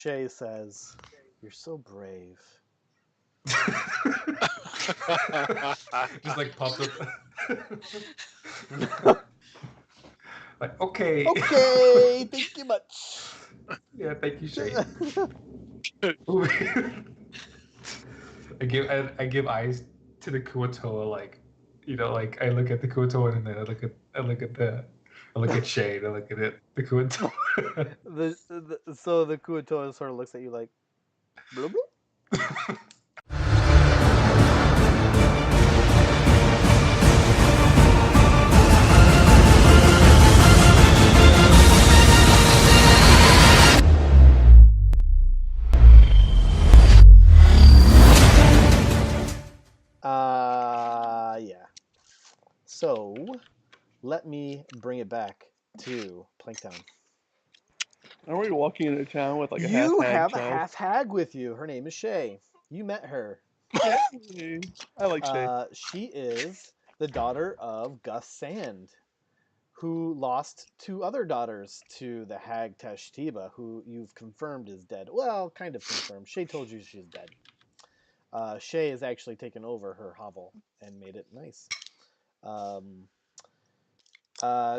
Shae says, "You're so brave." Just like pops up. Like, okay. Okay, thank you much. Yeah, thank you, Shae. I give eyes to the Kuatoa, like, like I look at the Kuatoa and then I look at Shae and I look at the Kuatoa. So the Kuatoa sort of looks at you like, bloop, bloop. Yeah. So, let me bring it back to Planktown. Are we walking into town with like a half You hag have a child? half hag with you. Her name is Shae. You met her. Yay. I like Shae. She is the daughter of Gus Sand, who lost two other daughters to the hag Tashtiba, who you've confirmed is dead. Well, kind of confirmed. Shae told you she's dead. Shae has actually taken over her hovel and made it nice.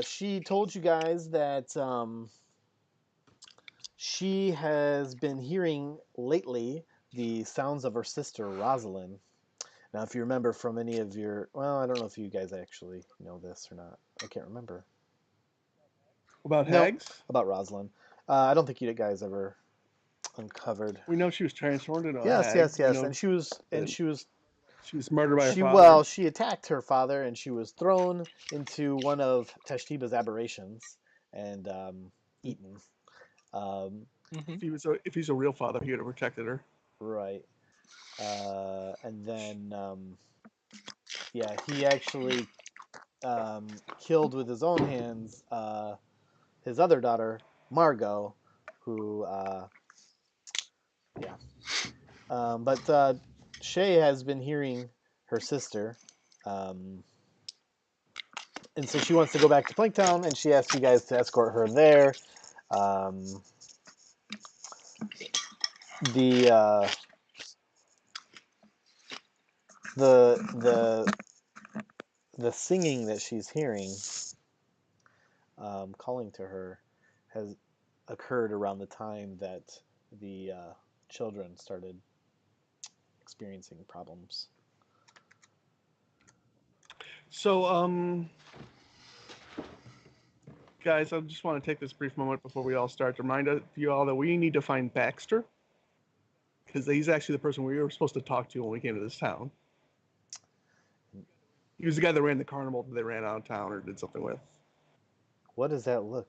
She told you guys that she has been hearing lately the sounds of her sister Rosalind. Now, if you remember from any of your, well, I don't know if you guys actually know this or not. I can't remember. About No, hags? about Rosalind. I don't think you guys ever uncovered. We know she was transformed into a Yes, hag. yes, We yes. know And she was murdered by her father. well, she attacked her father and she was thrown into one of Tashtiba's aberrations and eaten. If he's a real father, he would have protected her. Right. And then, yeah, he actually killed with his own hands his other daughter, Margot, who, yeah. But Shae has been hearing her sister, and so she wants to go back to Planktown, and she asked you guys to escort her there. Um, the the singing that she's hearing, calling to her, has occurred around the time that the children started experiencing problems. So, guys, I just want to take this brief moment before we all start to remind you all that we need to find Baxter, because he's actually the person we were supposed to talk to when we came to this town. He was the guy that ran the carnival that they ran out of town or did something with. What does that look,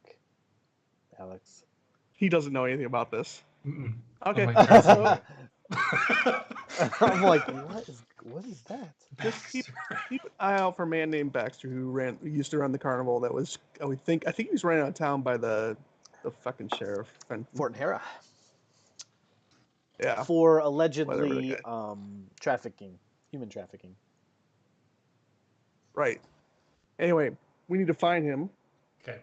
Alex? He doesn't know anything about this. Mm-mm. Okay. I'm like, So, I'm like, what is that? just keep an eye out for a man named Baxter who used to run the carnival. That was I think he was ran out of town by the fucking sheriff and Fort Hera. yeah, For whatever allegedly that guy. trafficking, human trafficking. Right. Anyway, we need to find him. okay.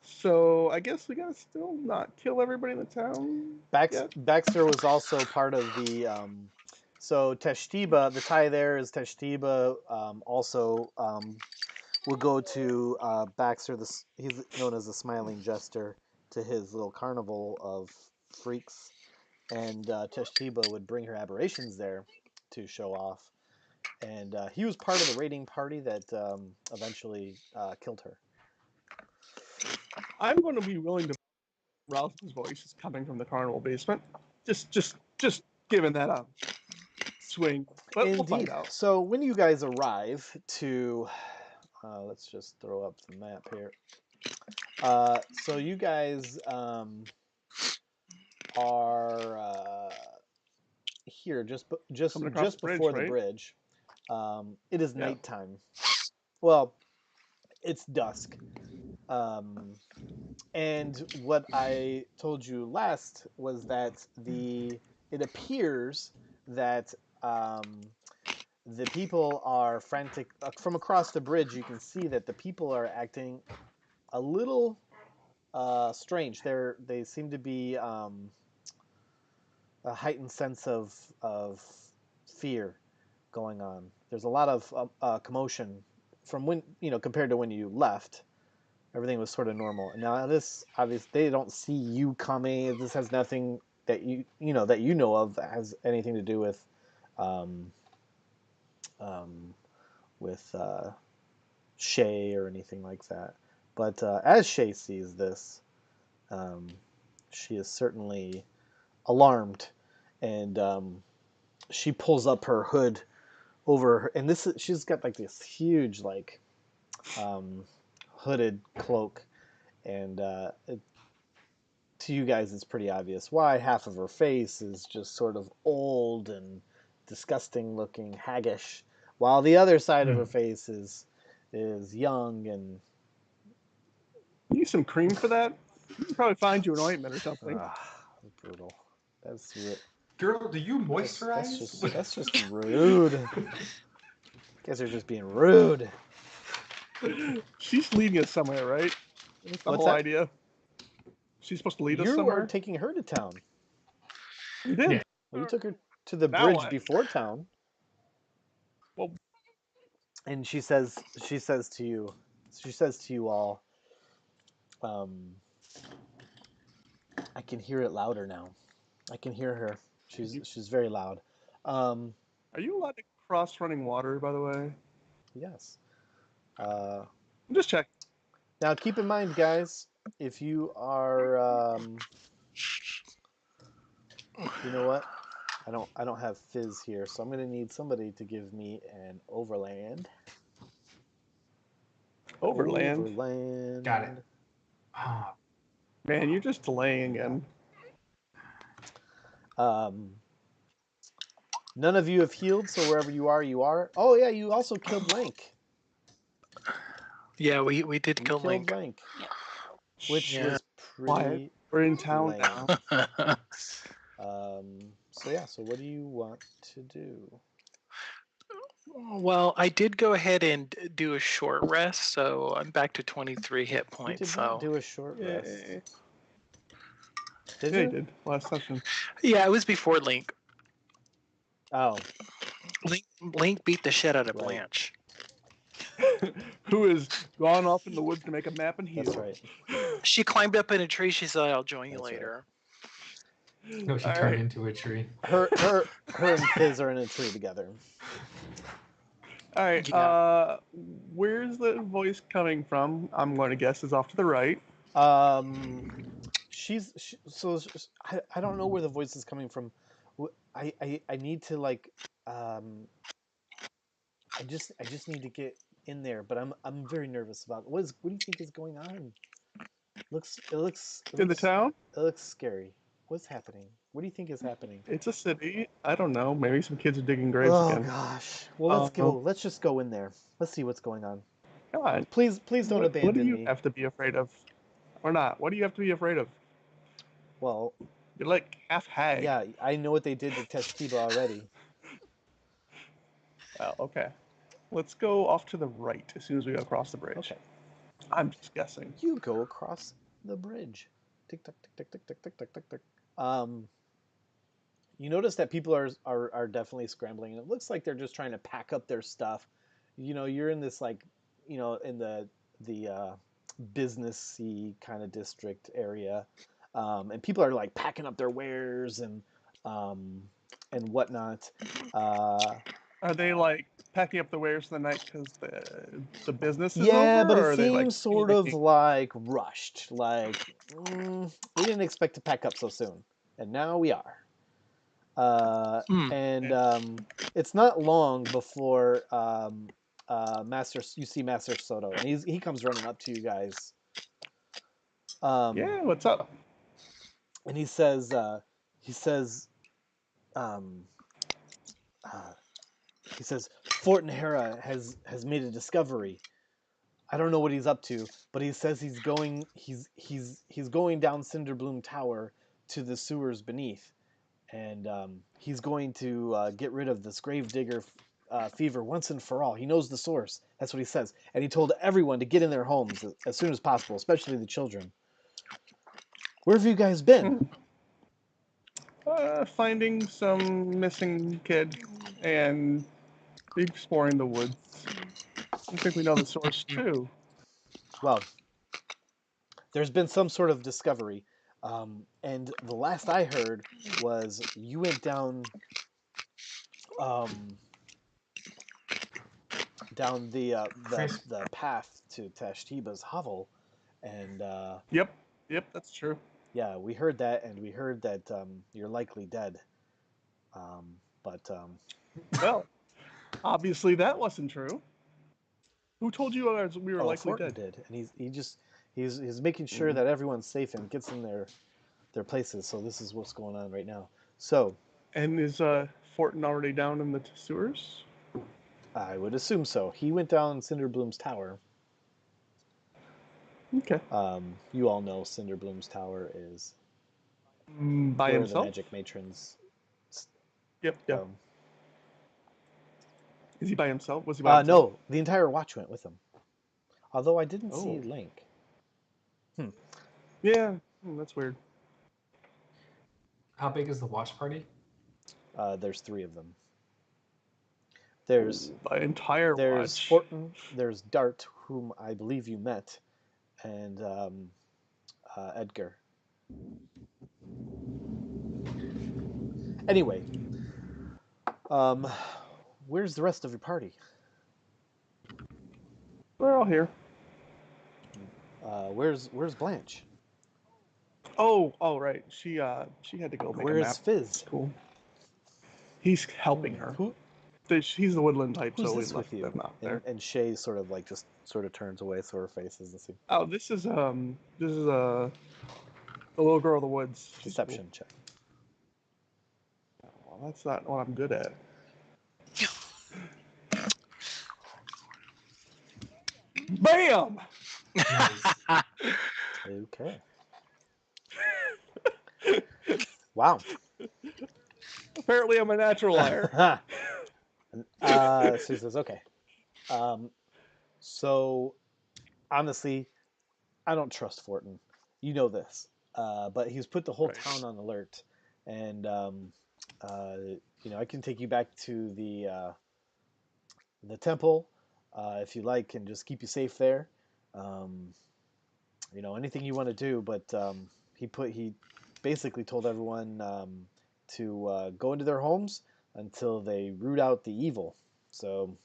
So I guess we gotta still not kill everybody in the town. Baxter was also part of the. So Teshtiba, the tie there is Teshtiba. Also, will go to Baxter. He's known as the Smiling Jester, to his little carnival of freaks, and Teshtiba would bring her aberrations there to show off. And he was part of the raiding party that eventually killed her. I'm going to be willing to. Ralph's voice is coming from the carnival basement. Just giving that a swing, but Indeed. we'll find out. So when you guys arrive to, let's just throw up the map here. So you guys are here just before the bridge. It is nighttime. Well, it's dusk. And what I told you last was that it appears that the people are frantic. From across the bridge, you can see that the people are acting a little strange. They seem to be a heightened sense of fear going on. There's a lot of commotion from when compared to when you left. Everything was sort of normal. And now this, obviously, they don't see you coming. This has nothing that that you know of that has anything to do um, um, with Shae or anything like that. But as Shae sees this, um, she is certainly alarmed, and she pulls up her hood over her, and she's got like this huge um, hooded cloak, and to you guys it's pretty obvious why. Half of her face is just sort of old and disgusting looking, haggish, while the other side of her face is young and You need some cream for that? You can probably find you an ointment or something. brutal. That's real. Girl, do you That's moisturize? that's just rude. You guys are just being rude. She's leading us somewhere, right? That's the What's whole that? idea. She's supposed to lead us You are somewhere. taking her to town. We did. Yeah. Well, you took her to the Now bridge what? before town, Well, and she says to you all, um, I can hear it louder now. I can hear her. She's very loud. Um, are you allowed to cross running water, by the way? yes. Uh, I'm just checking. now keep in mind, guys, if you are, you know what? I don't have Fizz here, so I'm gonna need somebody to give me an overland. Overland. Overland. Got it. Ah, Man, you're just delaying again. Um, none of you have healed, so wherever you are, you are. Oh yeah, you also killed Link. Yeah, we did You kill killed Link. Link, which Yeah. was Why? pretty We're in town lame. now. So yeah, so what do you want to do? Well, I did go ahead and do a short rest, so I'm back to 23 hit You points. did not So do a short rest. Yay. Did Yeah, you? you did last session. yeah, it was before Link. Oh, Link beat the shit out of right. Blanche. Who has gone off in the woods to make a map and heal? That's right. She climbed up in a tree. She said, "I'll join you That's right. later." no, she All turned right. into a tree. Her and Fizz are in a tree together. All right. Yeah. Where's the voice coming from? I'm going to guess is off to the right. I don't know where the voice is coming from. I need to I just need to get in there, but I'm very nervous about what do you think is going on? It In the town? looks scary. What's happening? What do you think is happening? It's a city. I don't know. Maybe some kids are digging graves Oh again. gosh. Well, let's go. Let's just go in there. Let's see what's going on. Come on. Please don't What do abandon you me. have to be afraid of? Or not? What do you have to be afraid of? Well, You're like half hag. yeah, I know what they did to Teshtiba already. Well, okay. Let's go off to the right as soon as we go across the bridge. Okay. I'm just guessing. You go across the bridge. Tick tock tick tick tick tick tick tick tick. You notice that people are definitely scrambling, and it looks like they're just trying to pack up their stuff. You're in this in the businessy kind of district area, and people are like packing up their wares and whatnot. Are they like packing up the wares for the night because the business is Yeah, over, but it or are they like seems sort of like rushed. We didn't expect to pack up so soon, and now we are. And it's not long before you see Master Soto, and he comes running up to you guys. Yeah, what's up? And he says, um, Fort Nahara has made a discovery. I don't know what he's up to, but he says he's going down Cinderbloom Tower to the sewers beneath, and he's going to get rid of this gravedigger fever once and for all. He knows the source. That's what he says, and he told everyone to get in their homes as soon as possible, especially the children. Where have you guys been? Finding some missing kid and exploring the woods. I think we know the source too. Well, there's been some sort of discovery, and the last I heard was you went down, um, down the path to Tashtiba's hovel, and Yep, that's true. yeah, we heard that, and we heard that you're likely dead. But Well, obviously that wasn't true. Who told you we were likely Fortin dead? did, and he's making sure that everyone's safe and gets in their places. So this is what's going on right now. So And is Fortin already down in the sewers? I would assume so. He went down Cinderbloom's tower. Okay. You all know Cinderbloom's tower is By where himself? the magic matrons. Yep. So, Is he by himself? Was he by himself? no, the entire watch went with him. Although I didn't see Oh. Link. Yeah, that's weird. How big is the watch party? There's 3 of them. There's By entire There's watch. Fortin, there's Dart, whom I believe you met, and Edgar. Anyway, where's the rest of your party? We're all here. Where's Blanche? Oh, right. She had to go make a Where's map. Fizz? Cool. He's helping her. He's the woodland type, Who's so we this left with you? them out there. And Shae sort of turns away, so her face isn't seen. Oh, this is the little girl of the woods. She's Deception check. cool. Well, that's not what I'm good at. Bam! Nice. Okay. Wow. Apparently, I'm a natural liar. She says, okay. So, honestly, I don't trust Fortin. You know this. But he's put the whole Right. town on alert. And, I can take you back to the temple if you like and just keep you safe there. Anything you want to do. But he basically told everyone to go into their homes until they root out the evil. So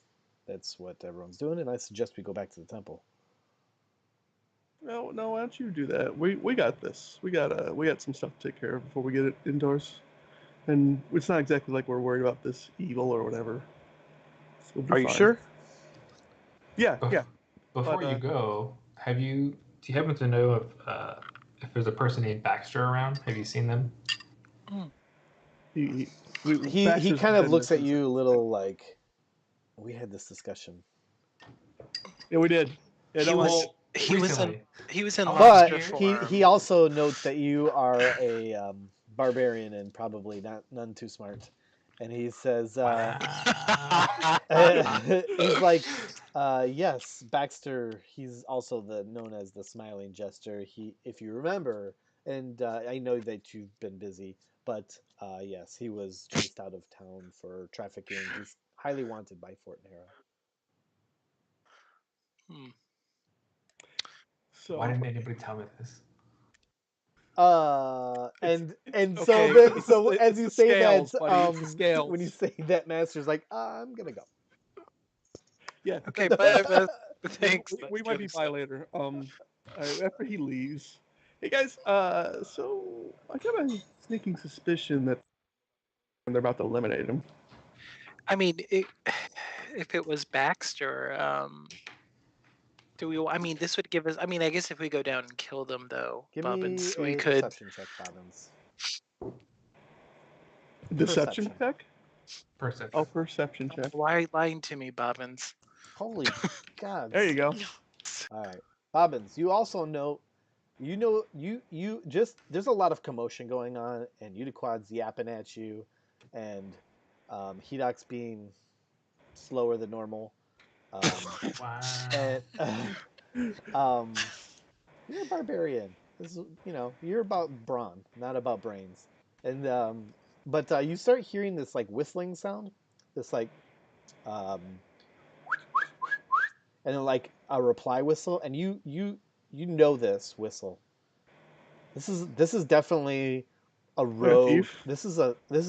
that's what everyone's doing, and I suggest we go back to the temple. No, why don't you do that? We got this. We got some stuff to take care of before we get it indoors. And it's not exactly like we're worried about this evil or whatever. So we'll be Are you fine. sure? Yeah. Before But, you go, do you happen to know if there's a person named Baxter around? Have you seen them? He Baxter's kind of been looks at missing you a little like, we had this discussion. Yeah, we did. Yeah, He don't was worry. he was in But But monster he form. also notes that you are a barbarian and probably none too smart. And he says, he's like, yes, Baxter. He's also known as the Smiling Jester. If you remember, and I know that you've been busy, but yes, he was chased out of town for trafficking. He's highly wanted by Fort Nero. So Why didn't anybody tell me this? And okay. so It's as you the say scales, that, buddy. It's the scales. when you say that, Master's like, I'm gonna go. Yeah. Okay, but thanks. We might be by later. After he leaves. Hey guys. So I got a sneaking suspicion that they're about to eliminate him. I mean, if it was Baxter, this would give us. I mean, I guess if we go down and kill them, though, Give Bobbins, me we a could. deception check, Bobbins. Deception Perception. check. Perception. Oh, perception check. Why are you lying to me, Bobbins? Holy God! There you go. All right, Bobbins. You also know, you just there's a lot of commotion going on, and Uniquad's yapping at you, and Hedok's being slower than normal. Wow. And you're a barbarian. This is, you're about brawn, not about brains. And but you start hearing this like whistling sound, this like um, and then like a reply whistle, and you know this whistle. This is definitely a Like a rogue. thief. This is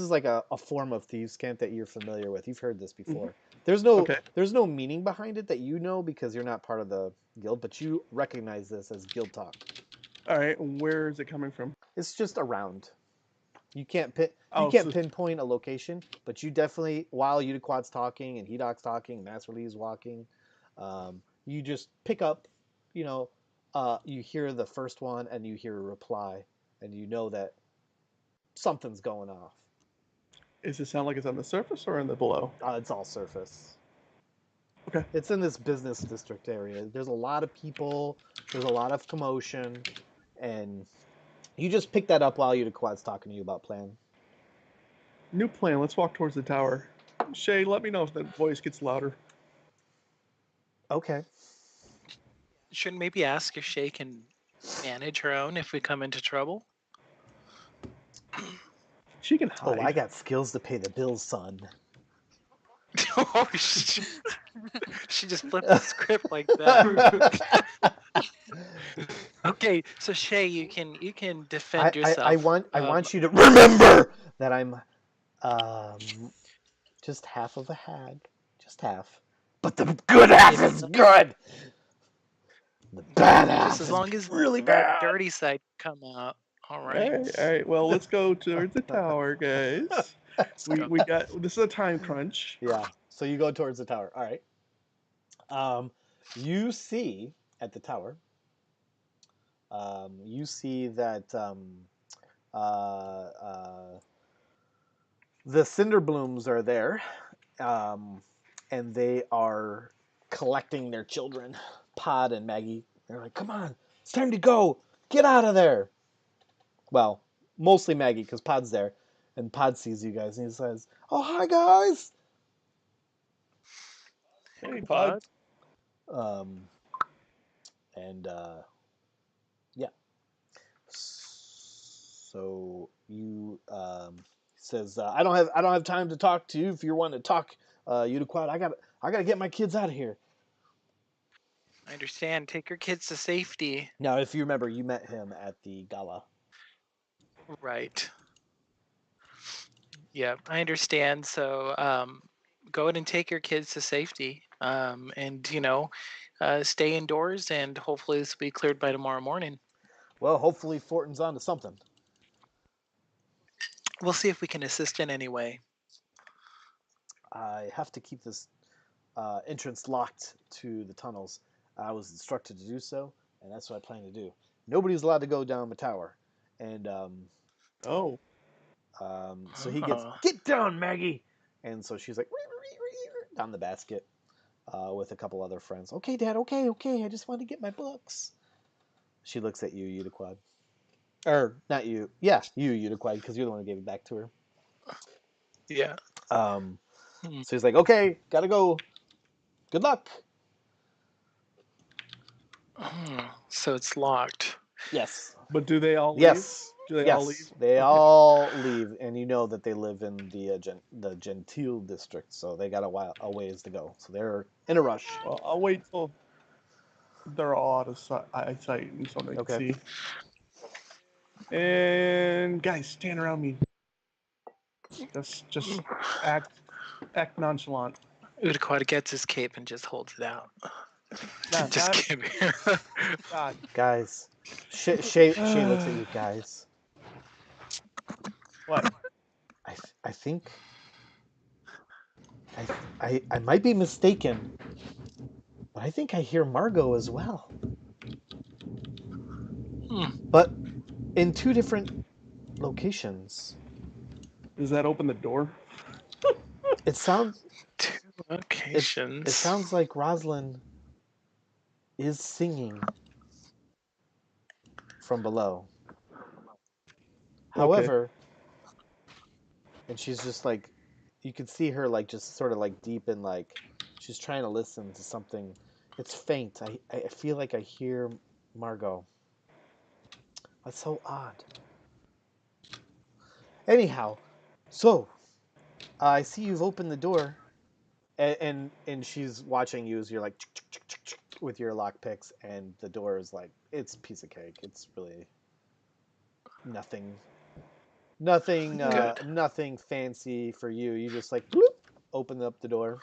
like a form of thieves' cant that you're familiar with. You've heard this Hmm. before. There's Okay. no meaning behind it that you know because you're not part of the guild, but you recognize this as guild talk. All right. Where is it coming from? It's just around. You Oh, can't so pinpoint a location, but you definitely while Udiquad's talking and Hedoc's talking and Master Lee's walking, you just pick up, you hear the first one and you hear a reply, and you know that something's going off. does it sound like it's on the surface or in the below? It's all surface. Okay. It's in this business district area. There's a lot of people. There's a lot of commotion, and you just pick that up while Udiquad's talking to you about plan. New plan. Let's walk towards the tower. Shay, let me know if the voice gets louder. Okay. Should maybe ask if Shae can manage her own if we come into trouble. She can hide. Oh, I got skills to pay the bills, son. Oh, she just flipped the script like that. Okay, so Shae, you can defend yourself. I want you to remember that I'm just half of a hag, just half. But the good half is good. The bad half just as is long as really that bad. dirty side come out. All All right. right. All right. Well, let's go towards the tower, guys. Let's go. We got this is a time crunch. Yeah. So you go towards the tower. All right. You see at the tower. You see that uh, uh, the cinder blooms are there, and they are collecting their children, Pod and Maggie. They're like, "Come on, it's time to go. Get out of there." Well, mostly Maggie because Pod's there, and Pod sees you guys and he says, "Oh, hi guys." Hey, Pod. Um, and yeah, so you says, I don't have time to talk to you. If you're wanting to talk, Udiquad, I got to get my kids out of here. I understand. Take your kids to safety. Now, if you remember, you met him at the gala. Right. Yeah, I understand. So, go ahead and take your kids to safety. And stay indoors, and hopefully this will be cleared by tomorrow morning. Well, hopefully Fortin's onto something. We'll see if we can assist in any way. I have to keep this entrance locked to the tunnels. I was instructed to do so, and that's what I plan to do. Nobody's allowed to go down the tower, and Oh. so he gets, "Get down, Maggie," and so she's like down the basket with a couple other friends. "Okay, Dad. Okay. I just want to get my books." She looks at you, Udiquad. Or not you. Yeah, you, Udiquad, because you're the one who gave it back to her. Yeah. So he's like, "Okay, gotta go. Good luck." So it's locked. Yes. But do they all leave? Yes. Do they yes. all leave? They Okay. all leave, and you know that they live in the Gentile district, so they got a ways to go. So they're in a rush. Well, I'll wait till they're all out of eyesight and so they can Okay. see. And guys, stand around me. Just act nonchalant. Udiquad gets his cape and just holds it out. Not, Just not kidding. God. Guys, Shae looks at you guys. What? I think I might be mistaken, but I think I hear Margot as well. But in two different locations. Does that open the door? It sounds. Two locations. It sounds like Rosalind is singing from below. However, and she's just like, you can see her like just sort of like deep in like, she's trying to listen to something. It's faint. I feel like I hear Margot. That's so odd. Anyhow, so I see you've opened the door, and she's watching you as you're like with your lock picks, and the door is like it's a piece of cake. It's really nothing, Good. nothing fancy for you. You just like bloop, open up the door.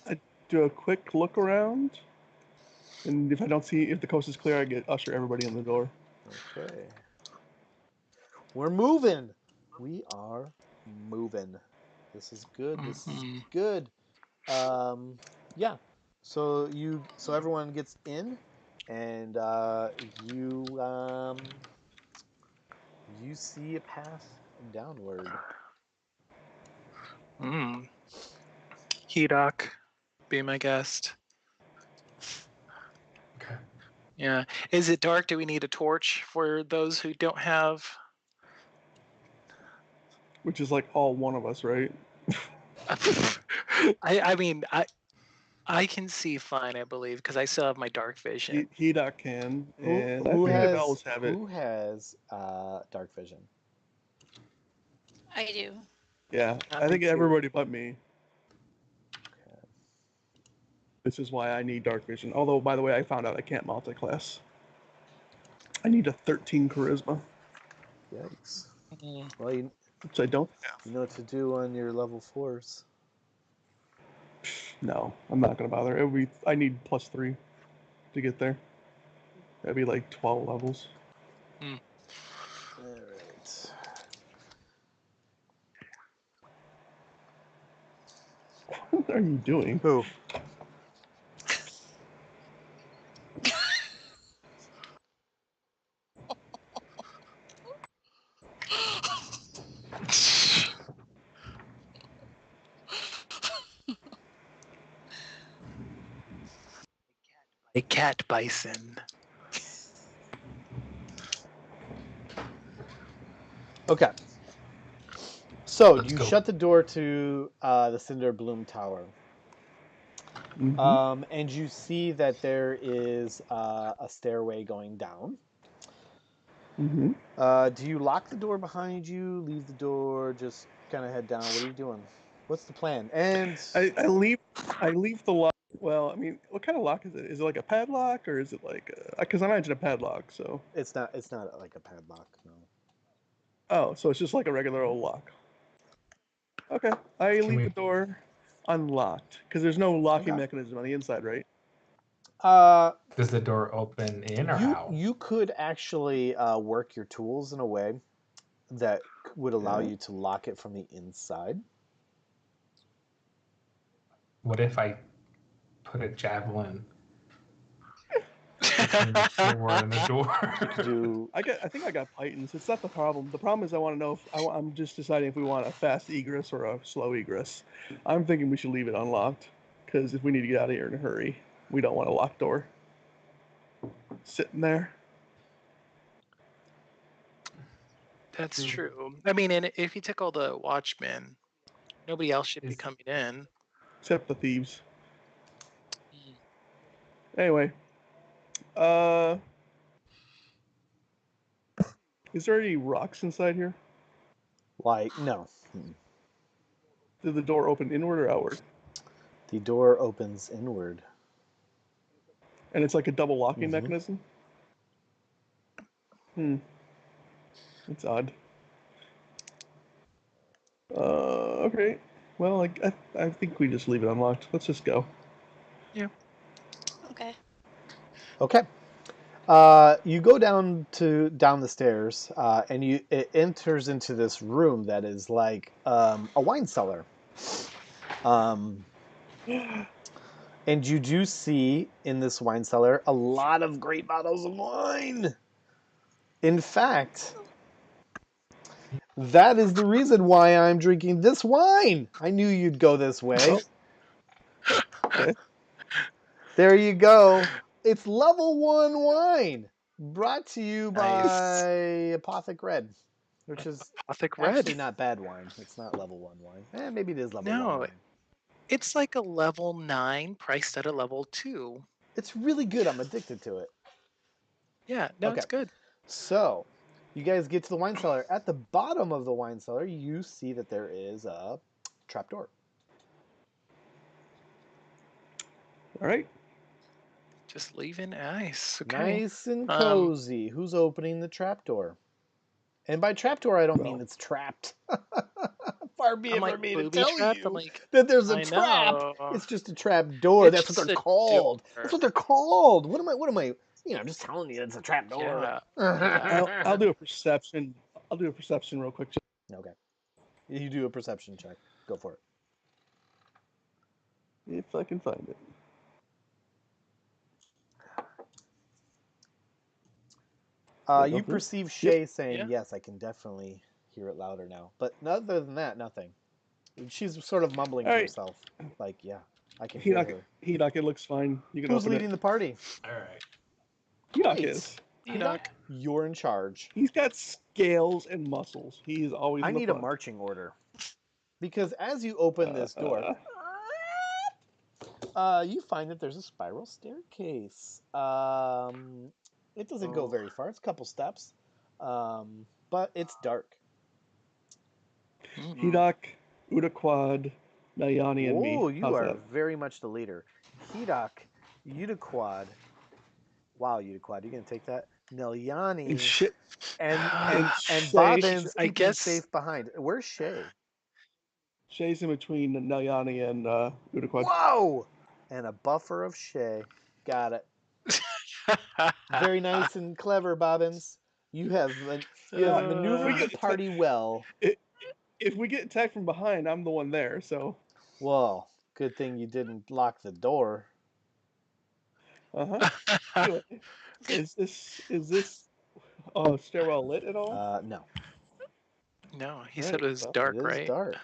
I do a quick look around, and if the coast is clear, I usher everybody in the door. Okay, we're moving. We are moving. This is good. This is Mhm. good. Yeah. So everyone gets in, and you see a path downward. Mm. Hedok, be my guest. Okay. Yeah. Is it dark? Do we need a torch for those who don't have? Which is like all one of us, right? I mean, I can see fine, I believe, because I still have my dark vision. Hedok can, Who and I who think the has elves have it. who has dark vision? I do. Yeah, I I think do. everybody but me. Okay. This is why I need dark vision. Although, by the way, I found out I can't multi-class. I need a 13 charisma, Yikes. Mm. Well, which I don't have. you know what to do on your level 4s. No, I'm not gonna bother. I need +3 to get there. That'd be like 12 levels. All right. What are you doing? Who? A cat bison. Okay. So Let's you go. shut the door to the Cinder Bloom Tower. Mm-hmm. And you see that there is a stairway going down. Mm-hmm. Do you lock the door behind you? Leave the door? Just kind of head down? What are you doing? What's the plan? And I leave the lock. Well, I mean, what kind of lock is it? Is it like a padlock or is it like? Because I imagine a padlock. So. it's not like a padlock. No. Oh, so it's just like a regular old lock. Okay, I Can leave we? the door unlocked because there's no locking Okay. mechanism on the inside, right? Does the door open in or out? You could actually work your tools in a way that would allow Yeah. you to lock it from the inside. What if I put a javelin between the floor and the door? I think I got pythons. It's not the problem. The problem is I want to know if I'm just deciding if we want a fast egress or a slow egress. I'm thinking we should leave it unlocked because if we need to get out of here in a hurry, we don't want a locked door sitting there. That's true. I mean, and if you took all the watchmen, nobody else should be Is- coming in. Except the thieves. Mm. Anyway, is there any rocks inside here? Like no. Did the door open inward or outward? The door opens inward. And it's like a double locking Mhm. mechanism? It's odd. Okay. Well, I think we just leave it unlocked. Let's just go. Okay. Okay. You go down the stairs, and it enters into this room that is like a wine cellar. And you do see in this wine cellar a lot of great bottles of wine. In fact, that is the reason why I'm drinking this wine. I knew you'd go this way. Okay. There you go. It's level 1 wine, brought to you Nice. by Apothic Red, which is Apothic actually Red. not bad wine. It's not level 1 wine. Maybe it is level 1 No, wine. it's like a level 9 priced at a level 2. It's really good. I'm addicted to it. Yeah, no, Okay. it's good. So, you guys get to the wine cellar. At the bottom of the wine cellar, you see that there is a trapdoor. All right. Just leaving ice. Okay. Nice and cozy. Who's opening the trapdoor? And by trapdoor, I don't mean Well. it's trapped. Far be I'm it like from me to booby tell trapped. I'm you like, that there's a I trap. know. It's just a trap door. It's That's what just they're a called. door. That's what they're called. What am I? I'm just telling you, it's a trap door. Yeah. I'll do a perception. I'll do a perception real quick. Okay. You do a perception check. Go for it. If I can find it. You perceive Shae saying, Yeah. yes, I can definitely hear it louder now. But other than that, nothing. She's sort of mumbling to herself. Like, yeah, I can hear her. Hedok, it looks fine. You can Who's open leading the party? All right. Hedok Great. is. Hedok, you're in charge. He's got scales and muscles. He's always I in the need a front. marching order. Because as you open this door, you find that there's a spiral staircase. It doesn't go very far. It's a couple steps. But it's dark. Hedok, Udaquad, Nayani, and me. Oh, you How's are that? very much the leader. Hedok, Udaquad. Wow, Udaquad, you gonna take that? Nelyani And shit. and Shae- Bobbins I keeping guess- safe behind. Where's Shae? Shae's in between Nayani and Udaquad. Whoa! And a buffer of Shae. Got it. Very nice and clever, Bobbins. You have maneuvered the party well. If we get attacked from behind, I'm the one there. So. Well, good thing you didn't lock the door. Anyway, is this stairwell lit at all? No. No, he said it was dark, it is right? dark.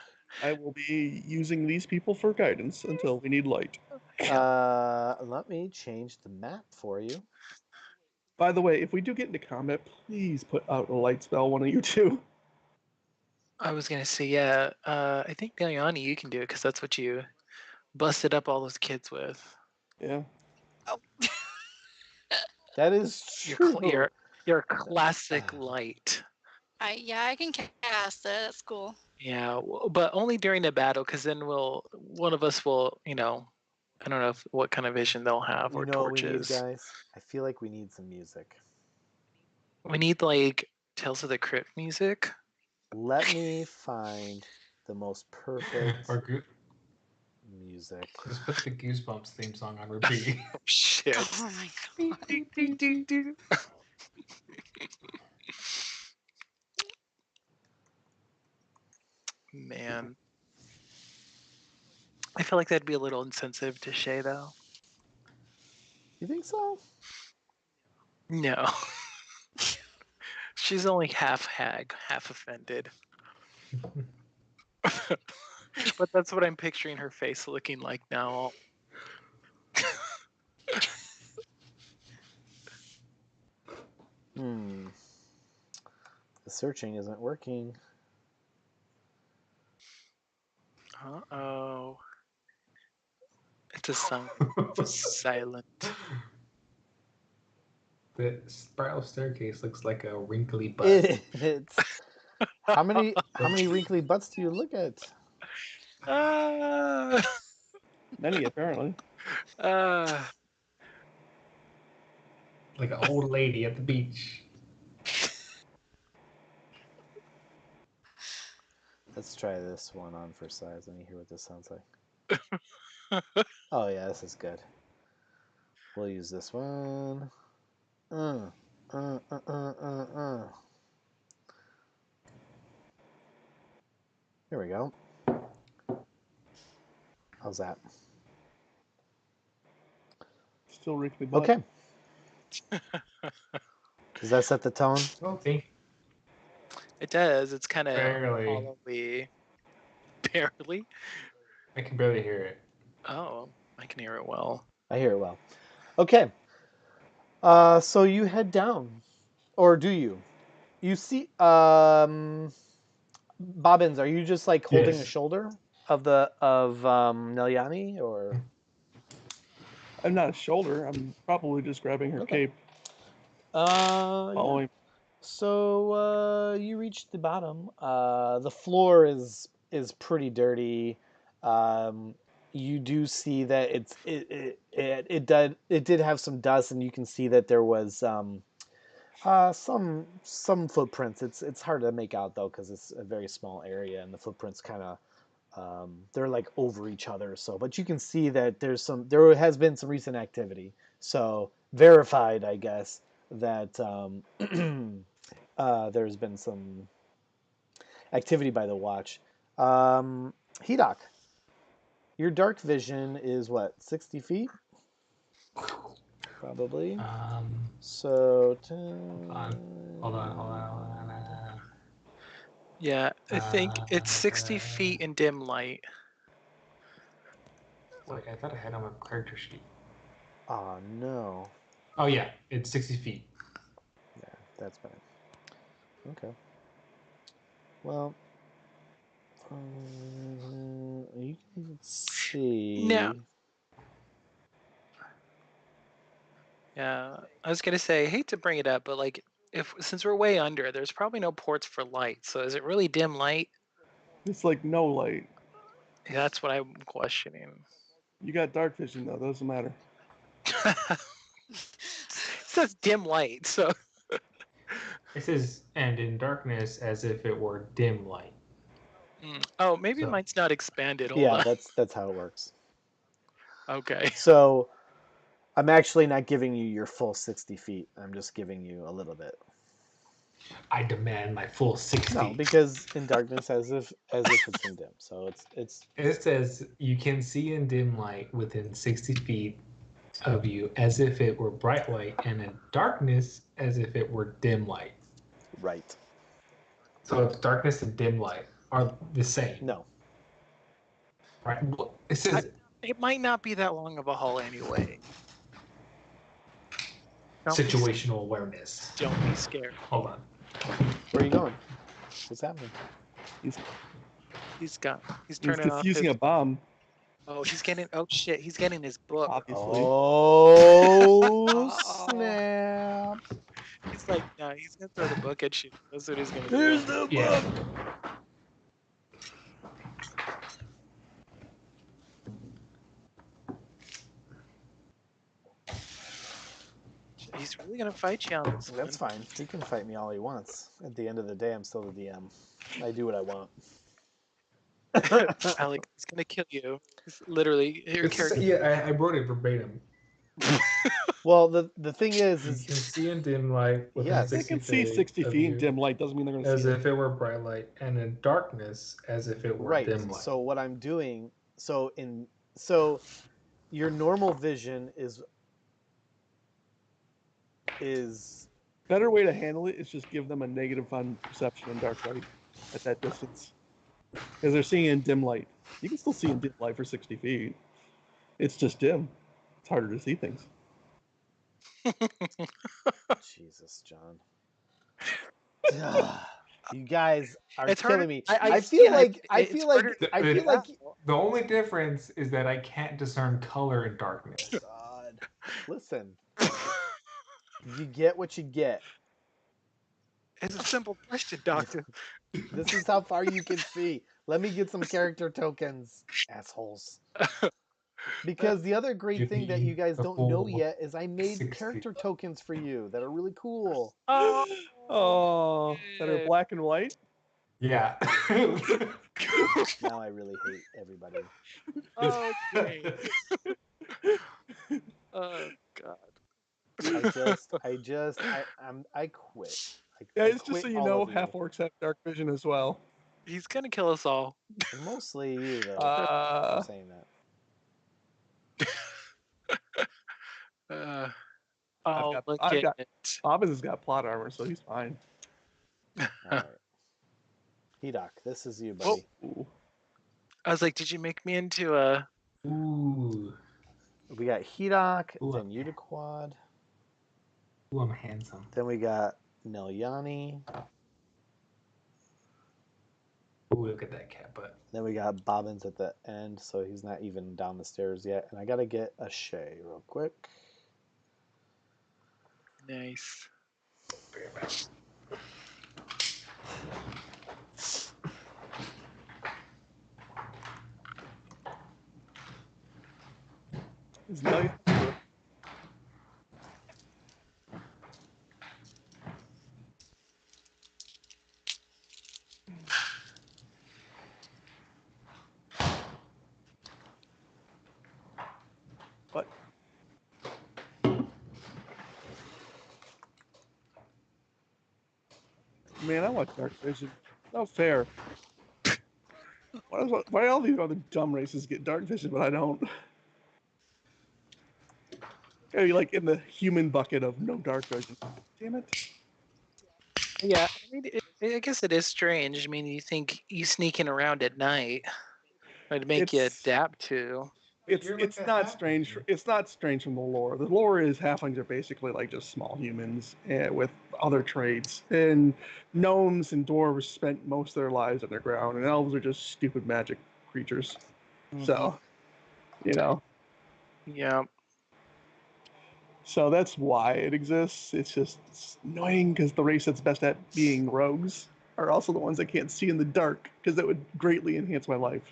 I will be using these people for guidance until we need light. Let me change the map for you. By the way, if we do get into combat, please put out a light spell, one of you two. I was gonna say, yeah. I think Nayani, you can do it because that's what you busted up all those kids with. Yeah. That is true. Your classic light. I can cast it. That's cool. Yeah, but only during a battle, because then one of us will, I don't know what kind of vision they'll have or You know what we need, torches. guys? I feel like we need some music. We need like Tales of the Crypt music. Let me find the most perfect Or music. just put the Goosebumps theme song on repeat. Oh shit. Oh my god. Ding, ding, ding, ding. Man. I feel like that'd be a little insensitive to Shae, though. You think so? No. She's only half hag, half offended. But that's what I'm picturing her face looking like now. The searching isn't working. Uh-oh. It's a song. It's silent. The spiral staircase looks like a wrinkly butt. It's how many wrinkly butts do you look at? Many, apparently. Like an old lady at the beach. Let's try this one on for size. Let me hear what this sounds like. Oh yeah, this is good. We'll use this one. Here we go. How's that? Still wrinkly butt. Okay. Does that set the tone? Okay. It does. It's kind of Barely. Barely? I can barely hear it. Oh, I can hear it well. I hear it well. Okay. So you head down. Or do you? You see Bobbins, are you just like holding the shoulder of Nelyani, or? I'm not a shoulder. I'm probably just grabbing her cape. Yeah. So you reach the bottom. The floor is pretty dirty. You do see that it did have some dust, and you can see that there was some footprints. It's hard to make out though because it's a very small area, and the footprints kind of they're like over each other. So, but you can see that there has been some recent activity. So verified, I guess, that there's been some activity by the watch. Hedok, your dark vision is what, 60 feet? Probably. So, Hold on. Yeah, I think it's 60 feet in dim light. Like, I thought I had on my character sheet. Oh, no. Oh, yeah, it's 60 feet. Yeah, that's bad. Okay. Well, you can see. Now, yeah, I was gonna say, I hate to bring it up, but like, since we're way under, there's probably no ports for light. So is it really dim light? It's like no light. Yeah, that's what I'm questioning. You got dark vision though. Doesn't matter. It says dim light, so It says, and in darkness as if it were dim light. oh, maybe So- mine's not expanded. Hold Yeah, on. that's how it works. Okay. So, I'm actually not giving you your full 60 feet. I'm just giving you a little bit. I demand my full 60. No, because in darkness, as if it's in dim. So it's. It says you can see in dim light within 60 feet of you as if it were bright light, and in darkness as if it were dim light. Right. So if darkness and dim light are the same. No. Right? Well, it says It might not be that long of a haul anyway. situational awareness. Don't be scared. Hold on. Where are you going? What's happening? He's He's turning off defusing his. a bomb. Oh, shit! He's getting his book. Obviously. Oh snap! He's like, no, he's gonna throw the book at you. That's what he's gonna There's do. the Yeah. book. He's really gonna fight you on this. That's fine. He can fight me all he wants. At the end of the day, I'm still the DM. I do what I want. Alec, he's gonna kill you. It's literally your character. Yeah, I wrote it verbatim. Well, the thing is You can see in dim light within Yes. They 60 can see 60 of feet in you dim light. Doesn't mean they're going to as see it. if it were bright light, and in darkness as if it were right. dim light. So what I'm doing, so your normal vision is Better way to handle it is just give them a negative on perception in dark light at that distance. Because they're seeing in dim light. You can still see in dim light for 60 feet. It's just dim. It's harder to see things. Jesus, John. You guys are It's killing hard- me. I- I feel yeah, like it's harder- The only difference is that I can't discern color in darkness. God. Listen. You get what you get. It's a simple question, Doctor. This is how far you can see. Let me get some character tokens, assholes. Because the other great Give thing that me you guys the don't know full yet is I made 60. character tokens for you that are really cool. Oh, that are black and white? Yeah. Now I really hate everybody. Okay. Oh God. I quit. Yeah, I it's just quit so you all know, of you. half orcs have dark vision as well. He's gonna kill us all. Mostly you though. Uh, for saying that. Oh, got- look I've at got- it. Bobbins has got plot armor, so he's fine. All right. Hedok, this is you, buddy. Ooh. I was like, did you make me into a? Ooh. We got Hedok, Ooh, then Udaquad, Ooh, I'm handsome. then we got Nelyani, Ooh, look at that cat butt. then we got Bobbins at the end, so he's not even down the stairs yet. And I gotta get a Shae real quick. Nice. Is Nelly? What? Man, I want dark vision. Not fair. Why do all these other dumb races get dark vision, but I don't? Gotta be like in the human bucket of no dark vision. Damn it. Yeah, I mean, I guess it is strange. I mean, you think you sneaking around at night would make you It's adapt to. it's not strange. It's not strange from the lore. The lore is halflings are basically like just small humans with other traits, and gnomes and dwarves spent most of their lives underground, and elves are just stupid magic creatures. So, you know, Yeah. so that's why it exists. It's annoying because the race that's best at being rogues are also the ones that can't see in the dark because that would greatly enhance my life.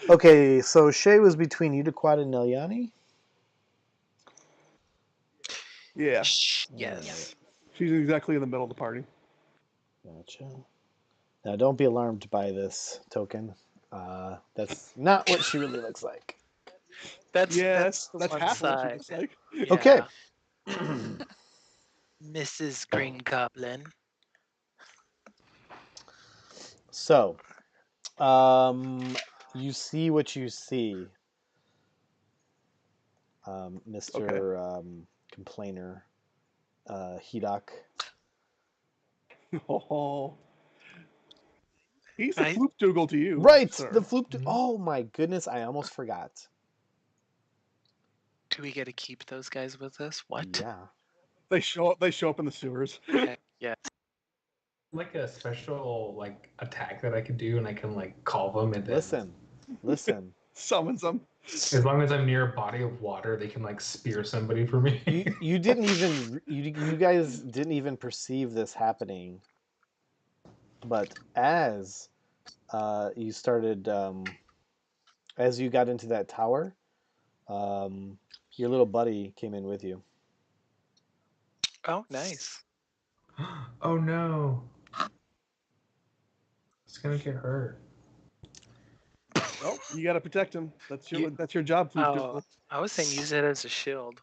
Okay, so Shae was between Udaquad and Nelyani? Yeah, Yes. she's exactly in the middle of the party. Gotcha. Now, don't be alarmed by this token. That's not what she really looks like. That's Yeah, the that's one half what she side. looks like. Yeah. Okay. Mrs. Green Goblin. So, you see what you see, Mr. Complainer, Hedok. Oh, he's a I- floop dougal to you, Right, sir. the floop. Oh my goodness, I almost forgot. Do we get to keep those guys with us? What? Yeah. They show up in the sewers. Heck yes. Like a special like attack that I can do, and I can like call them and then Listen. Summons them. as long as I'm near a body of water, they can like spear somebody for me. You didn't even you guys didn't even perceive this happening, but as you started as you got into that tower, your little buddy came in with you. Oh, nice. Oh no. It's gonna get hurt. Well, you got to protect him. That's your You- job, floop Oh, dougal. I was saying use it as a shield.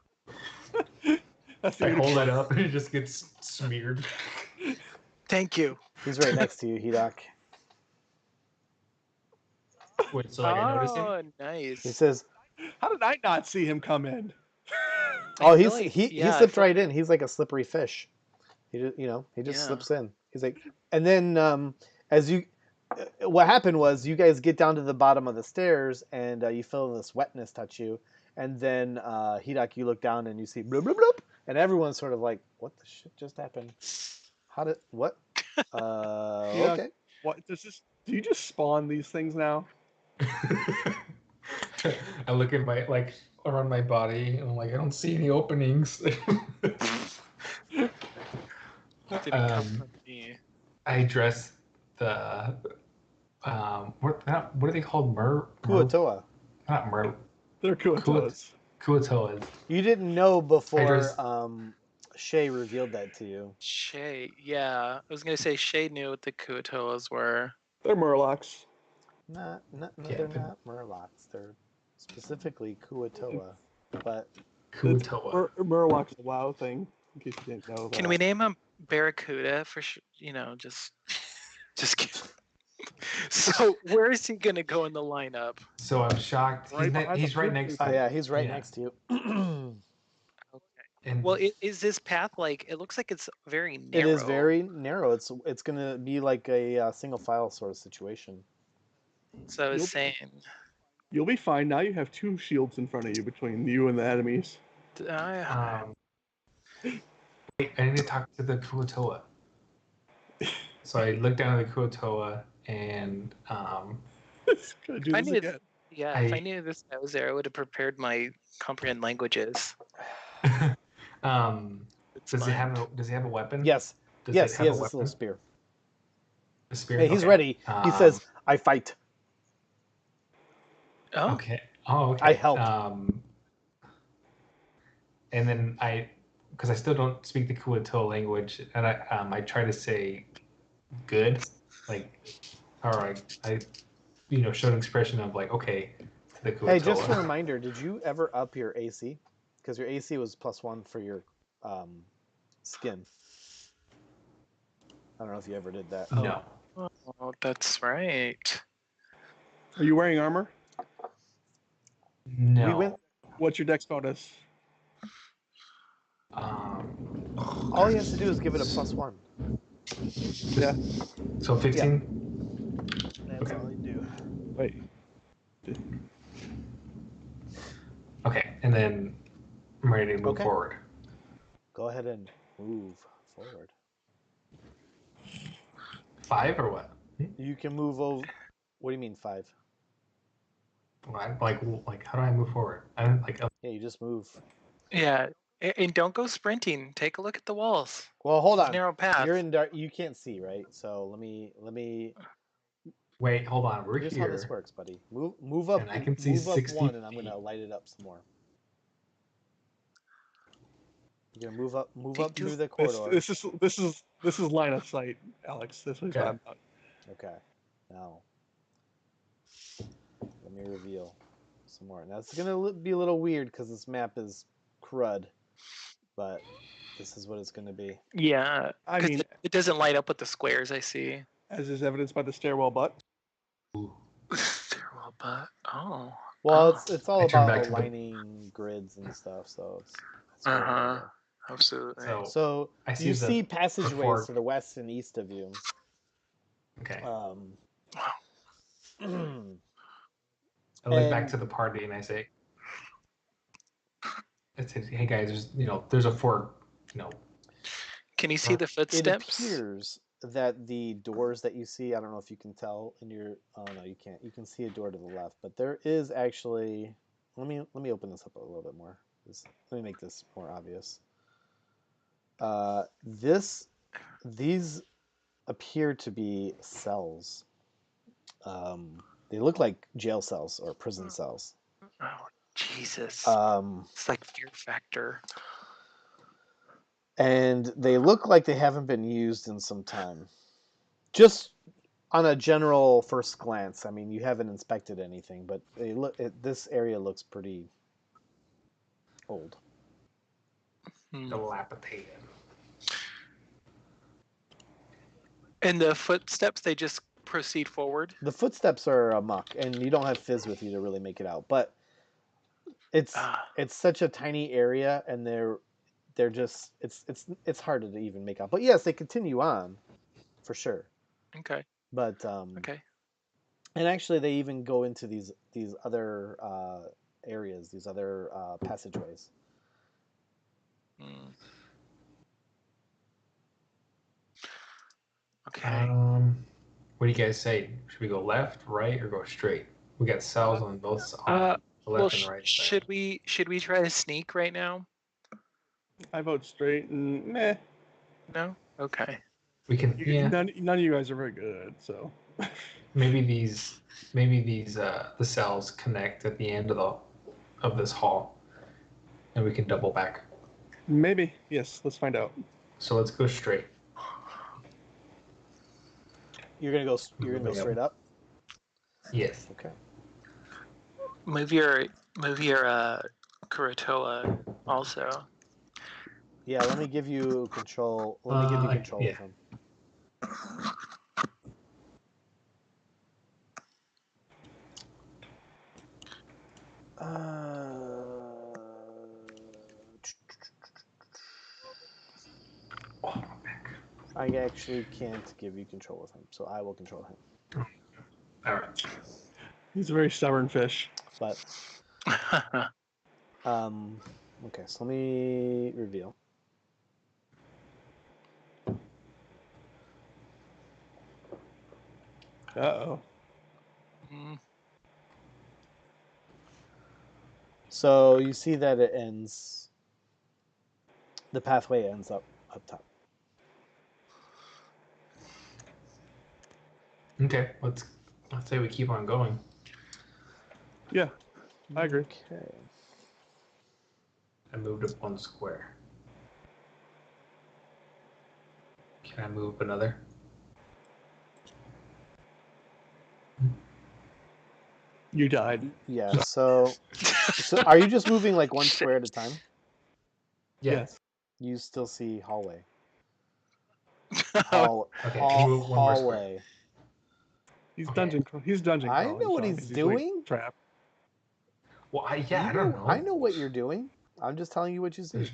That's I the hold Udaquad. it up and it just gets smeared. Thank you. He's right next to you, Hedok. Wait, so like I noticed him? Oh, He nice. says, How did I not see him come in? "Oh, I feel like- he yeah, I slipped feel right in. He's like a slippery fish. He just, he just Yeah. slips in. He's like, and then as you, what happened was you guys get down to the bottom of the stairs and you feel this wetness touch you, and then Hedok, you look down and you see bloop bloop bloop, and everyone's sort of like, what the shit just happened? How did what? Yeah. Okay. What does this? Do you just spawn these things now? I look at my like around my body and I'm like, I don't see any openings. Didn't come from me. I dress the what are they called? Kuatoa. Not mer They're Kuatoas. Kuatoas. You didn't know before dress- Shae revealed that to you. Shae, yeah. I was gonna say Shae knew what the Kuatoas were. They're Murlocs. No, Yeah, they're but- not Murlocs. They're specifically Kuatoa. But Kuatoa. Murloc's a WoW thing. In case you didn't know that. Can we name him Barracuda for sure? Just kidding. So where is he gonna go in the lineup? So I'm shocked. Right behind He's the right food next booth. to yeah, he's right Yeah. next to you. And Well, is this path like? It looks like it's very narrow. It is very narrow. It's gonna be like a single file sort of situation. So I was You'll- saying, You'll be fine. Now you have two shields in front of you between you and the enemies. wait, I need to talk to the Kuatoa. So I look down at the Kuatoa and Gotta do I this knew again. yeah, if I knew this guy was there, I would have prepared my comprehend languages. does It's he fine. have a weapon? Yes, Does Yes, it he have has a this little weapon? spear. A spear? Hey, he's Okay. ready. He says, "I fight. Oh, Okay. Oh, okay. I help." And then because I still don't speak the Kuato language, and I try to say good, like, all right, I showed an expression of like, okay, to the Kuatoa. Hey, just a reminder: did you ever up your AC? Because your AC was +1 for your skin. I don't know if you ever did that. No. oh, that's right. Are you wearing armor? No. We went. What's your dex bonus? All he has to do is give it a +1. Yeah. So 15? That's Okay. all he do. Wait. Okay, and then I'm ready to move Okay. forward. Go ahead and move forward. 5 or what? You can move over. What do you mean 5? Like how do I move forward? I don't like. Yeah, you just move. Yeah, and don't go sprinting. Take a look at the walls. Well, hold It's a on. narrow path. You're in dark. You can't see, right? So let me. Wait, hold on. We're Here's here. how this works, buddy. Move up. And I can see move up 60 1, and I'm feet. gonna light it up some more. You're gonna move up Take through two- the corridor. This is line of sight, Alex. This is what I'm about. Okay. Now, let me reveal some more. Now it's gonna be a little weird because this map is crud, but this is what it's gonna be. Yeah, I 'cause mean, it doesn't light up with the squares I see. as is evidenced by the stairwell butt. Stairwell butt. Oh. Well, Oh. it's all I turn about back to the- aligning grids and stuff, so it's really Uh-huh. Absolutely. So I see you the see passageways before- to the west and east of you. Okay. Wow. I look back and- to the party and I say, "Hey guys, there's a fork. Can you see the It footsteps? appears that the doors that you see, I don't know if you can tell in your. Oh no, you can't. You can see a door to the left, but there is actually. Let me open this up a little bit more. Let me make this more obvious. These appear to be cells. They look like jail cells or prison cells. Oh, Jesus. Um, It's like Fear Factor. and they look like they haven't been used in some time. Just on a general first glance, I mean, you haven't inspected anything, but this area looks pretty old. Dilapidated." And the footsteps, they just proceed forward. The footsteps are amok, and you don't have Fizz with you to really make it out. But it's such a tiny area, and they're just it's hard to even make out. But yes, they continue on, for sure. Okay. But Okay. and actually, they even go into these other areas, these other passageways. Mm. Okay. What do you guys say? Should we go left, right, or go straight? We got cells on both on the Well, left and right side. should we try to sneak right now? I vote straight, and meh. No. Okay. We can. Yeah. None of you guys are very good, so. Maybe these the cells connect at the end of this hall, and we can double back. Maybe. Yes. Let's find out. So let's go straight. You're gonna go straight up. Yes. Okay. Move your Kuratoa also. Yeah, let me give you control. Let me give you control of him. I actually can't give you control of him, so I will control him. All right. He's a very stubborn fish. But okay, so let me reveal. Uh-oh. Mm. So you see that it ends. The pathway ends up top. Okay, let's say we keep on going. Yeah, I agree. Okay. I moved up 1 square. Can I move up another? You died. Yeah. So are you just moving like 1 square at a time? Yes. You still see hallway. Okay, can you move 1 more square? Hallway. He's Okay. dungeon I crawling. know what Sean, he's 'cause doing. like, trapped. Well, I don't know. I know what you're doing. I'm just telling you what you see.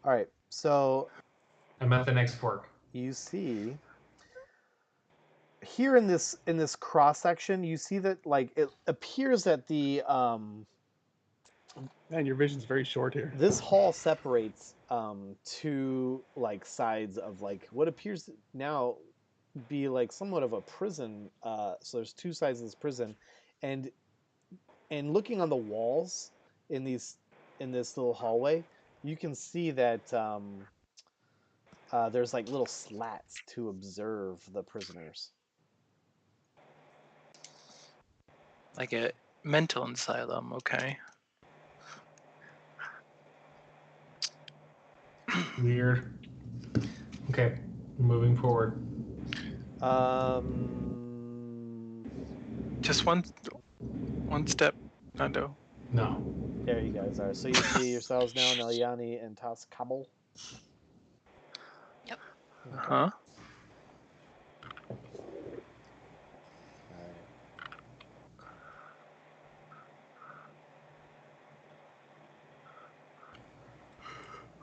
All right. So I'm at the next fork. you see here in this cross section, you see that like it appears that the Man, your vision's very short here. this hall separates two like sides of like what appears to now be like somewhat of a prison. So there's two sides of this prison, and looking on the walls in this little hallway, you can see that there's like little slats to observe the prisoners. Like a mental asylum, okay. Weird. Okay, moving forward. Just one step, Nando. No. There you guys are. So you see yourselves now, Nelyani and Taskabel. Yep. Okay. Huh? All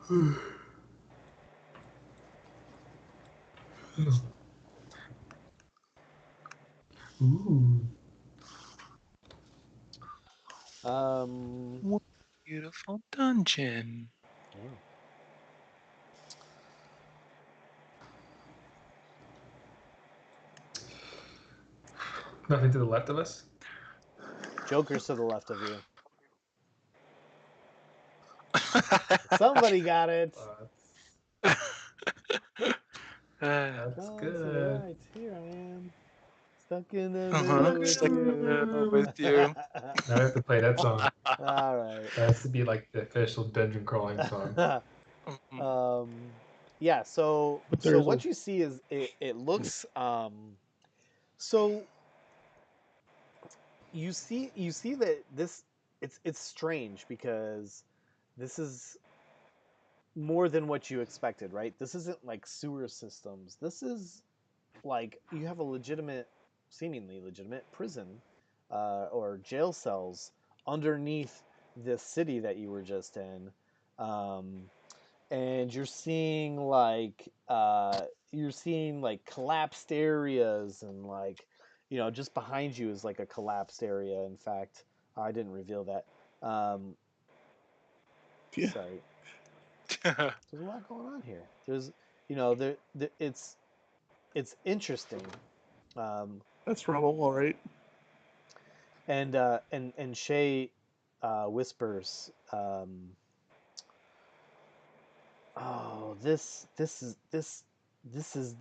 right. Ooh. What a beautiful dungeon. Yeah. Nothing to the left of us? Joker's to the left of you. Somebody got it. That's Come to the good. right. Here I am. Stuck in the Uh-huh. middle with Stuck in the you. middle with you. Now I have to play that song. All right. That has to be like the official dungeon crawling song. Yeah. So But there's what you see is it looks so you see that this it's strange because this is more than what you expected, right? This isn't like sewer systems. This is like you have a seemingly legitimate prison or jail cells underneath this city that you were just in, and you're seeing like collapsed areas and like just behind you is like a collapsed area. In fact, I didn't reveal that. Yeah. Sorry. There's a lot going on here. There's there it's interesting. That's rubble, all right. And Shae whispers, "Oh, this is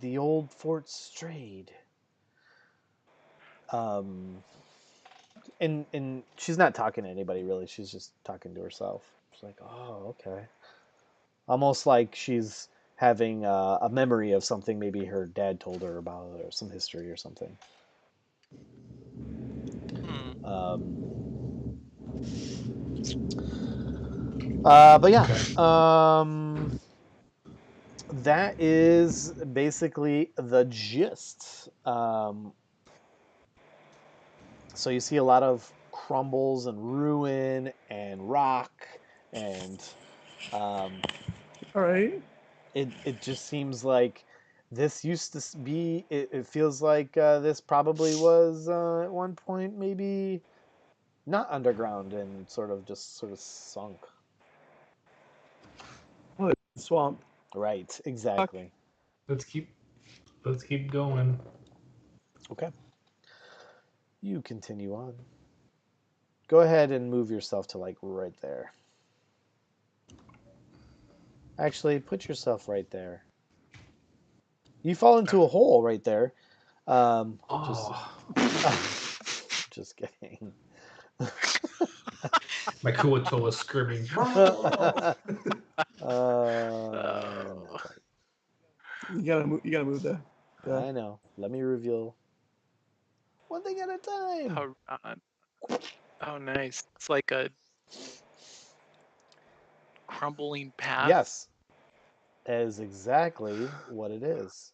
the old Fort Strayed." And she's not talking to anybody really. She's just talking to herself. She's like, "Oh, okay." Almost like she's having a memory of something maybe her dad told her about, or some history or something. But yeah, that is basically the gist. So you see a lot of crumbles and ruin and rock, and All right. it just seems like this used to be. It feels like this probably was at one point maybe not underground and sort of sunk. Oh, it's swamp. Right, exactly. Let's keep going. Okay. You continue on. Go ahead and move yourself to like right there. Actually, put yourself right there. You fall into a hole right there. Oh, Just kidding. my Kuatoa screaming. Oh. Not quite. You gotta move the. I know. Let me reveal one thing at a time. Oh, nice. It's like a crumbling path. Yes, that is exactly what it is.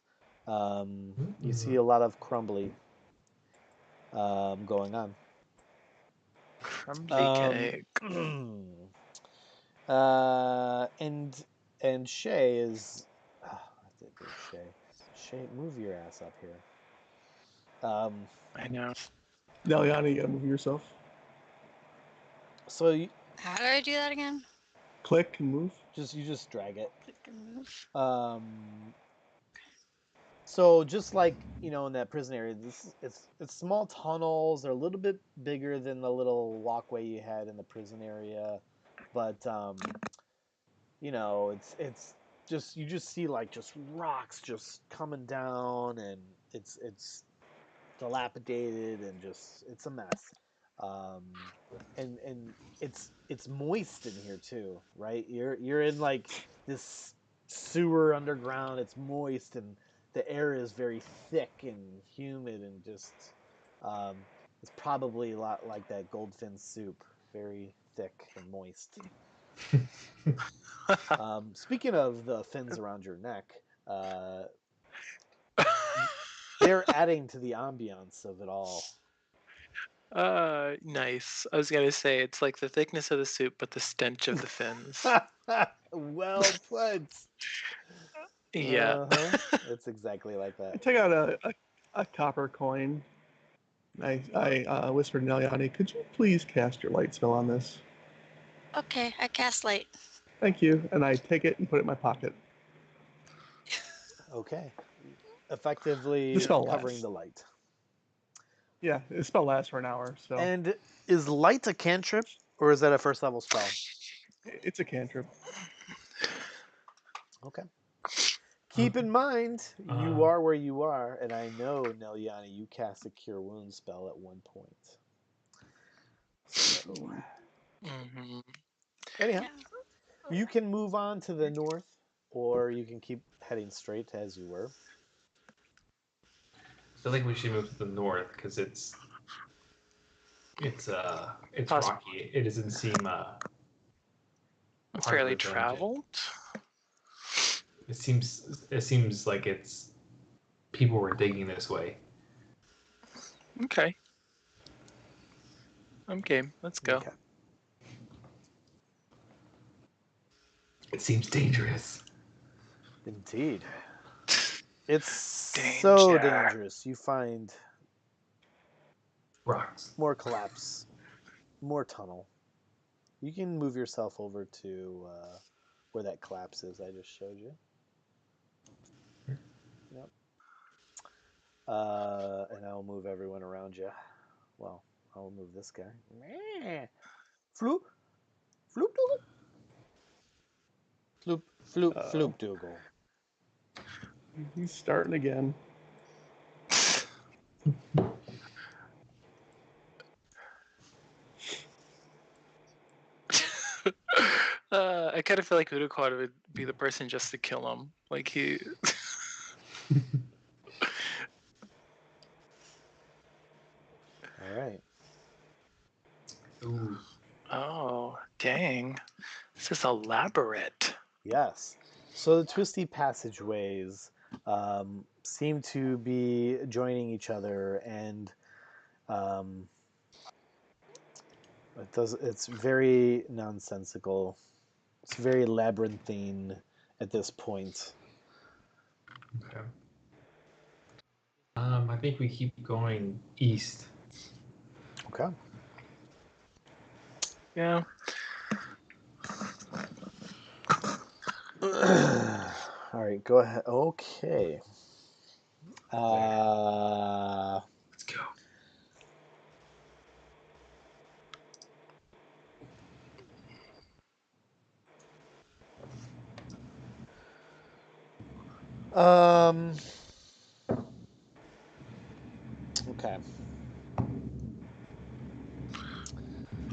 You see a lot of crumbly going on. Crumbly cake. And Shay is. Oh, I did do Shay. Shay, move your ass up here. I know. Neliana, you gotta move yourself. So you How do I do that again? Click and move. you just drag it. Click and move. So just like in that prison area, it's small tunnels. They're a little bit bigger than the little walkway you had in the prison area, but it's just you just see like just rocks just coming down, and it's dilapidated and just it's a mess. And it's moist in here too, right? You're in like this sewer underground. It's moist and the air is very thick and humid and just it's probably a lot like that goldfin soup, very thick and moist. Speaking of the fins around your neck, they're adding to the ambiance of it all. Nice. I was gonna say it's like the thickness of the soup, but the stench of the fins. Well put. Yeah. It's exactly like I that. take out a copper coin. I whispered to Neliani, could you please cast your light spell on this? Okay, I cast light. Thank you. And I take it and put it in my pocket. Okay. The Effectively spell covering lasts. the light. Yeah, the spell lasts for an hour, so And is light a cantrip or is that a first level spell? it's a cantrip. Okay. Keep in mind, you are where you are, and I know, Neliani, you cast a Cure Wounds spell at one point. So, Hmm. anyhow, Yeah. you can move on to the north, or you can keep heading straight as you were. I feel like we should move to the north because it's Poss- rocky. It doesn't seem part of fairly the dungeon. traveled. It seems like it's people were digging this way. Okay. I'm game. Let's go. Okay. It seems dangerous. Indeed. It's so Danger. dangerous. You find Rocks. more collapse, more tunnel. You can move yourself over to where that collapse is I just showed you. Yep. And I'll move everyone around you. Well, I'll move this guy. Floop. Floop Dougal. Floop Dougal. He's starting again. I kind of feel like Udacod would be the person just to kill him. Like he. All right. Ooh. Oh, dang. This is elaborate. Yes. So the twisty passageways seem to be joining each other, and it's very nonsensical. It's very labyrinthine at this point. Okay. I think we keep going east. Okay. Yeah. All right, go ahead. Okay. Let's go. Um, Okay.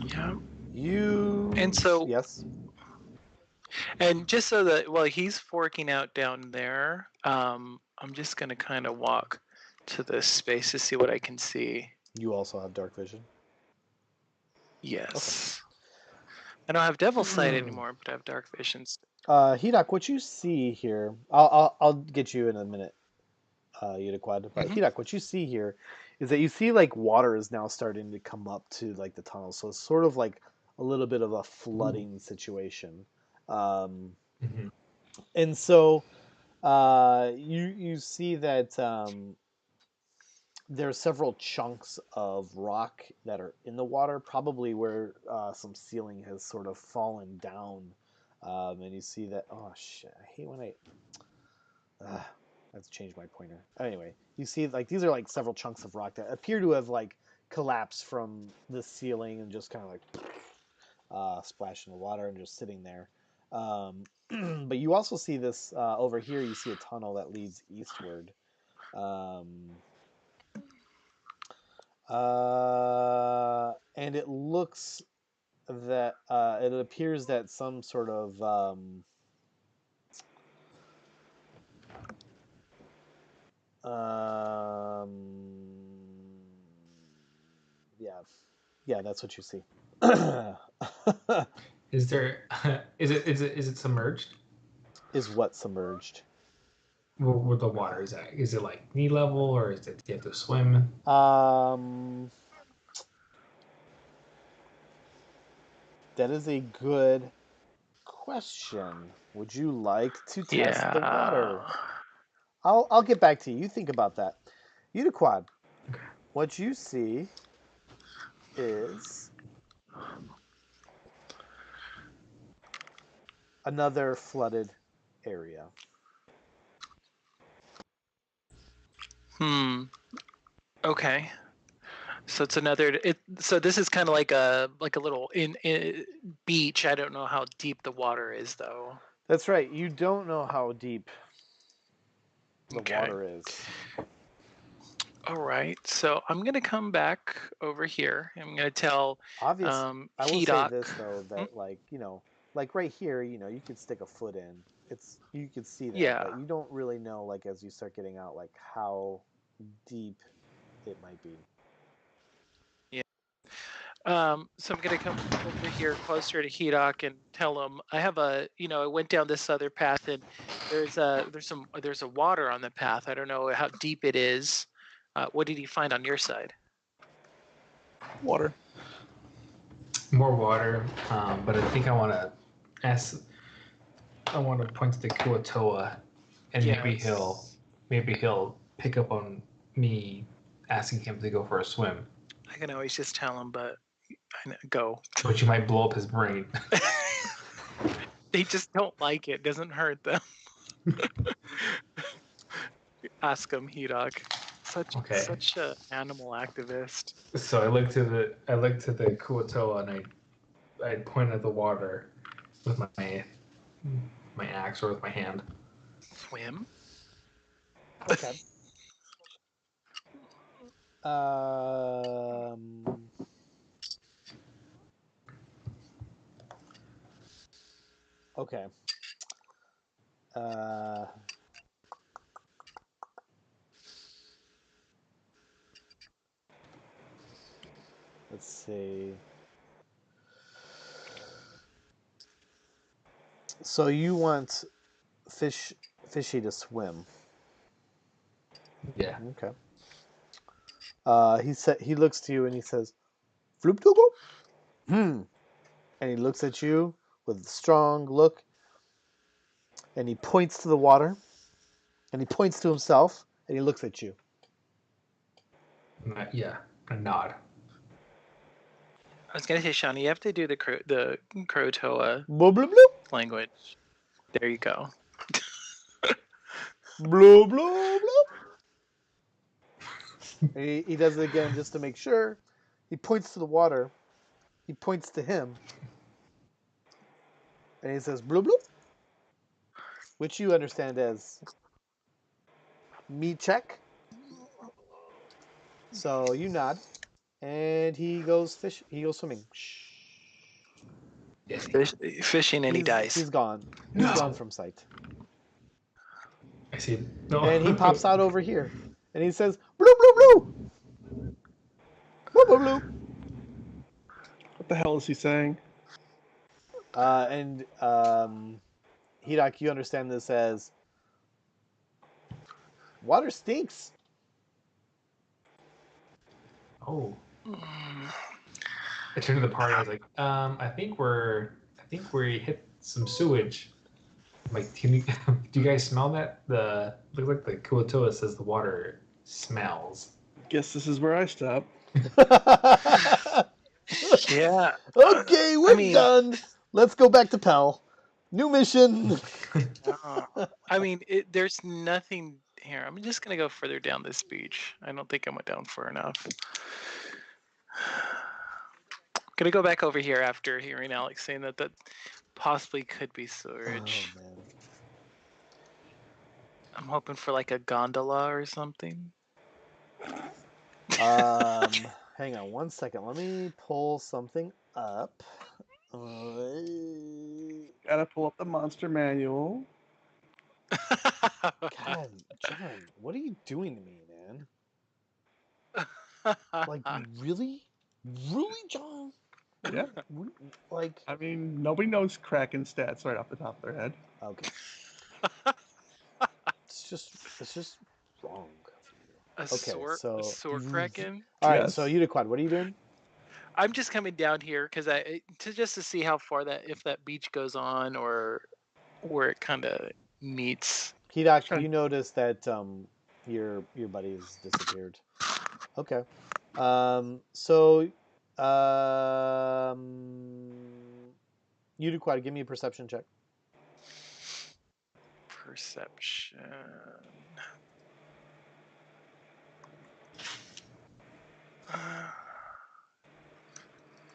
Yeah. You. And so, Yes. and just so that while he's forking out down there, I'm just gonna kind of walk to this space to see what I can see. You also have dark vision. Yes. I don't have Devil's Sight anymore, but I have Dark Visions. Hidak, what you see here, I'll get you in a minute, Udaquad. But Hidak, what you see here is that you see like water is now starting to come up to like the tunnel, so it's sort of like a little bit of a flooding situation, and so you see that there are several chunks of rock that are in the water, probably where some ceiling has sort of fallen down. And you see that, oh shit, I hate when I have to change my pointer. Anyway, you see like these are like several chunks of rock that appear to have like collapsed from the ceiling and just kind of like splash in the water and just sitting there. But you also see this over here. You see a tunnel that leads eastward. And it looks that it appears that some sort of yeah, that's what you see. Is there? Is it submerged? Is what submerged? Where the water is at? Is it like knee level, or is it? Do you have to swim? That is a good question. Would you like to test the water? Yeah. I'll get back to you. You think about that. Udaquad, what you see is another flooded area. Okay. So it's another. So this is kind of like a little in beach. I don't know how deep the water is though. That's right. You don't know how deep the Okay. water is. All right. So I'm gonna come back over here. I'm gonna tell Obviously, I will say Hedok. this though, that like like right here, you could stick a foot in. You could see that, Yeah. but you don't really know like as you start getting out like how deep it might be. So I'm gonna come over here closer to Hedok and tell him I have a. I went down this other path and there's a water on the path. I don't know how deep it is. What did he find on your side? Water. More water, but I think I want to ask. I want to point to the Kuatoa, and maybe he'll pick up on me asking him to go for a swim. I can always just tell him, but go. But you might blow up his brain. They just don't like it. Doesn't hurt them. Ask him, Hedok. Such a animal activist. So I look to the Kuatoa and I point at the water with my axe or with my hand. Swim. Okay. Okay. Let's see. So you want fishy to swim? Yeah. Okay. He looks to you and he says, "Floop to go." And he looks at you with a strong look, and he points to the water, and he points to himself, and he looks at you. Yeah. A nod. I was gonna say, Shawnee, you have to do the Croatoa Bloop bloop bloop. language. There you go. Bloop bloop bloop. And he does it again just to make sure. He points to the water. He points to him. And he says, bloop bloop. Which you understand as me check. So you nod, and he goes fish. He goes swimming. Fishing and he dies. He's gone. He's No. gone from sight. I see. No. And he pops out over here, and he says, "Blue, blue, blue, blue, blue, blue." What the hell is he saying? And Hidak, you understand this as water stinks. Oh. Mm. I turned to the party. I was like, I think we hit some sewage. I'm like, do you guys smell that? Looks like the Kuatoa says the water smells. Guess this is where I stop. Yeah. Okay, we're done. Let's go back to Pell. New mission. I mean, there's nothing here. I'm just gonna go further down this beach. I don't think I went down far enough. Gonna go back over here after hearing Alex saying that possibly could be sewage. Oh, man. I'm hoping for like a gondola or something. Hang on one second. Let me pull something up. Gotta pull up the monster manual. God, John, what are you doing to me, man? Like, really? Really, John? Yeah. Like, I mean, nobody knows Kraken stats right off the top of their head. okay. It's just wrong for you. A Okay, sword so kraken. all right. Yes. So Uniquad, what are you doing? I'm just coming down here because just to see how far if that beach goes on or where it kind of meets. Hidak, Sure. you notice that your buddy has disappeared. Okay. So Uniquad, give me a perception check. Perception.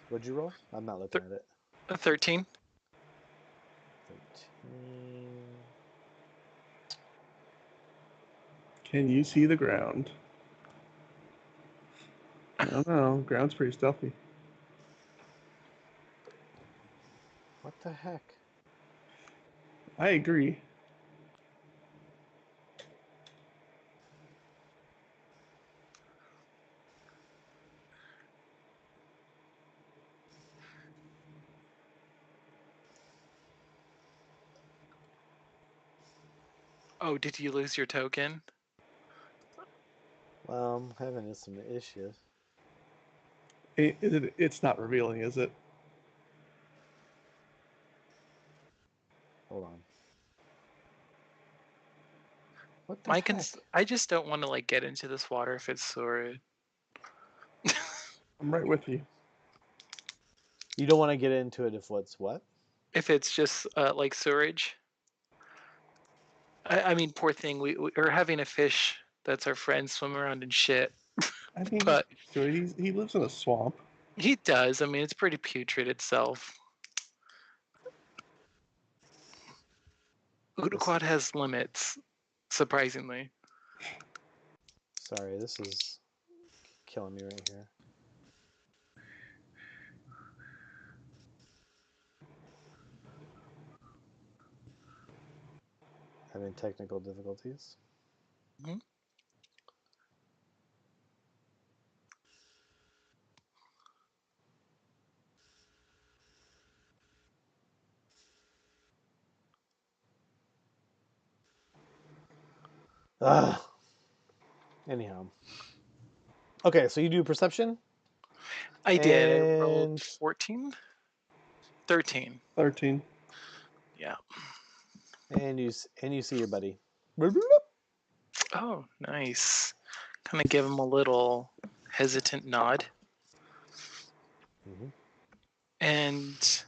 What'd you roll? I'm not looking at it. 13. 13. Can you see the ground? I don't know. Ground's pretty stealthy. What the heck? I agree. Oh, did you lose your token? Well, I'm having some issues. It's not revealing, is it? Hold on. What the heck? I just don't want to like get into this water if it's sore. I'm right with you. You don't want to get into it if what's what? If it's just like sewerage. I mean, poor thing. We're having a fish that's our friend swim around in shit. I mean, But he lives in a swamp. he does. I mean, it's pretty putrid itself. Udaquad has limits, surprisingly. Sorry, this is killing me right here. Having technical difficulties. Mm-hmm. Ugh. Anyhow. Okay, so you do perception? I did. I And- rolled 14? 13. 13. Yeah. And you see your buddy. Oh, nice. Kind of give him a little hesitant nod. Mm-hmm. And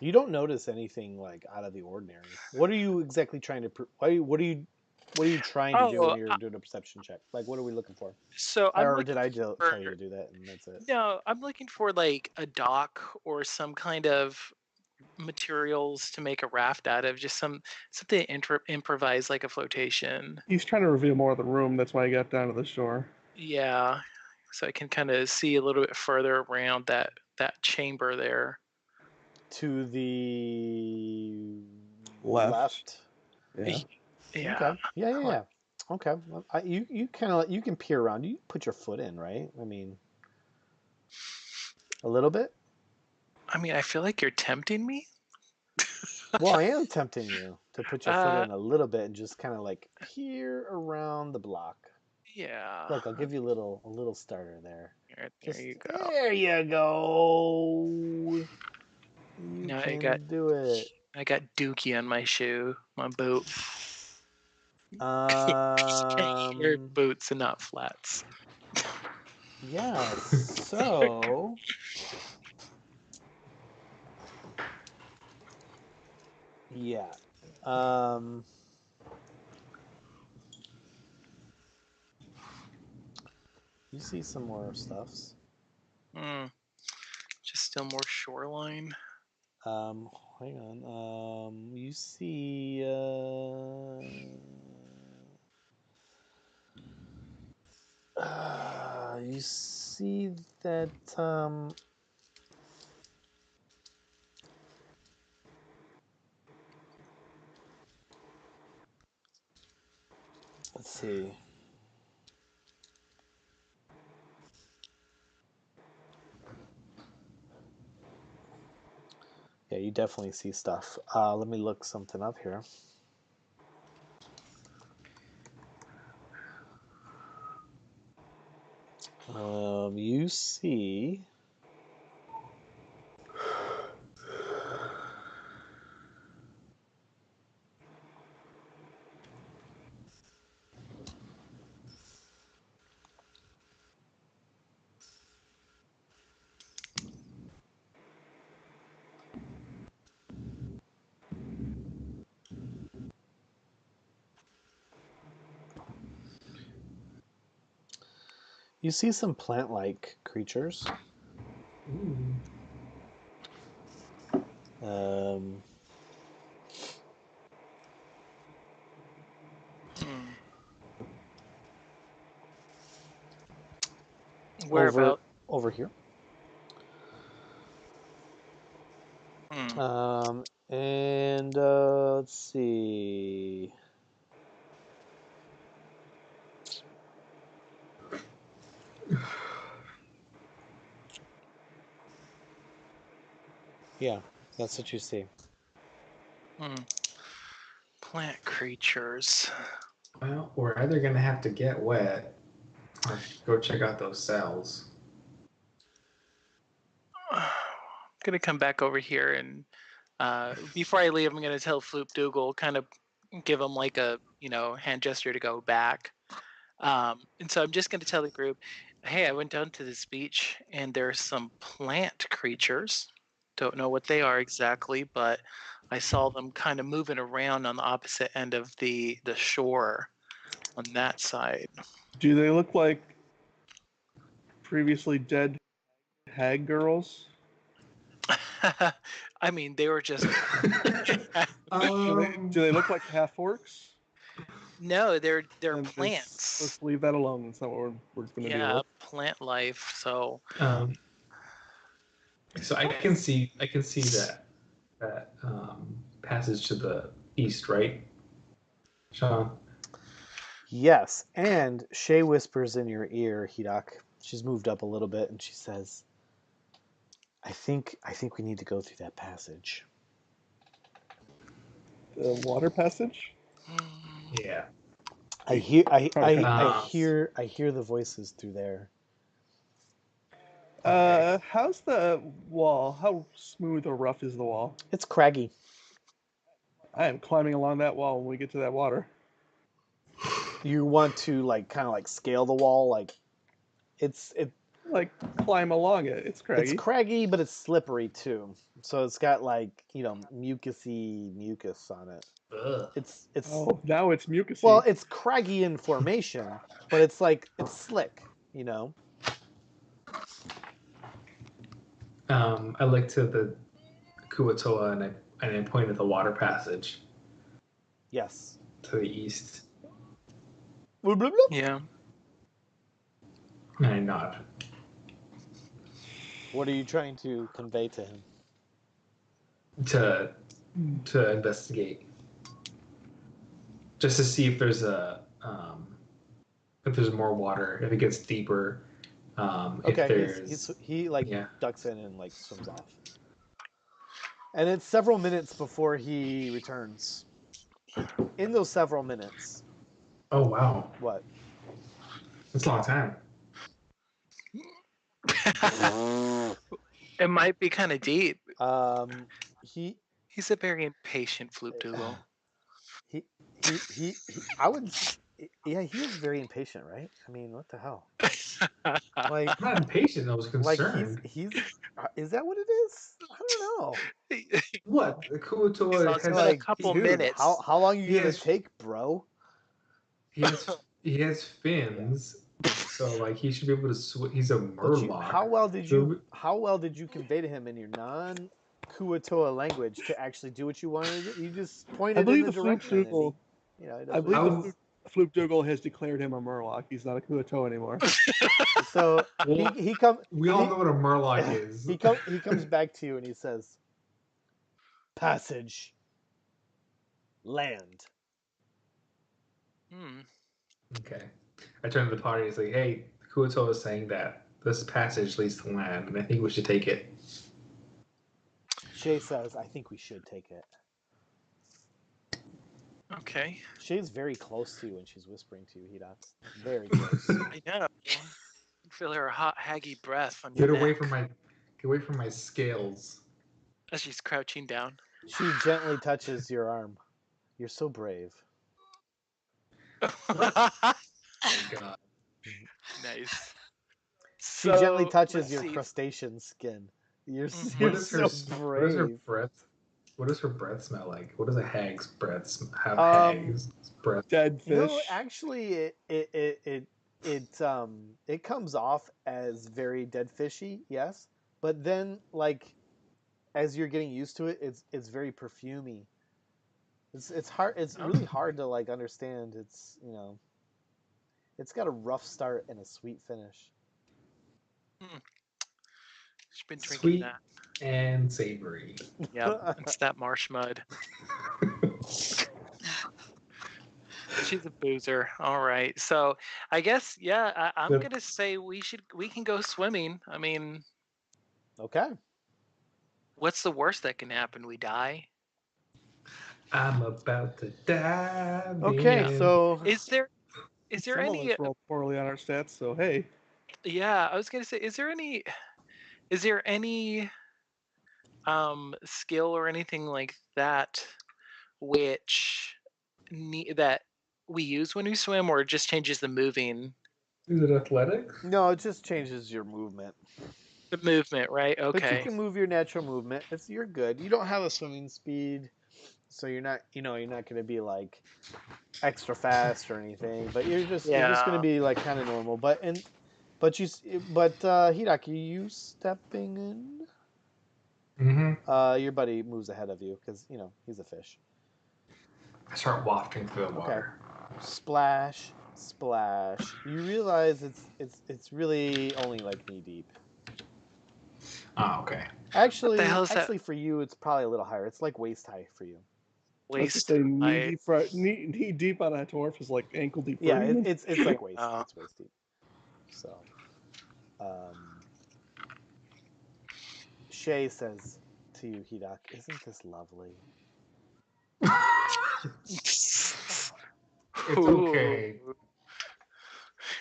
you don't notice anything like out of the ordinary. What are you exactly trying to? What are you trying to do when you're doing a perception check? Like, what are we looking for? So or did I tell you to do that and that's it? No, I'm looking for like a dock or some kind of materials to make a raft out of? Just something to improvise, like a flotation. He's trying to reveal more of the room. That's why he got down to the shore. Yeah, so I can kind of see a little bit further around that chamber there. To the Left. left. Yeah. Yeah. Okay. Yeah. Okay. Well, you kind of you can peer around. You put your foot in, right? I mean, a little bit. I mean, I feel like you're tempting me. Well, I am tempting you to put your foot Uh, in a little bit and just kind of like peer around the block. Yeah. Look, I'll give you a little starter there. There Just you go. there you go. You Now can do it. I got Dookie on my shoe, my boot. Here, Um. boots and not flats. Yeah. So. Yeah. You see some more stuffs. Just still more shoreline. Hang on. You see. You see that. Let's see. Yeah, you definitely see stuff. Let me look something up here. You see. You see some plant-like creatures. Um, Where about? over here. And let's see. Yeah, that's what you see. Plant creatures. Well, we're either gonna have to get wet or go check out those cells. I'm gonna come back over here and before I leave, I'm gonna tell Floop Dougal, kind of give him like a hand gesture to go back. And so I'm just gonna tell the group, hey, I went down to this beach and there's some plant creatures. Don't know what they are exactly, but I saw them kind of moving around on the opposite end of the shore on that side. Do they look like previously dead hag girls? I mean, they were just Do they look like half orcs? no, they're Then plants. Let's leave that alone. That's not what we're going to deal Yeah, with. plant life. So so I can see that passage to the east, right, Sean? Yes, and Shay whispers in your ear, Hidok. She's moved up a little bit, and she says, "I think we need to go through that passage." The water passage? Yeah. I hear Probably I hear the voices through there. How's the wall? How smooth or rough is the wall? It's craggy. I am climbing along that wall when we get to that water. You want to kind of scale the wall, it Like climb along it. It's craggy. It's craggy, but it's slippery too. So it's got mucusy mucus on it. Ugh. It's Oh, now it's mucusy. well, it's craggy in formation, but it's slick, I look to the Kuatoa and I point at the water passage Yes. to the east. Bloop, bloop, bloop. Yeah. And I nod. What are you trying to convey to him? To investigate, just to see if there's if there's more water, if it gets deeper, if Okay, there's he like yeah. ducks in and like swims off. And it's several minutes before he returns. In those several minutes, Oh wow, what? that's a long time. It might be kind of deep. He He's a very impatient Floop Dougal. he I would yeah, he is very impatient, right? I mean, what the hell? Like I'm not impatient. I was like concerned. he's is that what it is? I don't know. What the Kuatoa It's has been a Like, couple dude, minutes. how long are you gonna Yes. take, bro? he has fins, so like he should be able to he's a But murloc. how well did you convey to him in your non-Kuatoa language to actually do what you wanted to do? You just I pointed in believe the the Floop direction, and Dougal. he does I what he believe does. the Floop Dougal has declared him a Murloc. He's not a Kuatoa anymore. So Well, he comes. we all know what a murloc is. He comes back to you and he says, "Passage, land." Hmm. Okay. I turn to the party and say, hey, Kuatoa is saying that this passage leads to land, and I think we should take it. Shae says, "I think we should take it." Okay. Shae's very close to you when she's whispering to you, Hedox. Very close. I know. I feel her hot, haggy breath on Get your away neck from my scales. as she's crouching down. She gently touches your arm. You're so brave. Oh God. Nice. She gently touches let's your see. crustacean skin. You're, Mhm. you're What is so her brave. what is her breath? What does her breath smell like? What does a hag's breath have? Um, Hag's breath. Dead fish. No, actually, it comes off as very dead fishy, yes. But then, like, as you're getting used to it, it's very perfumey. It's hard. It's really hard to like understand. It's it's got a rough start and a sweet finish. She's been drinking Sweet that. and savory. Yep, it's that marsh mud. She's a boozer. All right. So I guess I'm Yep. gonna say we can go swimming. I mean, Okay. what's the worst that can happen? We die. I'm about to die. Okay. man. So Is there Some any? of us roll poorly on our stats, so hey. Yeah, I was gonna say, is there any skill or anything like that which that we use when we swim, or it just changes the moving? Is it athletic? no, it just changes your movement. The movement, right? But you Okay. can move your natural movement. You're good. You don't have a swimming speed, so you're not going to be like extra fast or anything. But you're just going Yeah. to be like kind of normal. But Hidak, are you stepping in? Mm-hmm. Your buddy moves ahead of you because he's a fish. I start wafting through the water. Splash, splash. You realize it's really only like knee deep. Oh, okay. Actually, What the hell is that? actually for you, it's probably a little higher. It's like waist high for you. Let's just Waist say knee height. deep, knee deep on a dwarf is like ankle deep. For Yeah, a human. it's like waist. Oh. It's waist deep. So, Shae says to you, Hidak, "Isn't this lovely?" It's okay. Ooh.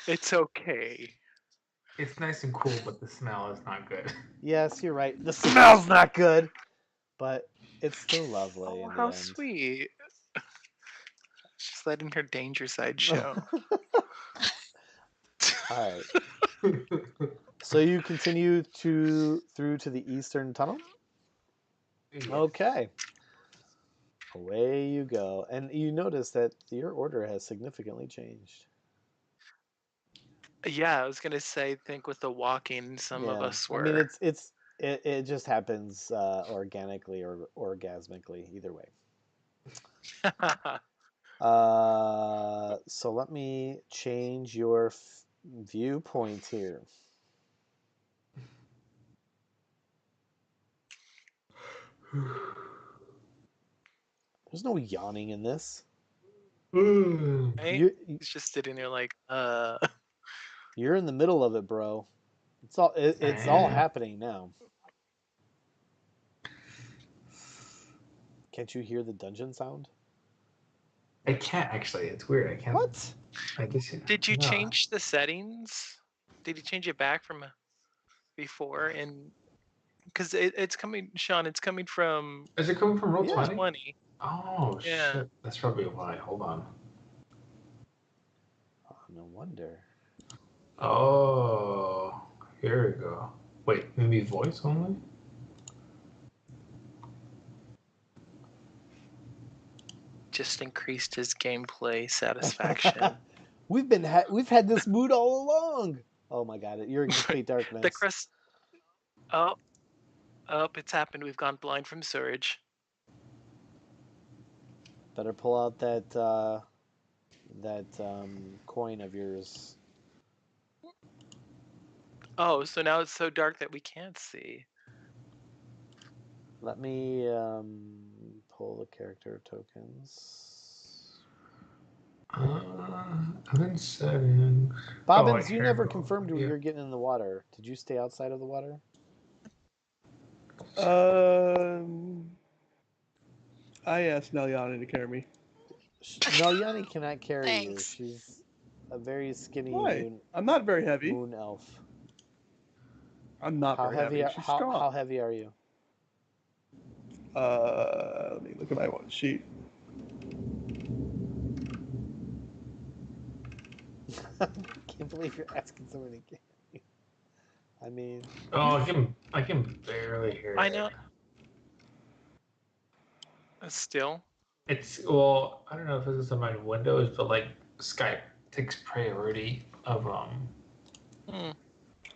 It's okay. It's nice and cool, but the smell is not good. Yes, you're right. The smell's not good, but it's still lovely. Oh, in the how end. sweet. She's letting her danger side show. All right. So you continue through to the eastern tunnel. Yes. Okay. Away you go, and you notice that your order has significantly changed. Yeah, I was gonna say, think with the walking, some of us were. I mean, It just happens organically or orgasmically, either way. So let me change your viewpoint here. There's no yawning in this. Right? You, He's just sitting there like, you're in the middle of it, bro. It's all happening now. Can't you hear the dungeon sound? I can't actually. It's weird. I can't. What? I guess. Did you no. change the settings? Did you change it back from before? And because it's coming, Sean, it's coming from Is it coming from roll Yeah. 20? 20. Oh Yeah. shit! That's probably why. Hold on. Oh, no wonder. Oh, here we go. Wait, maybe voice only? Just increased his gameplay satisfaction. We've had this mood all along. Oh my god, you're in complete darkness. The crest. Oh, it's happened. We've gone blind from surge. Better pull out that coin of yours. Oh, so now it's so dark that we can't see. Let me pull the character tokens. I'm in settings. Bobbins, Oh, you here never we go. confirmed when Yeah. you're getting in the water. Did you stay outside of the water? I asked Nelyana to carry me. Nelyani cannot carry Thanks. you. She's a very skinny Why? I'm not very heavy. moon elf. I'm not How very heavy? heavy. She's How strong. heavy are you? Let me look at my one sheet. Can't believe you're asking someone to carry you. I mean, Oh, I can barely hear I it. know. Still. It's well, I don't know if this is on my Windows, but like Skype takes priority of Hmm.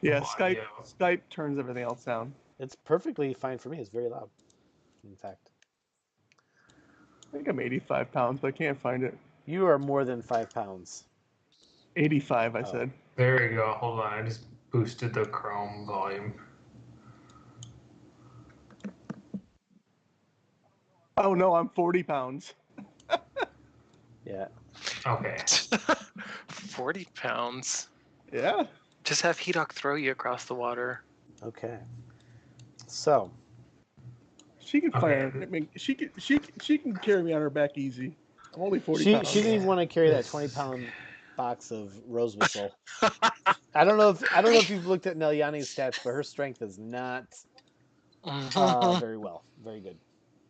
Yeah, audio. Skype turns everything else down. it's perfectly fine for me. It's very loud, in fact. I think I'm 85 pounds, but I can't find it. You are more than 5 pounds. 85, I Oh. said. There we go. Hold on, I just boosted the Chrome volume. Oh no, I'm 40 pounds. Yeah. Okay. 40 pounds. Yeah. Just have Hedok throw you across the water. Okay. So, She can fire. Okay. I mean, she can carry me on her back easy. I'm only 40 she pounds. didn't even want to carry that 20-pound box of rose whistle. I don't know if you've looked at Nelyani's stats, but her strength is not very well. Very good.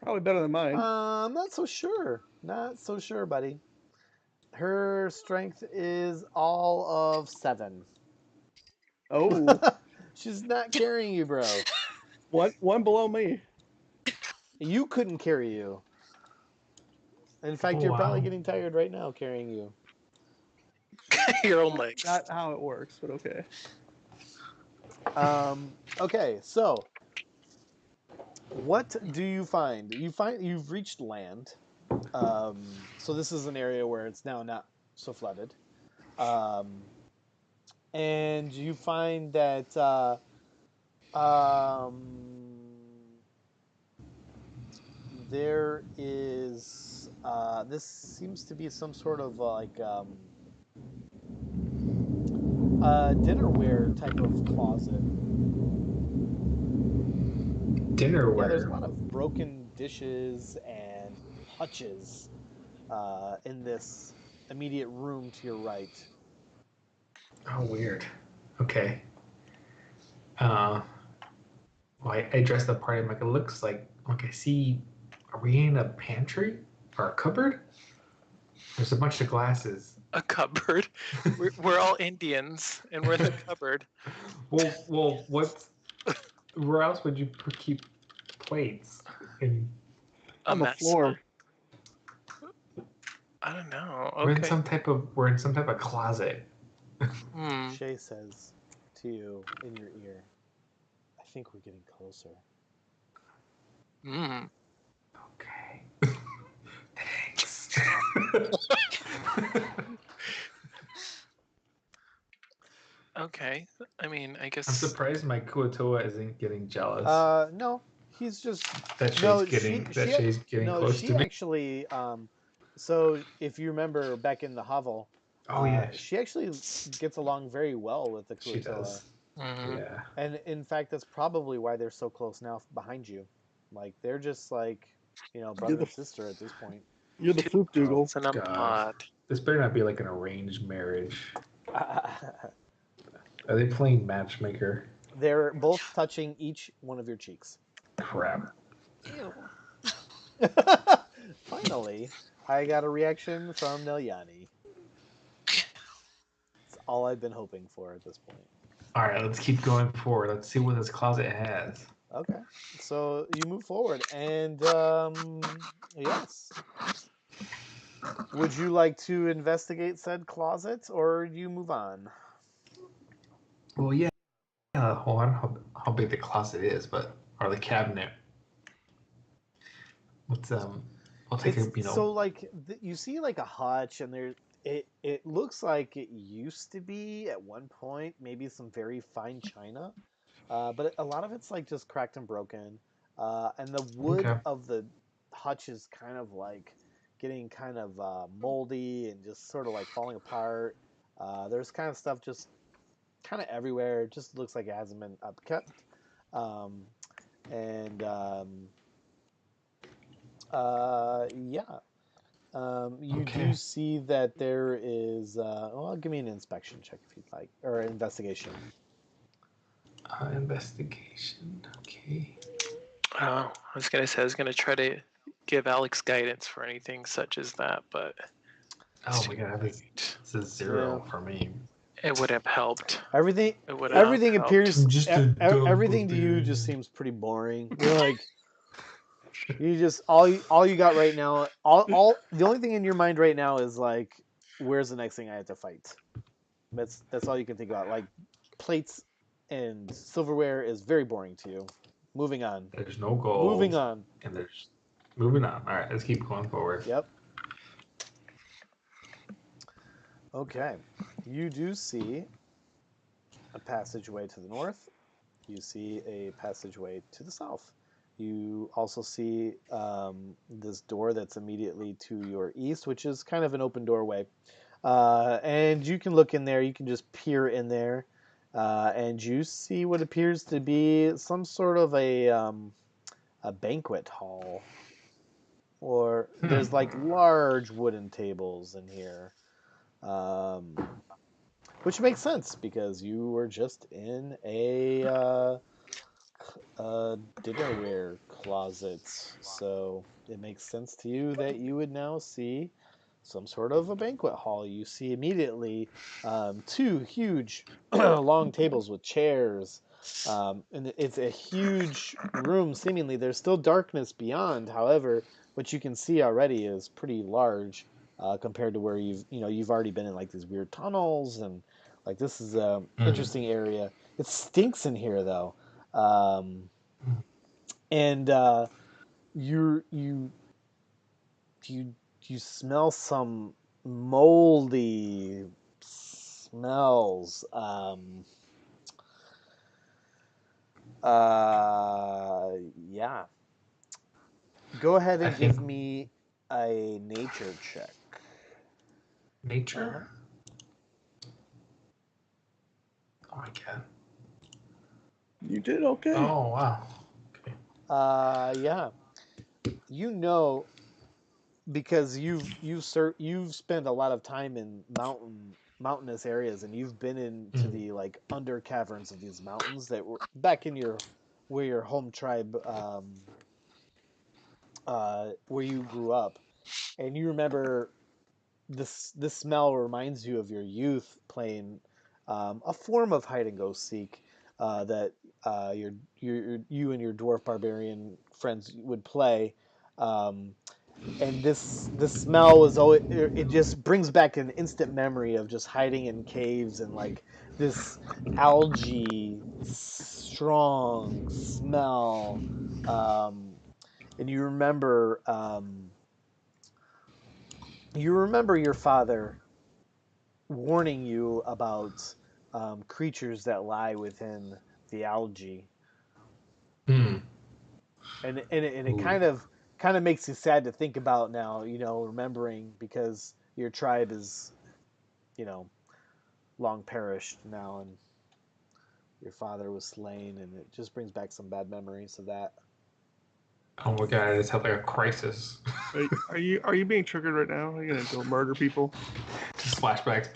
Probably better than mine. I'm not so sure. Not so sure, buddy. Her strength is all of 7. Oh, She's not carrying you, bro. one below me. You couldn't carry you. In fact, Oh, you're probably wow. getting tired right now carrying you. Your own legs. Not how it works, but okay. Okay, so what do you find? You've reached land. So this is an area where it's now not so flooded. And you find that there is this seems to be some sort of dinnerware type of closet. Dinnerware. Yeah, there's a lot of broken dishes and hutches in this immediate room to your right. Oh, weird. Okay. Well, I addressed the part. I'm like, it looks like I see. Are we in a pantry or a cupboard? There's a bunch of glasses. A cupboard. We're all Indians, and we're in the cupboard. Well, what's? Where else would you keep plates? And On the mess floor. hall. I don't know. we're in Okay. some type of closet. Hmm. Shae says to you in your ear, I think we're getting closer. Mm. Okay. Thanks. Okay. I mean, I guess. I'm surprised my Kuatoa isn't getting jealous. No, he's just that Shay's no. Shay's getting No, close she to me. actually. So if you remember back in the hovel, Oh yeah, she actually gets along very well with the she Kuatoa. does. Mhm. Yeah. And in fact, that's probably why they're so close now behind you. Like they're just like, brother and sister at this point. You're the fruit Dougal. It's an God. pod. This better not be like an arranged marriage. Are they playing matchmaker? They're both touching each one of your cheeks. Crap. Ew. Finally, I got a reaction from Nelyani. It's all I've been hoping for at this point. All right, let's keep going forward. Let's see what this closet has. Okay, so you move forward, and yes. Would you like to investigate said closet, or do you move on? Well, yeah. Hold on, how big the closet is, or the cabinet. What's I'll take So like you see like a hutch, and it looks like it used to be at one point maybe some very fine china, but a lot of it's like just cracked and broken, and the wood of the hutch is kind of like getting kind of moldy and just sort of like falling apart. There's kind of stuff just kind of everywhere. It just looks like it hasn't been upkept. And yeah. You do see that there is. Well, give me an inspection check if you'd like, or an investigation. Investigation. Okay. Oh, I was gonna try to give Alex guidance for anything such as that, but oh my god, it's a 0 for me. It would have helped. Everything appears. Everything to you just seems pretty boring. You're like, you just all you got right now. All the only thing in your mind right now is like, where's the next thing I have to fight? That's all you can think about. Like, plates and silverware is very boring to you. Moving on. There's no gold. Moving on. And there's moving on. All right, let's keep going forward. Yep. Okay. You do see a passageway to the north. You see a passageway to the south. You also see this door that's immediately to your east, which is kind of an open doorway. And you can look in there. You can just peer in there. And you see what appears to be some sort of a banquet hall. Or there's like large wooden tables in here. Which makes sense because you were just in a dinnerware closet. So it makes sense to you that you would now see some sort of a banquet hall. You see immediately two huge long tables with chairs. And it's a huge room, seemingly. There's still darkness beyond. However, what you can see already is pretty large compared to where you've already been in like these weird tunnels, and like this is a interesting area. It stinks in here though. And you smell some moldy smells. Yeah. Go ahead and give me a nature check. Nature? Oh my god. You did okay. Oh wow. Okay. Yeah. You know, because you've spent a lot of time in mountainous areas, and you've been into the like under caverns of these mountains that were back in where your home tribe where you grew up, and you remember this smell reminds you of your youth playing a form of hide and go seek that you and your dwarf barbarian friends would play. And this smell was always, it just brings back an instant memory of just hiding in caves and like this algae strong smell, and you remember your father warning you about creatures that lie within the algae, Hmm. and it Ooh. kind of makes you sad to think about now. Remembering because your tribe is long perished now, and your father was slain, and it just brings back some bad memories of that. Oh my god, I just had like a crisis. Are you being triggered right now? Are you gonna go murder people? Just flashbacks.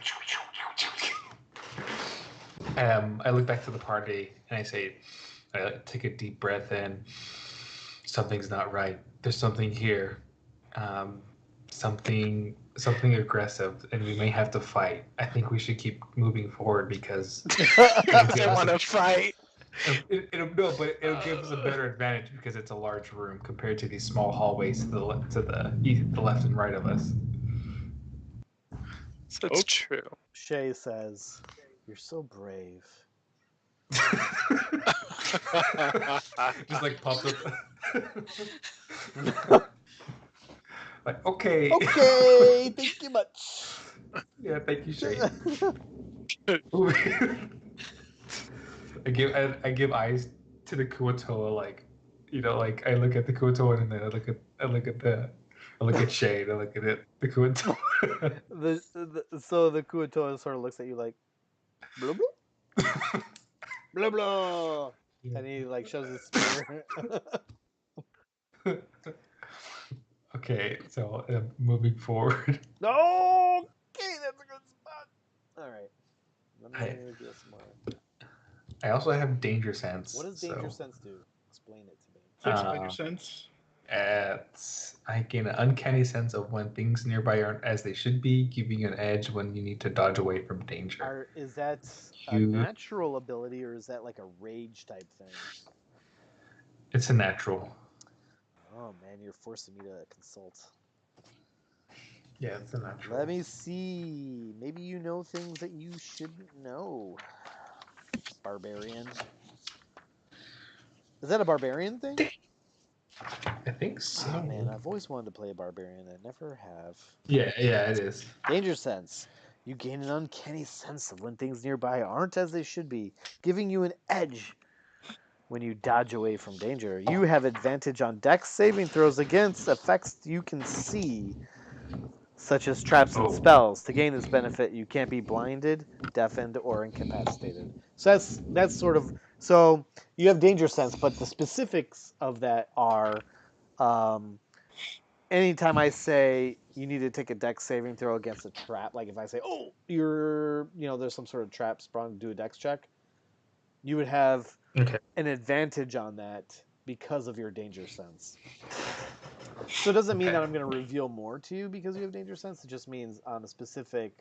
I look back to the party and I take a deep breath in. Something's not right. There's something here. Um, something aggressive, and we may have to fight. I think we should keep moving forward because I want to fight. it'll give us a better advantage because it's a large room compared to these small hallways to the left and right of us. So it's true. Shae says, "You're so brave." Just like pops up. Like, okay. Okay, thank you much. Yeah, thank you, Shane. I give eyes to the Kuatoa, like like I look at the Kuatoa and then I look at Shane, I look at the Kuatoa. So the Kuatoa sort of looks at you like, blah blah blah blah, and he like shows his spear. Okay, so moving forward. No, okay, that's a good spot. All right, let me do some more. I also have danger sense. What does danger sense do? Explain it to me. Danger sense. I gain an uncanny sense of when things nearby aren't as they should be, giving you an edge when you need to dodge away from danger. Is that a natural ability, or is that like a rage type thing? It's a natural. Oh man, you're forcing me to consult. Yeah, it's a natural. Let me see. Maybe you know things that you shouldn't know. Barbarian. Is that a barbarian thing? I think so. Oh man, I've always wanted to play a barbarian. I never have. Yeah, it is. Danger sense. You gain an uncanny sense of when things nearby aren't as they should be, giving you an edge when you dodge away from danger. You have advantage on dex saving throws against effects you can see, such as traps and spells. To gain this benefit, you can't be blinded, deafened, or incapacitated. So that's sort of so you have danger sense, but the specifics of that are, anytime I say you need to take a dex saving throw against a trap, like if I say, oh, there's some sort of trap sprung, do a dex check, you would have an advantage on that because of your danger sense. So it doesn't mean that I'm going to reveal more to you because you have danger sense. It just means on a specific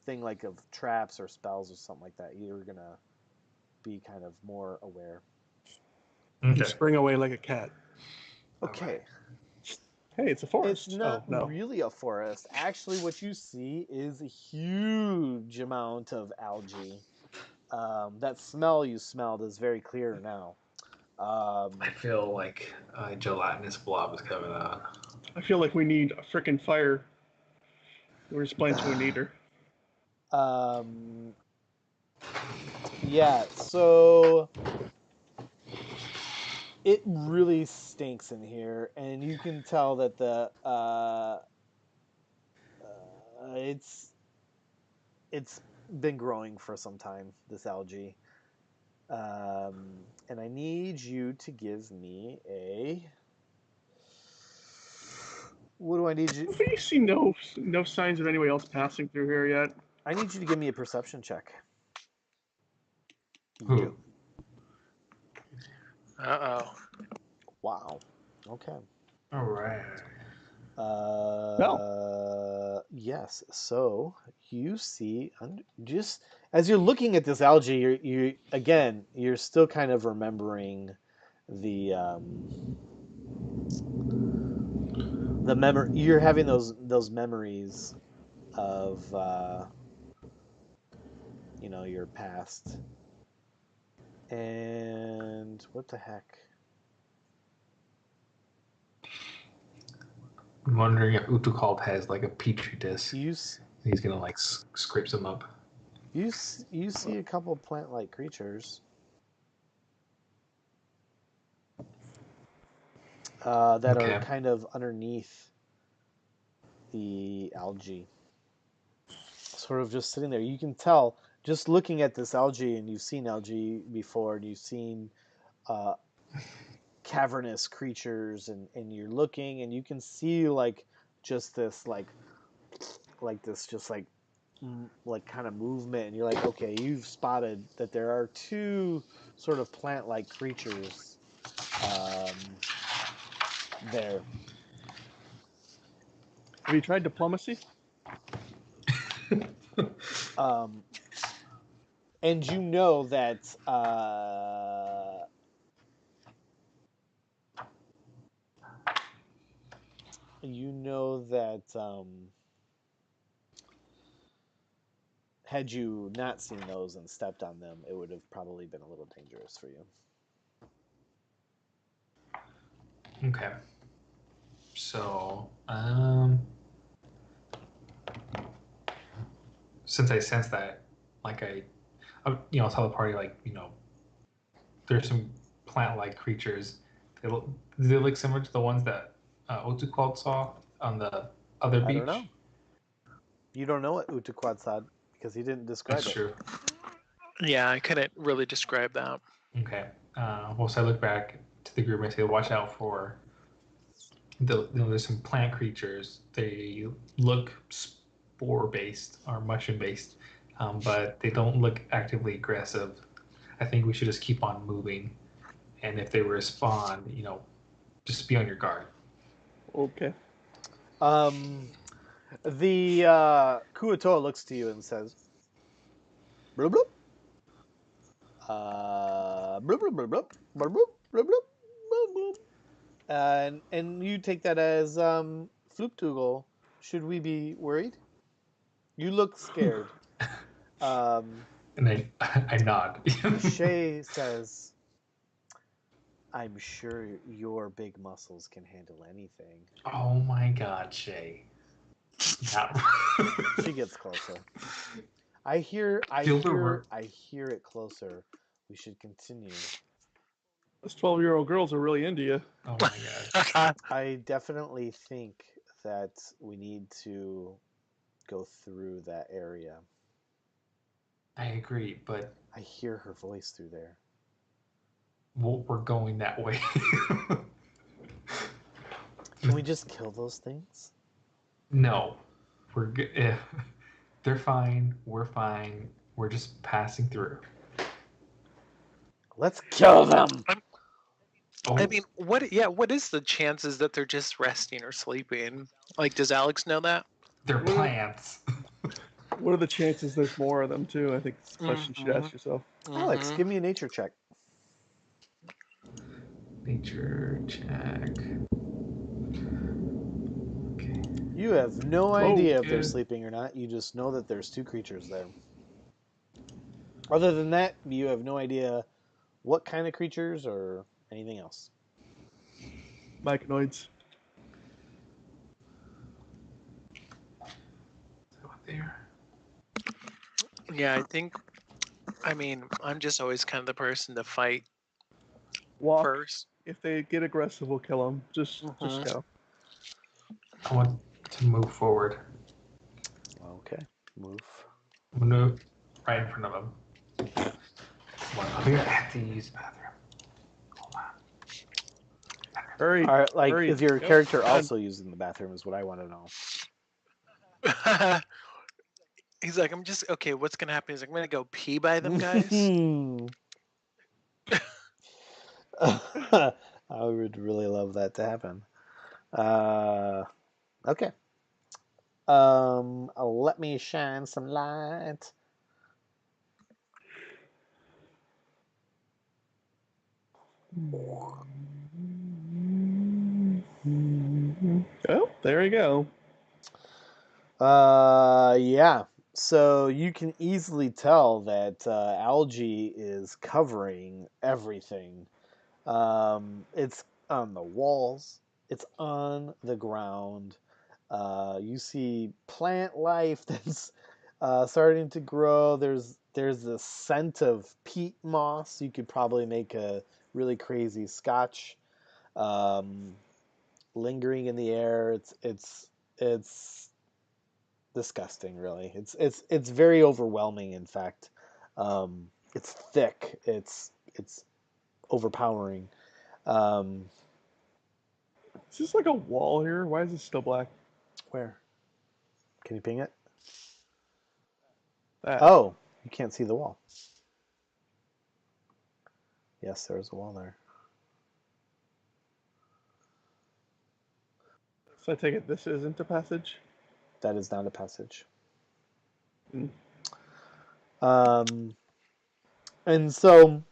thing like of traps or spells or something like that, you're going to be kind of more aware. You spring away like a cat. Okay. Hey, it's a forest. It's not really a forest. Actually, what you see is a huge amount of algae. That smell you smelled is very clear now. I feel like a gelatinous blob is coming on. I feel like we need a frickin' fire. We're just playing to a neater. Yeah, so it really stinks in here, and you can tell that it's been growing for some time, this algae. And I need you to give me a... What do I need you... We see no signs of anyone else passing through here yet. I need you to give me a perception check. Who? Uh-oh. Wow. Okay. All right. Yes. So you see, just as you're looking at this algae, you're still kind of remembering the memory. You're having those memories of your past, and And what the heck? I'm wondering if Utukald has like a petri dish. He's gonna like scrape them up. you see a couple plant-like creatures that are kind of underneath the algae, sort of just sitting there. You can tell just looking at this algae, and you've seen algae before, and you've seen cavernous creatures, and you're looking, and you can see like just this like this just like kind of movement, and you're like, okay, you've spotted that there are two sort of plant-like creatures there. Have you tried diplomacy? And you know that had you not seen those and stepped on them, it would have probably been a little dangerous for you. Okay. So, since I sense that, like I'll tell the party, like, there's some plant-like creatures. They look similar to the ones that Otukwald saw on the other beach. I don't know. You don't know what Utukwad saw because he didn't describe That's it. true. Yeah, I couldn't really describe that. Okay. Well, so I look back to the group and I say, watch out for there's some plant creatures. They look spore-based or mushroom-based, but they don't look actively aggressive. I think we should just keep on moving, and if they respond, just be on your guard. Okay. The Kuatoa looks to you and says, "Bloop bloop, bloop bloop bloop bloop bloop bloop bloop bloop bloop," and you take that as Fluptugel. Should we be worried? You look scared. And I nod. Shae says, "I'm sure your big muscles can handle anything." Oh my God, Shae. She gets closer. I hear it closer. We should continue. Those 12-year-old girls are really into you. Oh my God. I definitely think that we need to go through that area. I agree, but I hear her voice through there. we're going that way. Can we just kill those things? No. We're good. They're fine. We're fine. We're just passing through. Let's kill them. Oh, I mean, what is the chances that they're just resting or sleeping? Like, does Alex know that? they're plants. What are the chances there's more of them, too? I think it's a question you should ask yourself. Alex, give me a nature check. Nature check. Okay. You have no idea if they're good. sleeping or not. You just know that there's two creatures there. Other than that, you have no idea what kind of creatures or anything else. Myconoids. There. Yeah, I mean, I'm just always kind of the person to fight Walk. first. If they get aggressive, we'll kill them. Just go. I want to move forward. Okay, move. I'm gonna right in front of them. I have to use the bathroom. Hold on. Hurry. All right, like, hurry. is your Go. character Come on. also using the bathroom is what I want to know. He's like, I'm just okay. What's gonna happen? He's like, I'm gonna go pee by them guys. I would really love that to happen. Okay. Let me shine some light. Oh, there we go. Yeah. So you can easily tell that algae is covering everything. It's on the walls. It's on the ground. You see plant life that's starting to grow. There's the scent of peat moss. You could probably make a really crazy scotch um, lingering in the air. It's disgusting, really. It's very overwhelming. In fact, it's thick. It's overpowering. Um, Is this like a wall here? Why is it still black? where? Can you ping it? That. Oh, you can't see the wall. Yes, there's a wall there. So I take it this isn't a passage? That is not a passage. Mm. And so,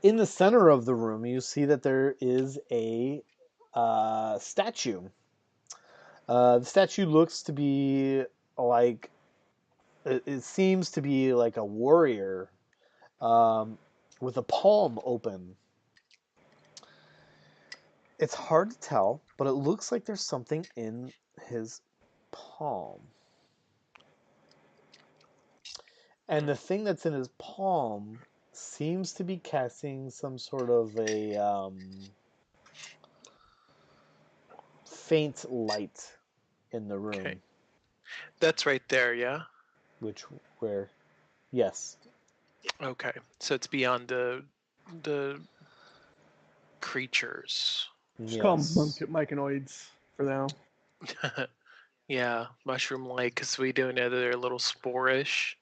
in the center of the room, you see that there is a statue. The statue looks to be like it seems to be like a warrior with a palm open. It's hard to tell, but it looks like there's something in his palm. And the thing that's in his palm seems to be casting some sort of a faint light in the room. Okay. That's right there, yeah? Where? Yes. Okay. So it's beyond the creatures. Just call them Yes. myconoids for now. Yeah, mushroom-like, because we do know that they're a little sporish.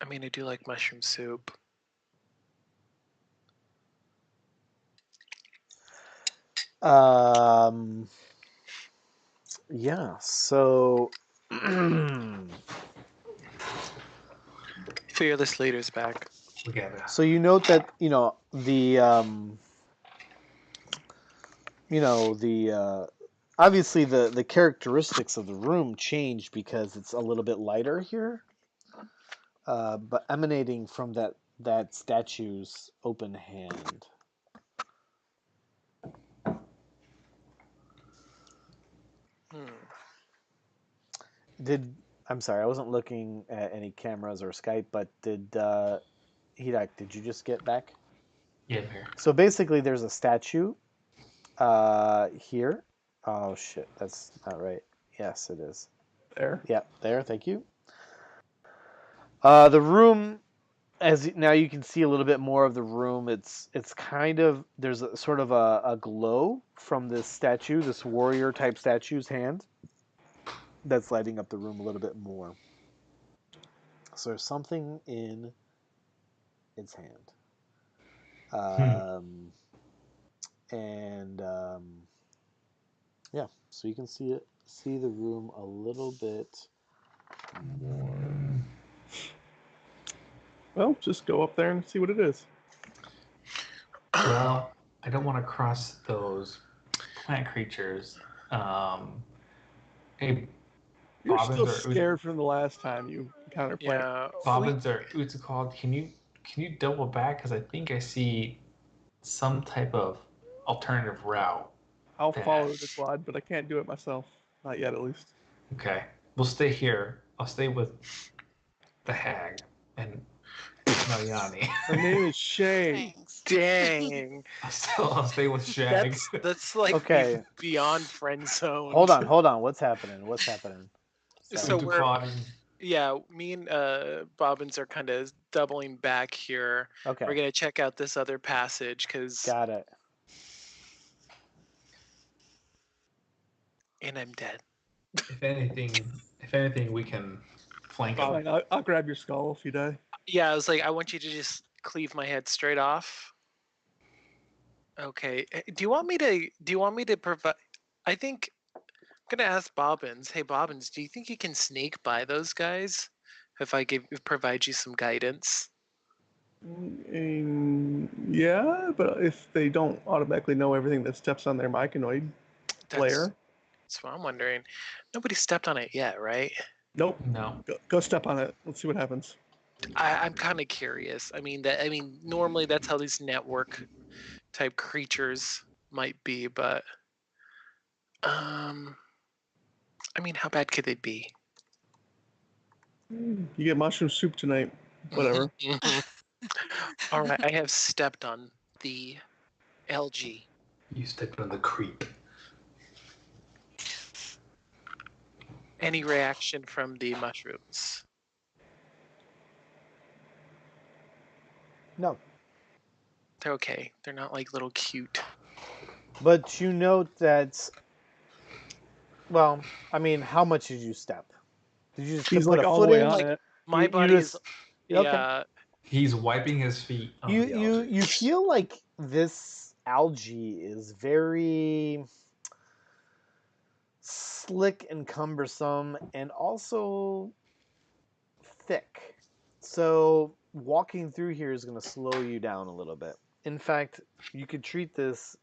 I mean, I do like mushroom soup. Yeah, so Fearless leader's back. Together. so you note that, obviously the characteristics of the room change because it's a little bit lighter here. But emanating from that statue's open hand. I'm sorry, I wasn't looking at any cameras or Skype, but Hidak, did you just get back? Yeah, I'm here. So basically, there's a statue here. Oh shit, that's not right. Yes, it is. There. Yeah, there. Thank you. The room, as now you can see a little bit more of the room. It's kind of there's a sort of a glow from this statue, this warrior type statue's hand, that's lighting up the room a little bit more. So there's something in its hand. And yeah, so you can see the room a little bit more. Well, just go up there and see what it is. Well, I don't want to cross those plant creatures. Hey, You're still Bobbins or scared from the last time you encountered plant. Yeah. Bobbins or Utsukald, can you double back? Because I think I see some type of alternative route. I'll follow the squad, but I can't do it myself. Not yet, at least. Okay, we'll stay here. I'll stay with the hag and Mariani. Her name is Shae. Thanks. Dang. I'll stay with Shag. That's like Okay. beyond friend zone. Hold on. What's happening? So Sorry. we're yeah, me and Bobbins are kind of doubling back here. Okay. We're gonna check out this other passage because, Got it. and I'm dead. If anything, we can flank him. Fine, I'll grab your skull if you die. Yeah, I was like, I want you to just cleave my head straight off. Okay. Do you want me to provide? I think I'm gonna ask Bobbins. Hey, Bobbins, do you think you can sneak by those guys if I provide you some guidance? Yeah, but if they don't automatically know everything that steps on their myconoid layer. That's what I'm wondering. Nobody stepped on it yet, right? Nope. No. Go step on it. Let's see what happens. I'm kind of curious. I mean, normally that's how these network type creatures might be, but I mean, how bad could they be? You get mushroom soup tonight. Whatever. All right, I have stepped on the algae. You stepped on the creep. Any reaction from the mushrooms? No. They're okay. They're not like little cute. But you note that, well, I mean, how much did you step? Did you just He's put like a all the foot way in? on Like, it. My you body is, just- okay. yeah. He's wiping his feet on the algae. You feel like this algae is very slick and cumbersome and also thick. So walking through here is going to slow you down a little bit. In fact, you could treat this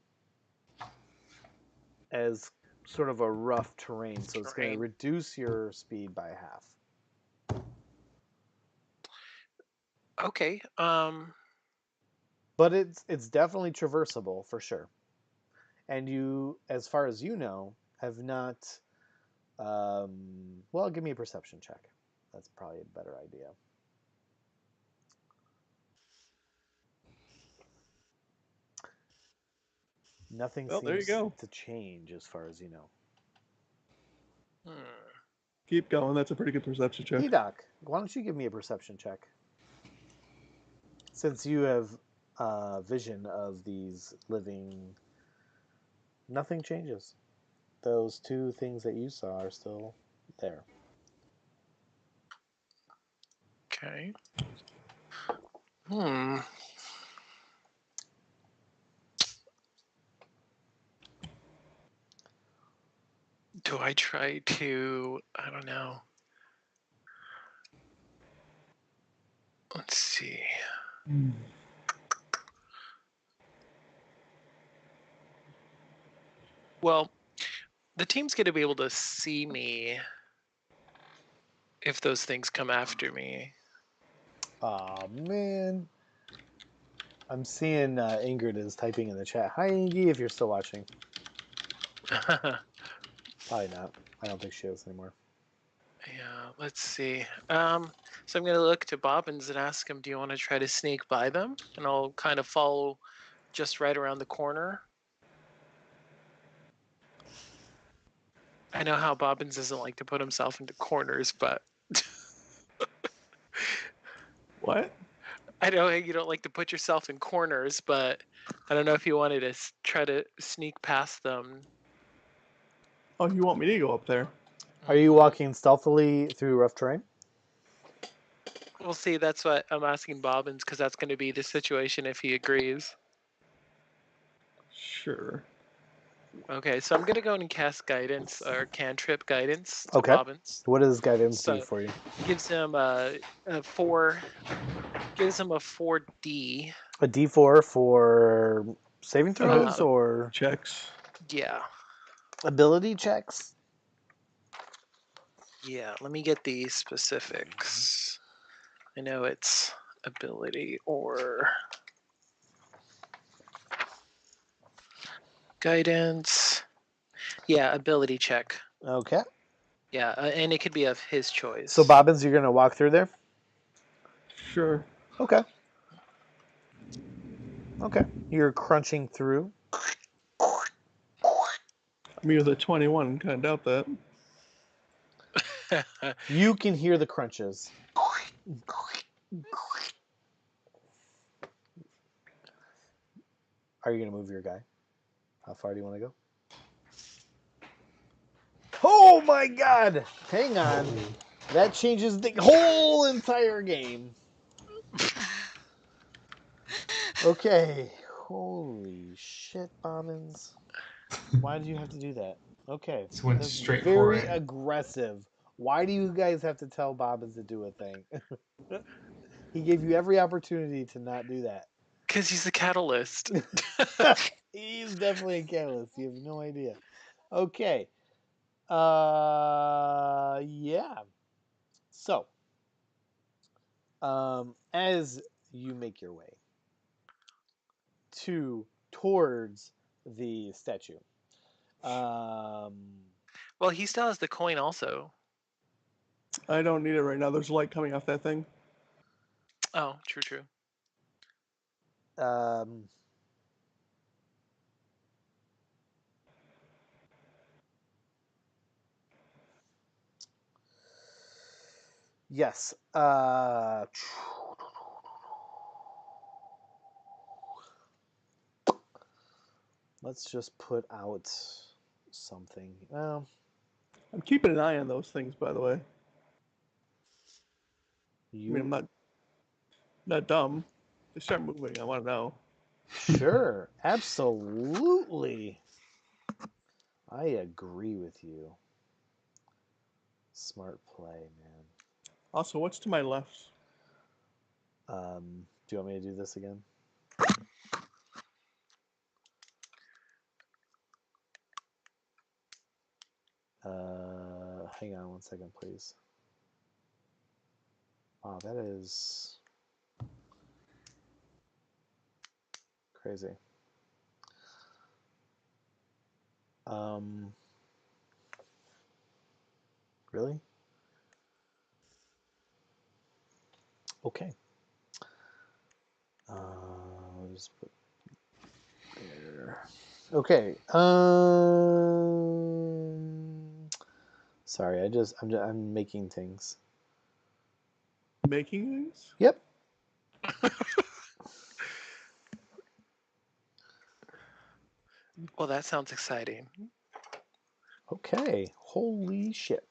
as sort of a rough terrain, so it's going to Terrain. reduce your speed by half. Okay. But it's definitely traversable for sure. And you, as far as you know, have not. Well, give me a perception check. That's probably a better idea. Nothing Well, there you seems go. to change as far as you know. Keep going. That's a pretty good perception check. Hey, Doc, why don't you give me a perception check? Since you have vision of these living, nothing changes. Those two things that you saw are still there. Okay. Do I try to? I don't know. Let's see. Well, the team's going to be able to see me if those things come after me. Aw, man. I'm seeing Ingrid is typing in the chat. Hi, Ingy, if you're still watching. Probably not. I don't think she is anymore. Yeah, let's see. So I'm going to look to Bobbins and ask him, do you want to try to sneak by them? And I'll kind of follow just right around the corner. I know how Bobbins doesn't like to put himself into corners, but What? I know you don't like to put yourself in corners, but I don't know if you wanted to try to sneak past them. Oh, you want me to go up there? Are you walking stealthily through rough terrain? We'll see. That's what I'm asking Bobbins, because that's going to be the situation if he agrees. Sure. Okay, so I'm going to go and cast guidance or cantrip guidance to Okay. Bobbins. What does guidance do So for you? gives him a 4. Gives him a 4D. A D4 for saving throws or Checks. Yeah. ability checks? Yeah. Let me get the specifics. I know it's ability or guidance. Yeah, ability check. Okay. Yeah, and it could be of his choice. So, Bobbins, you're going to walk through there? Sure. Okay. Okay. You're crunching through. I mean, with a 21, kind of doubt that. You can hear the crunches. Are you going to move your guy? How far do you want to go? Oh my god! Hang on. That changes the whole entire game. Okay. Holy shit, Bobbins. Why did you have to do that? Okay. Just went That's straight for very it. aggressive. Why do you guys have to tell Bobbins to do a thing? He gave you every opportunity to not do that. Because he's the catalyst. He's definitely a catalyst. You have no idea. Okay. Yeah. So, as you make your way towards the statue. Well, he still has the coin also. I don't need it right now. There's light coming off that thing. Oh, true. Um, yes. Let's just put out something. Well, I'm keeping an eye on those things, by the way. I mean, you I'm not dumb. They start moving. I want to know. sure, absolutely. I agree with you. Smart play, man. Also, what's to my left? Do you want me to do this again? Hang on 1 second, please. Wow, that is crazy. Really? Okay. I'll just put there. Okay. Sorry, I'm making things. Making things? Yep. Well, that sounds exciting. Okay. Holy shit.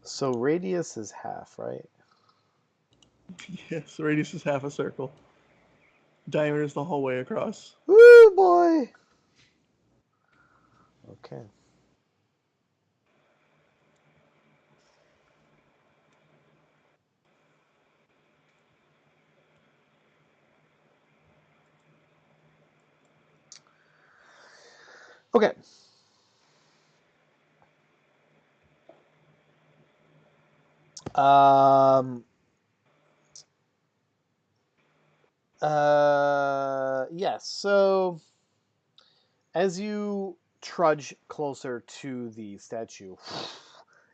So radius is half, right? Yes, the radius is half a circle. Diameter is the whole way across. Woo, boy. Okay. Okay. Yes. So as you trudge closer to the statue,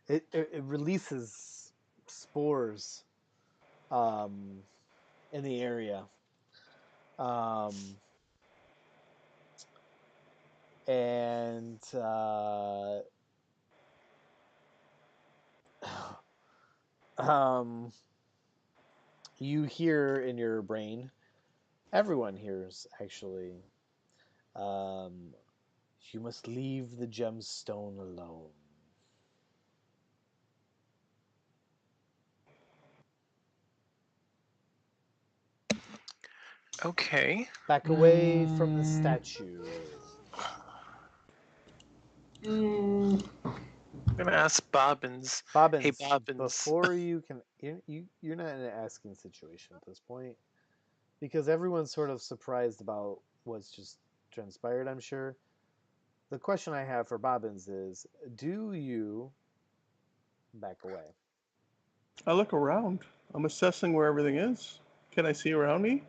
it releases spores in the area. And you hear in your brain, everyone hears actually, you must leave the gemstone alone. Okay. Back away from the statue. I'm gonna ask Bobbins. Bobbins, Hey, Bobbins. before you can, you're not in an asking situation at this point, because everyone's sort of surprised about what's just transpired, I'm sure. The question I have for Bobbins is, do you back away? I look around. I'm assessing where everything is. Can I see around me?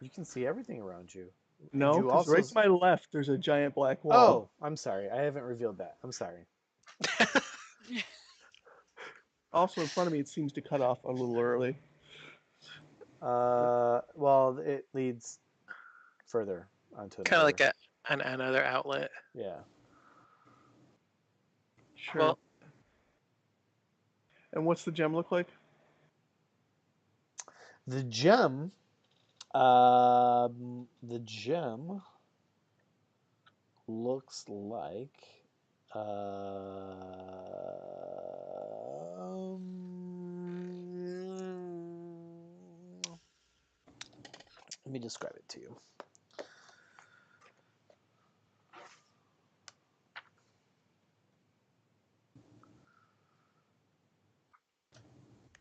You can see everything around you. No, you because right to my left there's a giant black wall. Oh, I'm sorry. I haven't revealed that. I'm sorry. Also, in front of me, it seems to cut off a little early. Well, it leads further onto Kind of another. like another outlet. Yeah. Sure. Well, and what's the gem look like? The gem looks like let me describe it to you.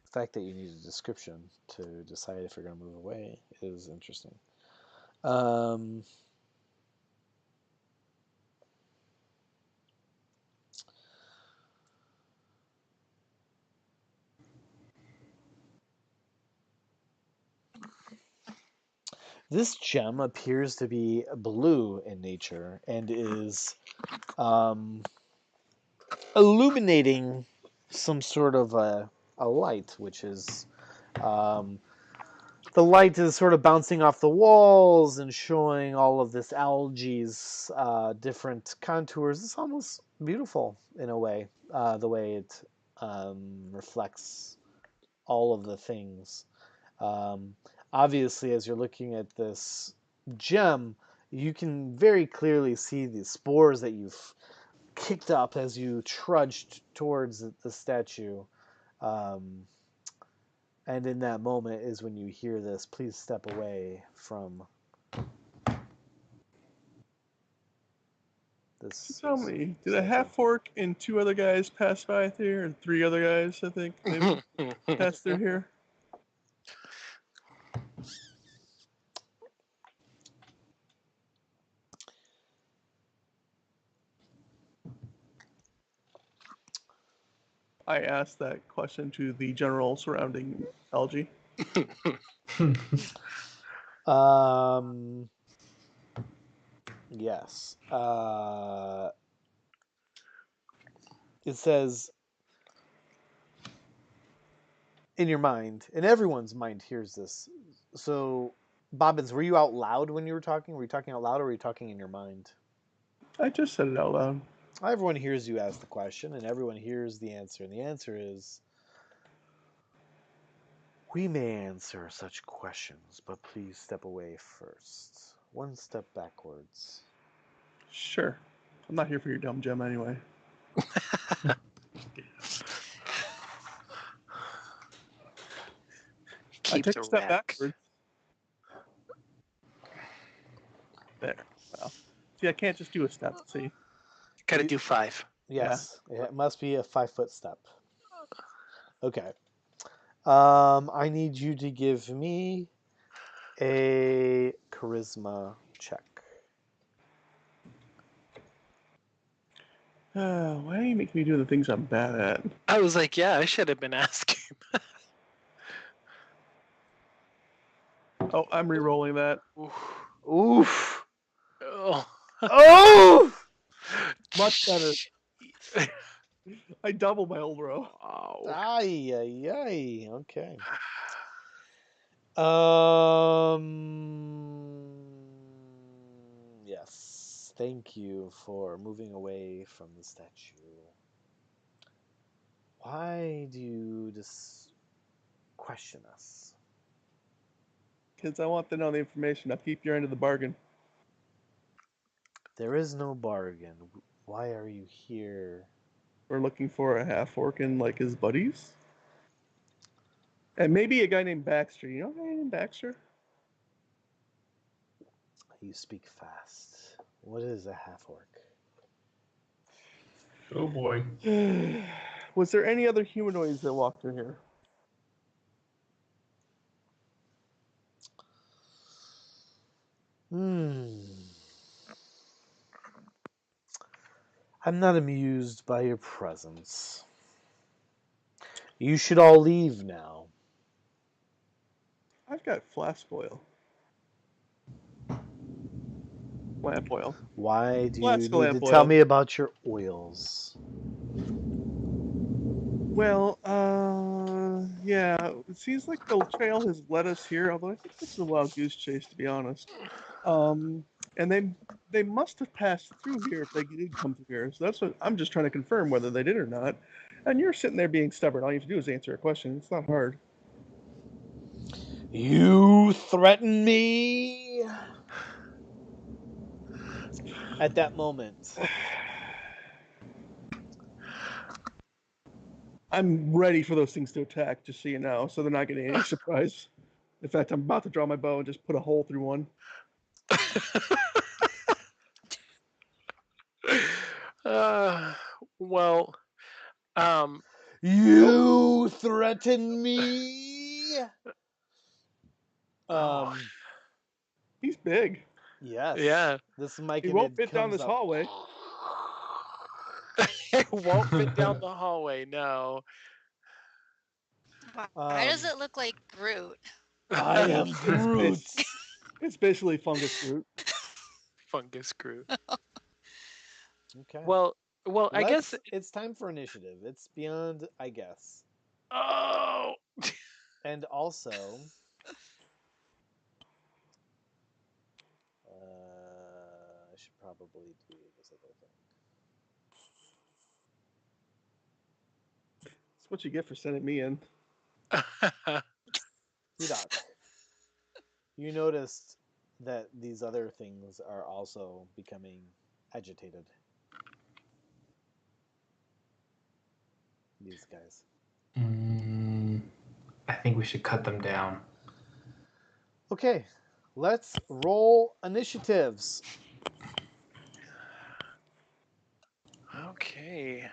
The fact that you need a description to decide if you're going to move away is interesting. This gem appears to be blue in nature and is illuminating some sort of a light, which is um, the light is sort of bouncing off the walls and showing all of this algae's different contours. It's almost beautiful in a way, the way it reflects all of the things. Um, Obviously, as you're looking at this gem, you can very clearly see the spores that you've kicked up as you trudged towards the statue. Um, and in that moment is when you hear this, please step away from this. Tell me, did a half orc and 2 other guys pass by here, and 3 other guys, I think, maybe pass through here? I asked that question to the general surrounding algae. Yes. It says in your mind, and everyone's mind hears this. So, Bobbins, were you out loud when you were talking? Were you talking out loud or were you talking in your mind? I just said it out loud. Everyone hears you ask the question, and everyone hears the answer. And the answer is, we may answer such questions, but please step away first. One step backwards. Sure. I'm not here for your dumb gem anyway. I Keep took the a step rack. backwards. There. Well, see, I can't just do a step. See. Gotta do 5. Yes, it must be a 5-foot step. Okay. I need you to give me a charisma check. Why do you make me do the things I'm bad at? I was like, yeah, I should have been asking. Oh, I'm re-rolling that. Oof. Oh. Oh! Much better. I doubled my old row. Wow. Ay, ay, ay. Okay. Yes. Thank you for moving away from the statue. Why do you just question us? Because I want to know the information. I'll keep your end of the bargain. There is no bargain. Why are you here? We're looking for a half orc and like his buddies. And maybe a guy named Baxter. You know a guy named Baxter? You speak fast. What is a half orc? Oh boy. Was there any other humanoids that walked through here? I'm not amused by your presence. You should all leave now. I've got flask oil. Lamp oil. Why do you Flask need to lamp tell oil. me about your oils? Well, yeah. It seems like the trail has led us here, although I think this is a wild goose chase, to be honest. And they must have passed through here if they did come through here. So that's what I'm just trying to confirm whether they did or not. And you're sitting there being stubborn. All you have to do is answer a question. It's not hard. You threaten me? At that moment. I'm ready for those things to attack, just so you know, so they're not getting any surprise. In fact, I'm about to draw my bow and just put a hole through one. Well, You threaten me? He's big. Yes. Yeah. This mic He won't fit down this hallway. It won't fit down the hallway, no. Why does it look like Groot? I am Groot. It's basically fungus fruit. Fungus crew. Okay. Well, I guess. It's time for initiative. It's beyond, I guess. Oh. And also, I should probably do this other thing. That's what you get for sending me in. Doc, you noticed that these other things are also becoming agitated. These guys. I think we should cut them down. Okay, let's roll initiatives. Okay.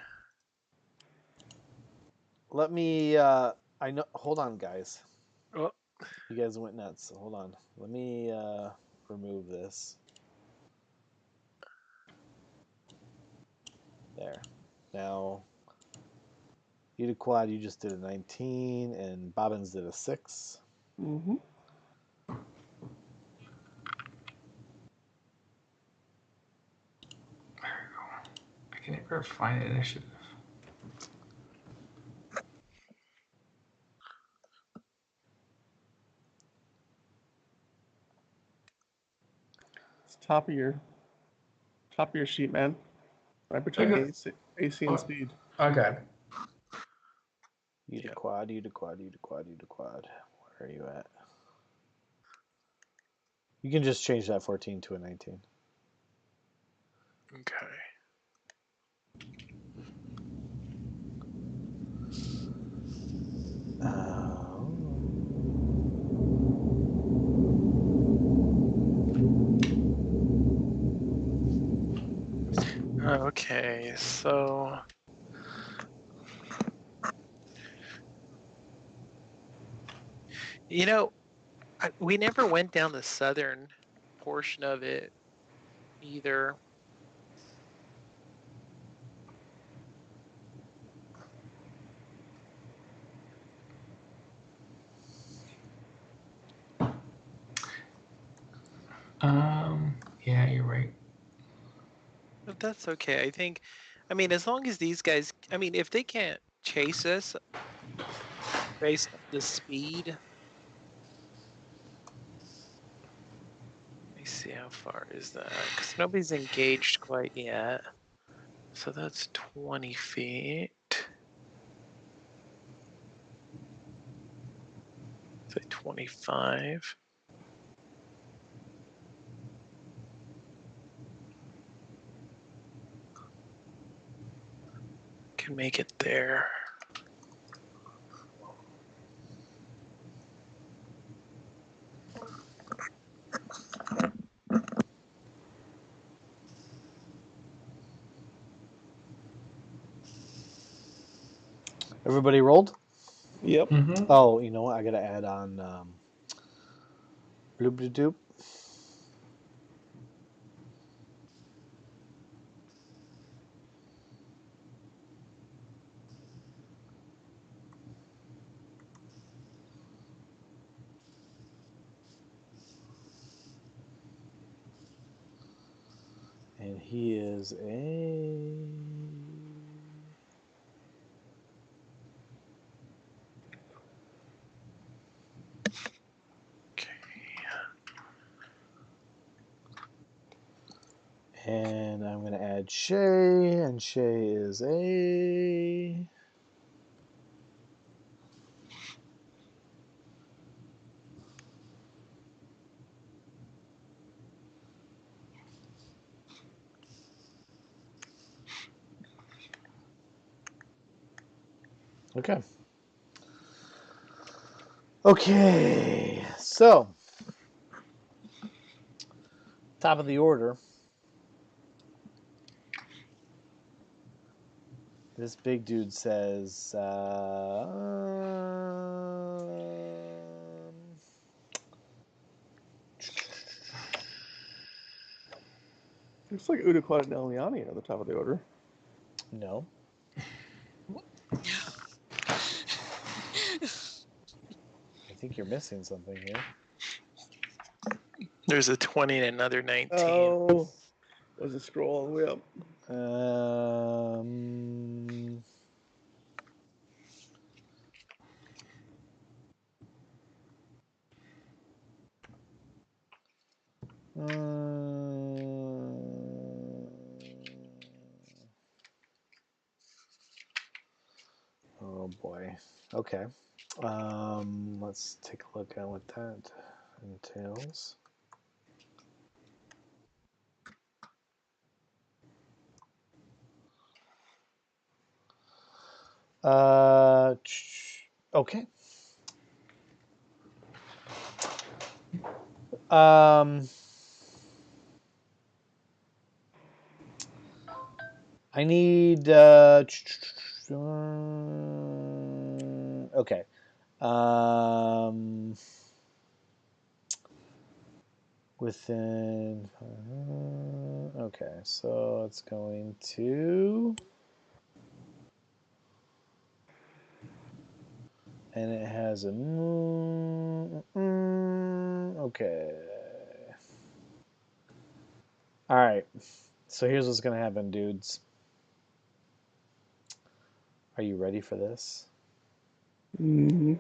Let me. I know. Hold on, guys. Oh. You guys went nuts. Hold on. Let me remove this. There. Now, you did quad. You just did a 19, and Bobbins did a 6. Mm-hmm. There we go. I can never find initiative. It's top of your sheet, man. Right between AC and speed. I got it. You did quad. You did quad. You did quad. You did quad. Where are you at? You can just change that 14 to a 19. Okay. Okay, so we never went down the southern portion of it either. Yeah, you're right. But that's okay. I mean, as long as these guys, I mean, if they can't chase us based on the speed. Let me see, how far is that? Because nobody's engaged quite yet. So that's 20 feet. Say 25. Can make it there. Everybody rolled? Yep. Mm-hmm. Oh, you know what? I gotta add on bloop bloop doop. And he is a... And I'm going to add Shae, and Shae is a... Okay. Okay, so top of the order. This big dude says, Looks like Uduquad and Eliani are at the top of the order. no. I think you're missing something here. There's a 20 and another 19. Oh, was it scroll all the way up? Oh boy. Okay. Let's take a look at what that entails. Okay. I need okay. Within okay, so it's going to, and it has a okay. All right. So here's what's going to happen, dudes. Are you ready for this? Mm-hmm.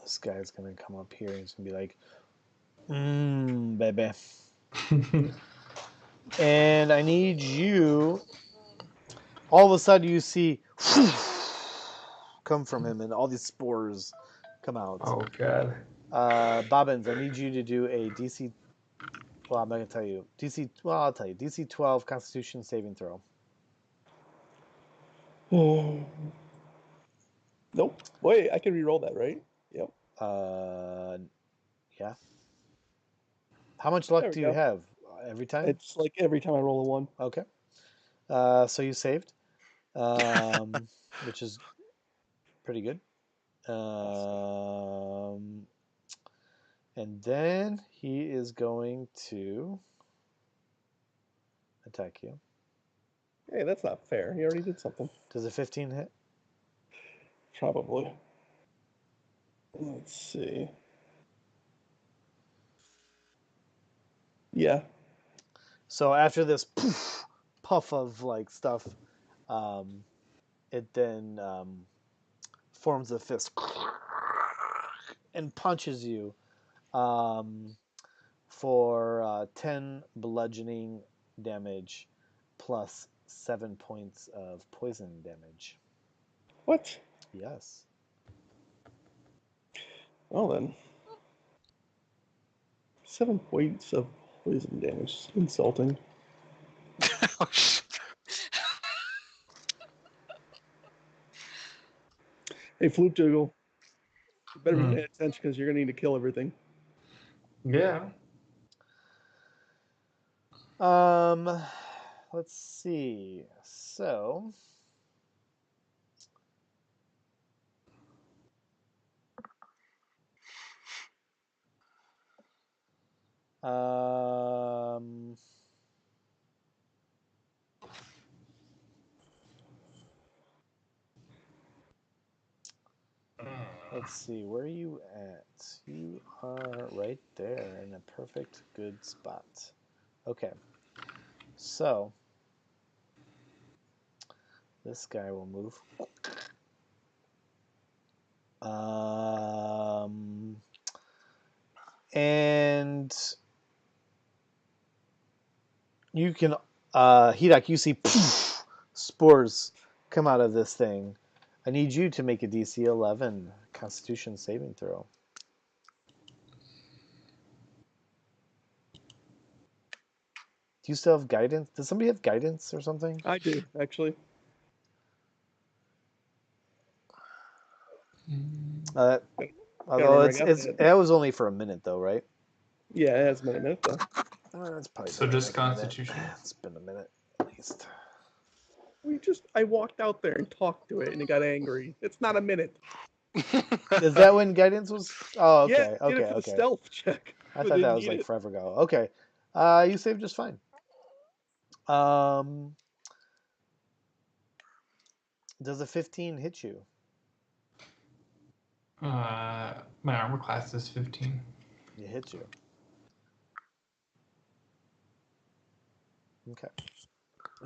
This guy's going to come up here and he's going to be like, baby. And I need you. All of a sudden you see come from him and all these spores come out. Oh god. Bobbins, I need you to do a DC. Well, I'm not gonna tell you. I'll tell you. DC 12 Constitution saving throw. Nope. Wait, I can re-roll that, right? Yep. Yeah. How much luck There we do you go. have? Every time? It's like every time I roll a 1. Okay. So you saved, which is pretty good. And then he is going to attack you. Hey, that's not fair. He already did something. Does a 15 hit? Probably. Let's see. Yeah. So after this puff of like stuff, it then forms a fist and punches you for 10 bludgeoning damage plus 7 points of poison damage. What? Yes. Well then. 7 points of poison damage. Insulting. Oh, shit. Hey, Floop Jiggle. You better be paying attention because you're going to need to kill everything. Yeah. Let's see. So let's see, where are you at? You are right there in a perfect good spot. Okay. So this guy will move. And you can Hidak, you see spores come out of this thing. I need you to make a DC 11 Constitution saving throw. Do you still have guidance? Does somebody have guidance or something? I do, actually. Although remember, that was only for a minute though, right? Yeah, it has been a minute though. That's probably So been just like a minute. Constitution? It's been a minute at least. I walked out there and talked to it and it got angry. It's not a minute. Is that when guidance was? Oh, okay, Yeah, did it for the stealth check. I but thought that didn't was need like it. forever ago. Okay, you saved just fine. Um, does a 15 hit you? My armor class is 15. It hits you. Okay.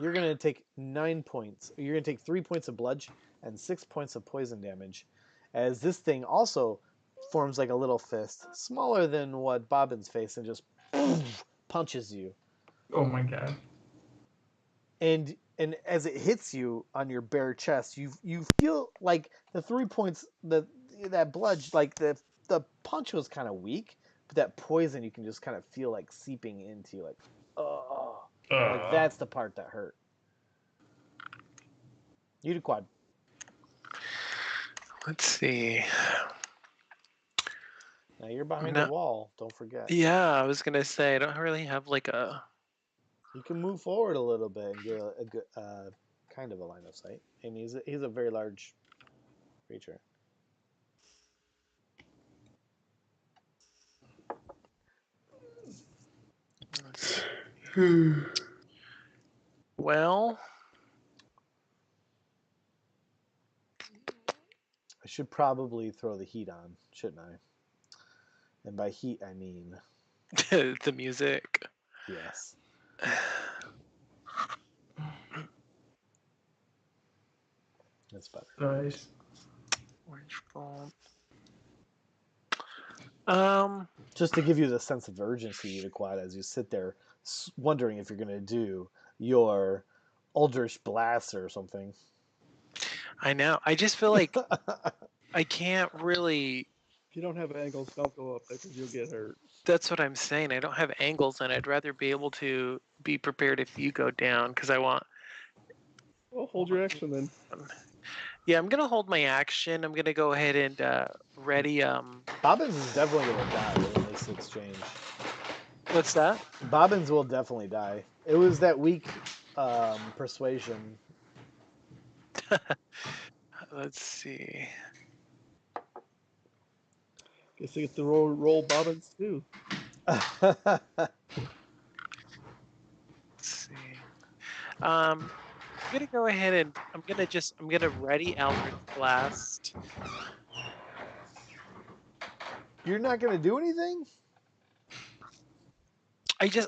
You're going to take 9 points. You're going to take 3 points of bludge and 6 points of poison damage, as this thing also forms like a little fist, smaller than what Bobbin's face, and just punches you. Oh my god. And as it hits you on your bare chest, you feel like the 3 points, that bludge, like the punch was kind of weak, but that poison you can just kind of feel like seeping into you, like, oh, like that's the part that hurt. Uniquad. Let's see. Now you're behind No- a wall. Don't forget. Yeah, I was gonna say I don't really have like a. You can move forward a little bit and get a good kind of a line of sight. And he's a very large creature. Well, I should probably throw the heat on, shouldn't I? And by heat, I mean the music. yes. That's better. Nice. Orange phone. Just to give you the sense of urgency, Uniquad, as you sit there wondering if you're going to do your Eldritch Blast or something. I know. I just feel like I can't really. If you don't have angles, don't go up there because you'll get hurt. That's what I'm saying. I don't have angles, and I'd rather be able to be prepared if you go down, because I want. Well, hold your action then. Yeah, I'm gonna hold my action. I'm gonna go ahead and ready. Bobbins is definitely going to die in this exchange. What's that? Bobbins will definitely die. It was that weak persuasion. Let's see. Guess they get to roll bobbins too. Let's see. I'm gonna go ahead and I'm gonna ready Eldritch Blast. You're not going to do anything?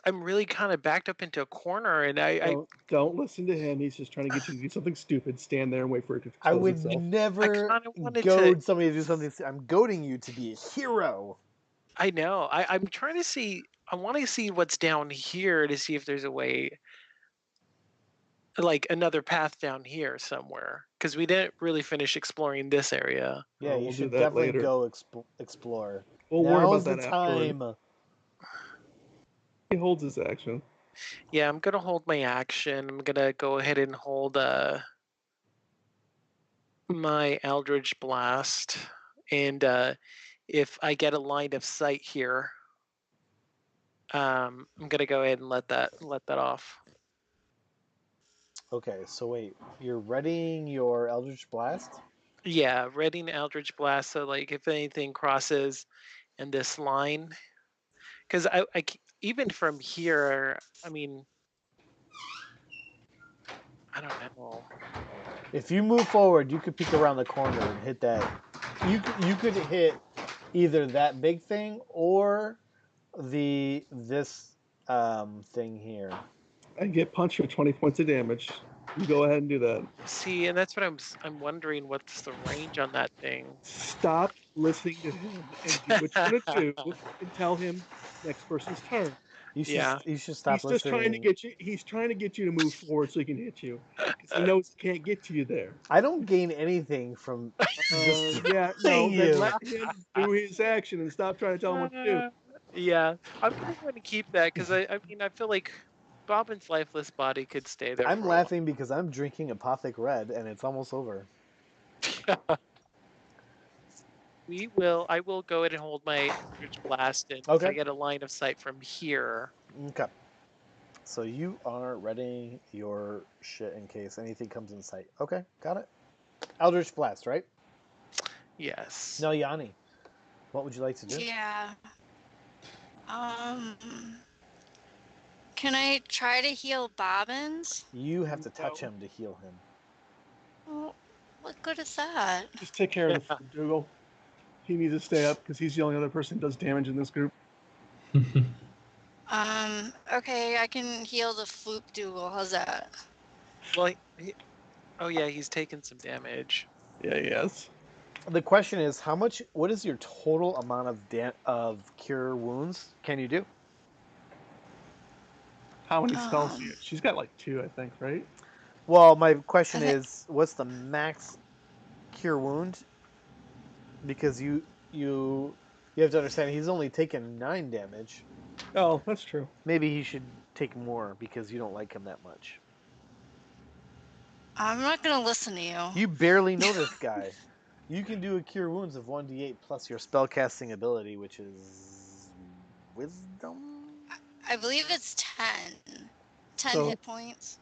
I'm really kind of backed up into a corner, and I Don't listen to him. He's just trying to get you to do something stupid. Stand there and wait for it to I expose would itself. never I kinda wanted goad to- somebody to do something. I'm goading you to be a hero. I know. I'm trying to see. I want to see what's down here to see if there's a way, like another path down here somewhere, because we didn't really finish exploring this area. Yeah, Oh, you we'll do should that definitely later. go explore. We'll worry Now's about the that afterward. time. He holds his action. Yeah, I'm gonna hold my action. I'm gonna go ahead and hold my Eldritch Blast, and if I get a line of sight here, I'm gonna go ahead and let that off. Okay, so wait, you're readying your Eldritch Blast? Yeah, readying Eldritch Blast. So like, if anything crosses in this line, because even from here, I mean, I don't know. If you move forward, you could peek around the corner and hit that. You could hit either that big thing or this thing here. And get punched for 20 points of damage. You go ahead and do that. See, and that's what I'm wondering. What's the range on that thing? Stop listening to him and do what you're gonna do and tell him next person's turn. You should Yeah. you should stop He's just trying to listening. get you. He's trying to get you to move forward so he can hit you because he knows he can't get to you there. I don't gain anything from Yeah, no. seeing you. Then let him do his action and stop trying to tell him what to do. Yeah, I'm gonna go ahead and keep that because I mean I feel like Bobbin's lifeless body could stay there. I'm for laughing because I'm drinking Apothic Red and it's almost over. a while. I will go ahead and hold my Eldritch Blast, and if Okay. I get a line of sight from here. Okay. So you are readying your shit in case anything comes in sight. Okay, got it. Eldritch Blast, right? Yes. Now, Yanni, what would you like to do? Yeah. Can I try to heal Bobbins? You have to touch No. him to heal him. Well, what good is that? Just take care of the Dougal. He needs to stay up because he's the only other person who does damage in this group. Okay, I can heal the Floop Dougal. How's that? Well, oh yeah, he's taken some damage. Yeah, he has. The question is, what is your total amount of cure wounds can you do? How many spells do you? She's got like 2, I think, right? Well, my question I thi- is, what's the max cure wound? Because you have to understand he's only taken 9 damage. Oh, that's true. Maybe he should take more because you don't like him that much. I'm not gonna listen to you. You barely know this guy. You can do a cure wounds of 1d8 plus your spellcasting ability, which is wisdom. I believe it's 10. 10 So- hit points.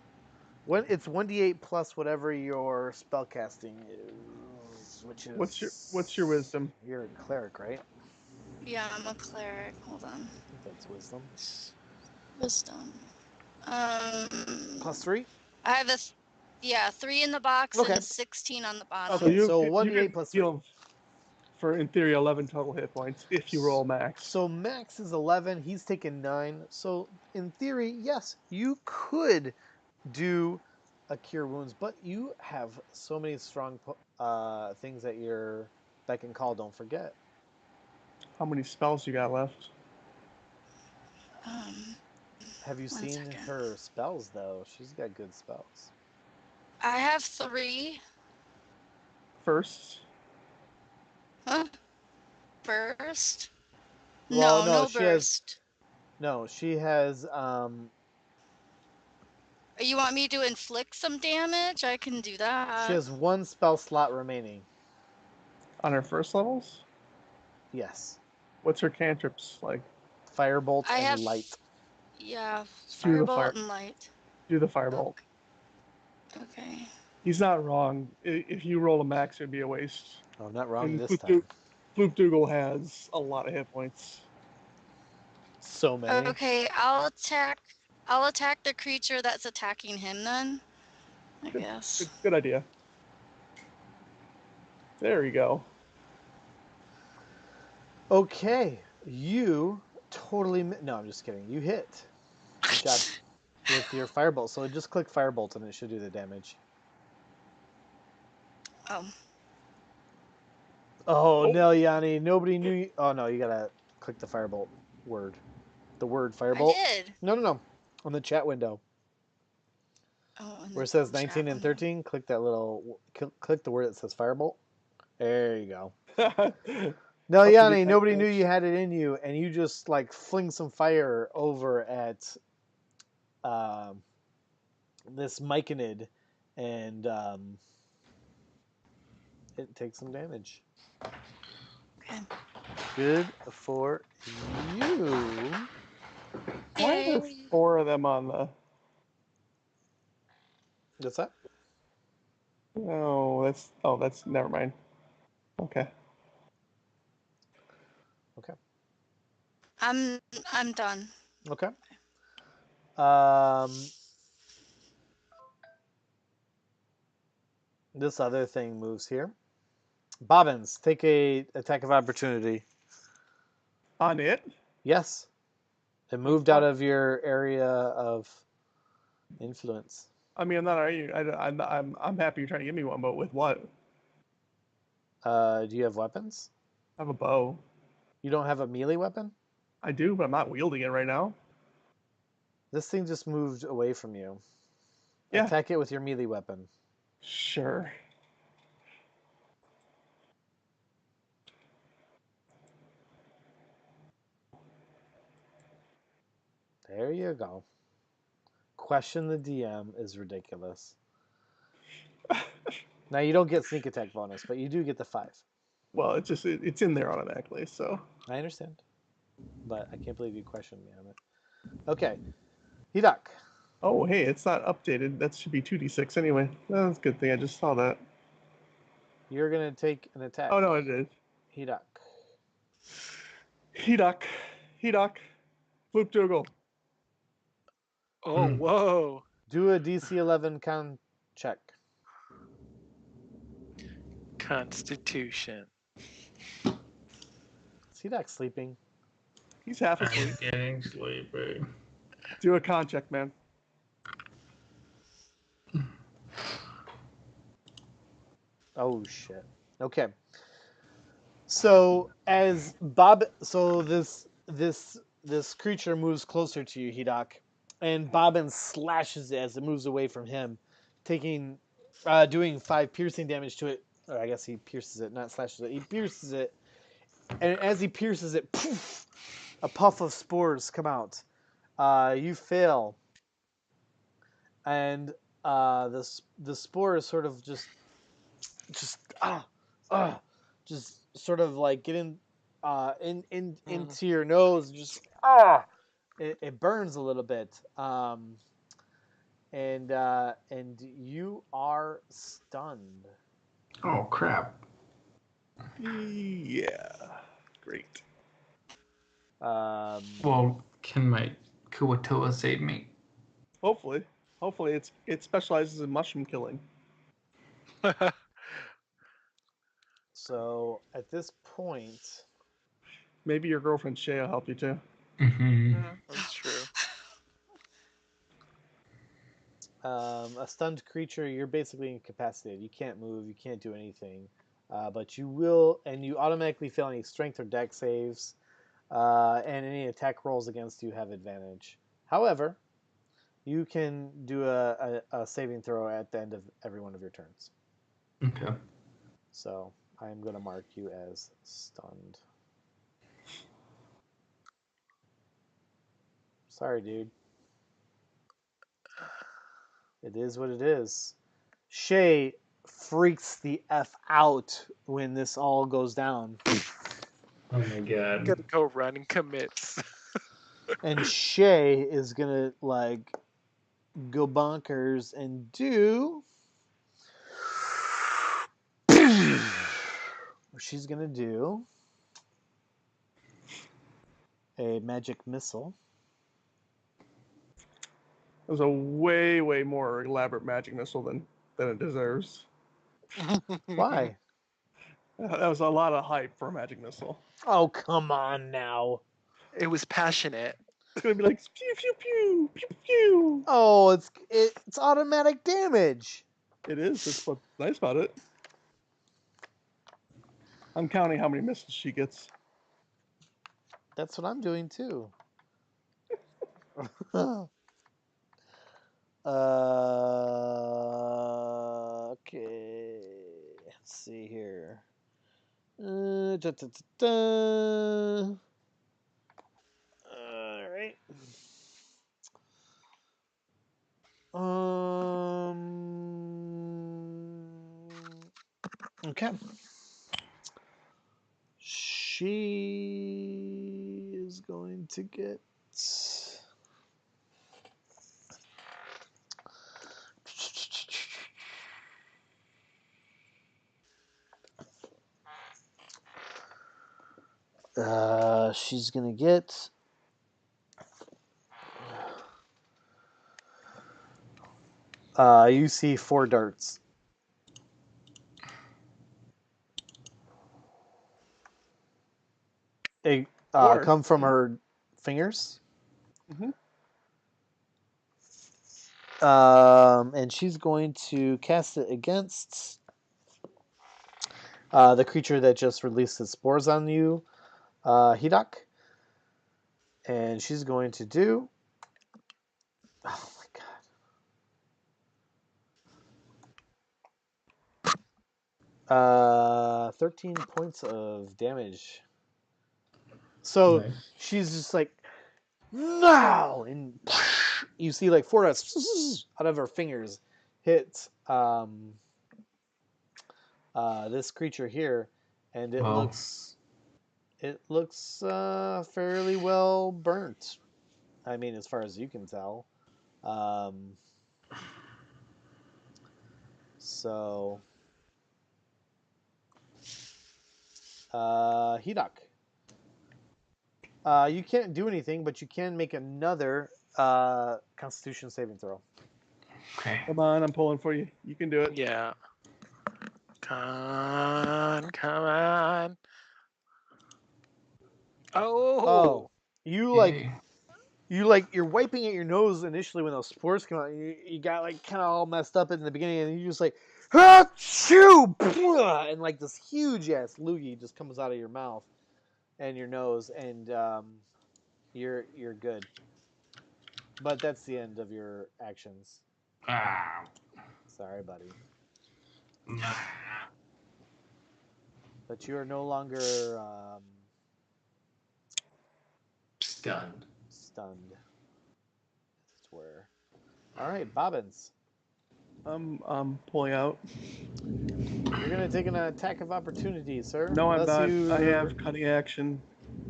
It's 1d8 plus whatever your spellcasting is, which is. What's your wisdom? You're a cleric, right? Yeah, I'm a cleric. Hold on. I think that's wisdom. Wisdom. Plus 3. I have 3 in the box Okay. and a 16 on the bottom. Okay, so you 1d8 can plus 3. heal for, in theory, 11 total hit points if you roll max. So max is 11. He's taken 9. So in theory, yes, you could do a cure wounds, but you have so many strong things at your beck and call. Don't forget. How many spells you got left? Have you One seen second. her spells though? She's got good spells. I have 3. First, Huh? Burst? Well, no, no she has- burst. No, she has. You want me to inflict some damage? I can do that. She has 1 spell slot remaining. on her first levels? Yes, What's her cantrips like? firebolt I and have light. Yeah, Do the firebolt fire- and light. Do the firebolt. Okay. He's not wrong. If you roll a max, it'd be a waste. Oh, not wrong And this time. Floop Dougal has a lot of hit points. So many. Okay, I'll attack the creature that's attacking him then. I guess. Good idea. There you go. Okay, you totally. No, I'm just kidding. You hit. Good job with your firebolt. So just click firebolt and it should do the damage. Oh. Oh, Oh. no, Yanni. Nobody knew you. Oh, no, you gotta click the firebolt word. The word firebolt. I did. No. On the chat window. Oh, and Where it the says chat 19 and window. 13, click that little. Click the word that says firebolt. There you go. No, How can Yanni, you nobody type knew this? you had it in you, and you just like fling some fire over at this myconid, and it takes some damage. Okay. Good for you. Why are there Yay. 4 of them on the? What's that? Oh, that's never mind. Okay. Okay. I'm done. Okay. This other thing moves here. Bobbins, take a attack of opportunity. On it? Yes. It moved out of your area of influence. I mean, I'm not arguing. I'm happy you're trying to give me one, but with what? Do you have weapons? I have a bow. You don't have a melee weapon? I do, but I'm not wielding it right now. This thing just moved away from you. Yeah. Attack it with your melee weapon. Sure. There you go. Question the DM is ridiculous. Now you don't get sneak attack bonus, but you do get the 5. Well, it's in there automatically, so. I understand. But I can't believe you questioned me on it. Okay. Hidok. Oh, hey, it's not updated. That should be 2d6 anyway. That's a good thing. I just saw that. You're going to take an attack. Oh, no, it is. Hidok. Hedok. Floop Dougal. Oh, whoa. Do a DC 11 con check. Constitution. Is he not sleeping? He's half I'm asleep. getting sleepy. Do a con check, man. Oh shit. Okay. So as this creature moves closer to you, Hidok, and Bobbin slashes it as it moves away from him, doing 5 piercing damage to it. Or I guess he pierces it, not slashes it. He pierces it, and as he pierces it, poof, a puff of spores come out. You fail, and the spores sort of just just sort of like get into your nose, just it burns a little bit, and you are stunned. Oh crap! Yeah. Great. Well, can my Kuatoa save me? Hopefully. Hopefully it specializes in mushroom killing. So at this point, Maybe your girlfriend Shay will help you too. Mm-hmm. That's true. a stunned creature, you're basically incapacitated. You can't move, you can't do anything, but you will, and you automatically fail any strength or dex saves, and any attack rolls against you have advantage. However, you can do a saving throw at the end of every one of your turns. Okay. So I'm going to mark you as stunned. Sorry, dude. It is what it is. Shae freaks the F out when this all goes down. Oh my god. Gotta go run and commits. And Shae is gonna like go bonkers and do. She's gonna do a magic missile. It was a way more elaborate magic missile than it deserves. Why? That was a lot of hype for a magic missile. Oh, come on now. It was passionate. It's gonna be like pew pew pew pew pew. Oh, it's automatic damage. It is. That's what's nice about it. I'm counting how many missiles she gets. That's what I'm doing too. Okay. Let's see here. Da, da, da, da. All right. Okay. She is going to get. She's gonna get. You see 4 darts. They come from her fingers. Mm-hmm. And she's going to cast it against the creature that just released its spores on you, Hidok. And she's going to do. Oh my god. 13 points of damage. So Nice. she's just like, no! And you see like 4 dots out of her fingers hit this creature here, and it Wow. looks fairly well burnt. I mean, as far as you can tell. So, Hidok. You can't do anything, but you can make another Constitution saving throw. Okay. Come on, I'm pulling for you. You can do it. Yeah. Come on. Oh. You Yay. you're wiping at your nose initially when those spores come out. You got like kind of all messed up in the beginning, and you just like, achoo! And like this huge ass loogie just comes out of your mouth and your nose, and you're good. But that's the end of your actions. Ah. Sorry, buddy. Nah. But you are no longer Stunned. stunned. Where? All right, Bobbins. I'm pulling out. You're gonna take an attack of opportunity, sir. No, I'm Unless not. I have cutting action.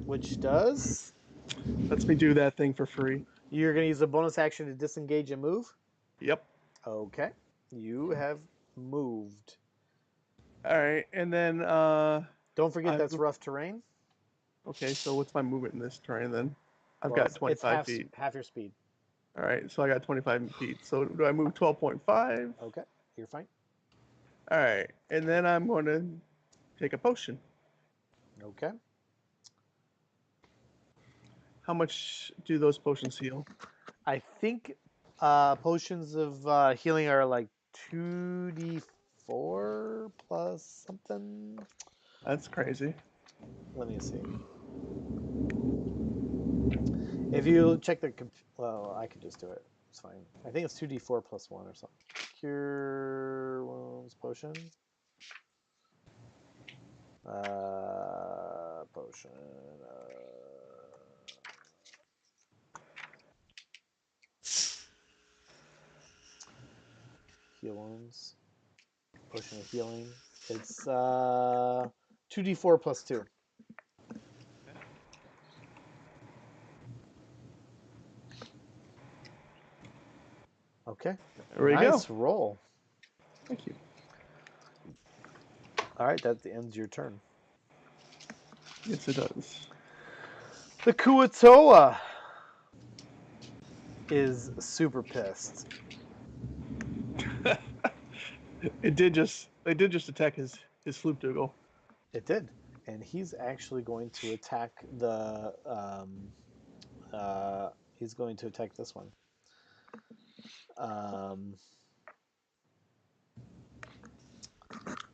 which does. Lets me do that thing for free. You're gonna use a bonus action to disengage and move. Yep. Okay. You have moved. All right, and then Don't forget that's rough terrain. okay. So what's my movement in this terrain then? I've Well, got 25 feet. Half your speed. All right, so I got 25 feet. So do I move 12.5? Okay, you're fine. All right, and then I'm going to take a potion. Okay. How much do those potions heal? I think potions of healing are like 2d4 plus something. That's crazy. Let me see. If you check the, well, I could just do it. It's fine. I think it's 2d4 plus 1 or something. Cure wounds potion. Potion. Heal wounds. Potion of healing. It's 2d4 plus 2. Okay. There we Nice go. roll. Thank you. All right, that ends your turn. Yes, it does. The Kuatoa is super pissed. They did just attack his Floopdoogle. It did, and he's actually going to attack the. He's going to attack this one.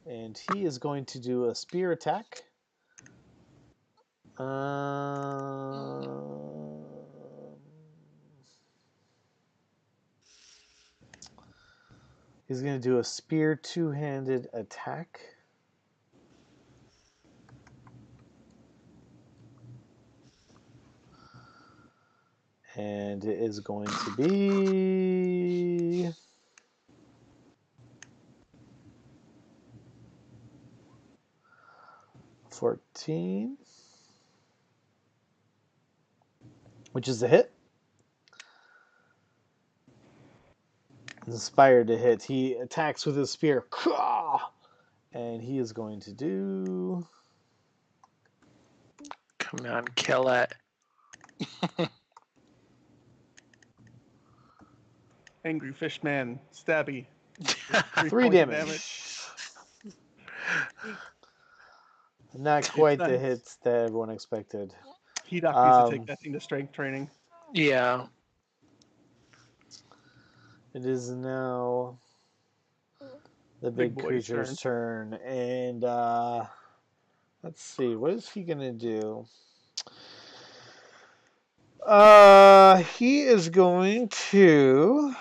And he is going to do a spear attack. He's going to do a spear two-handed attack. And it is going to be 14, which is a hit. Inspired to hit. He attacks with his spear. And he is going to do... Come on, kill it. Angry fish man, stabby. 3 damage. Not quite the nice. hits that everyone expected. T-Doc needs to take that thing to strength training. Yeah. It is now the big creature's turn. And let's see, what is he going to do? He is going to...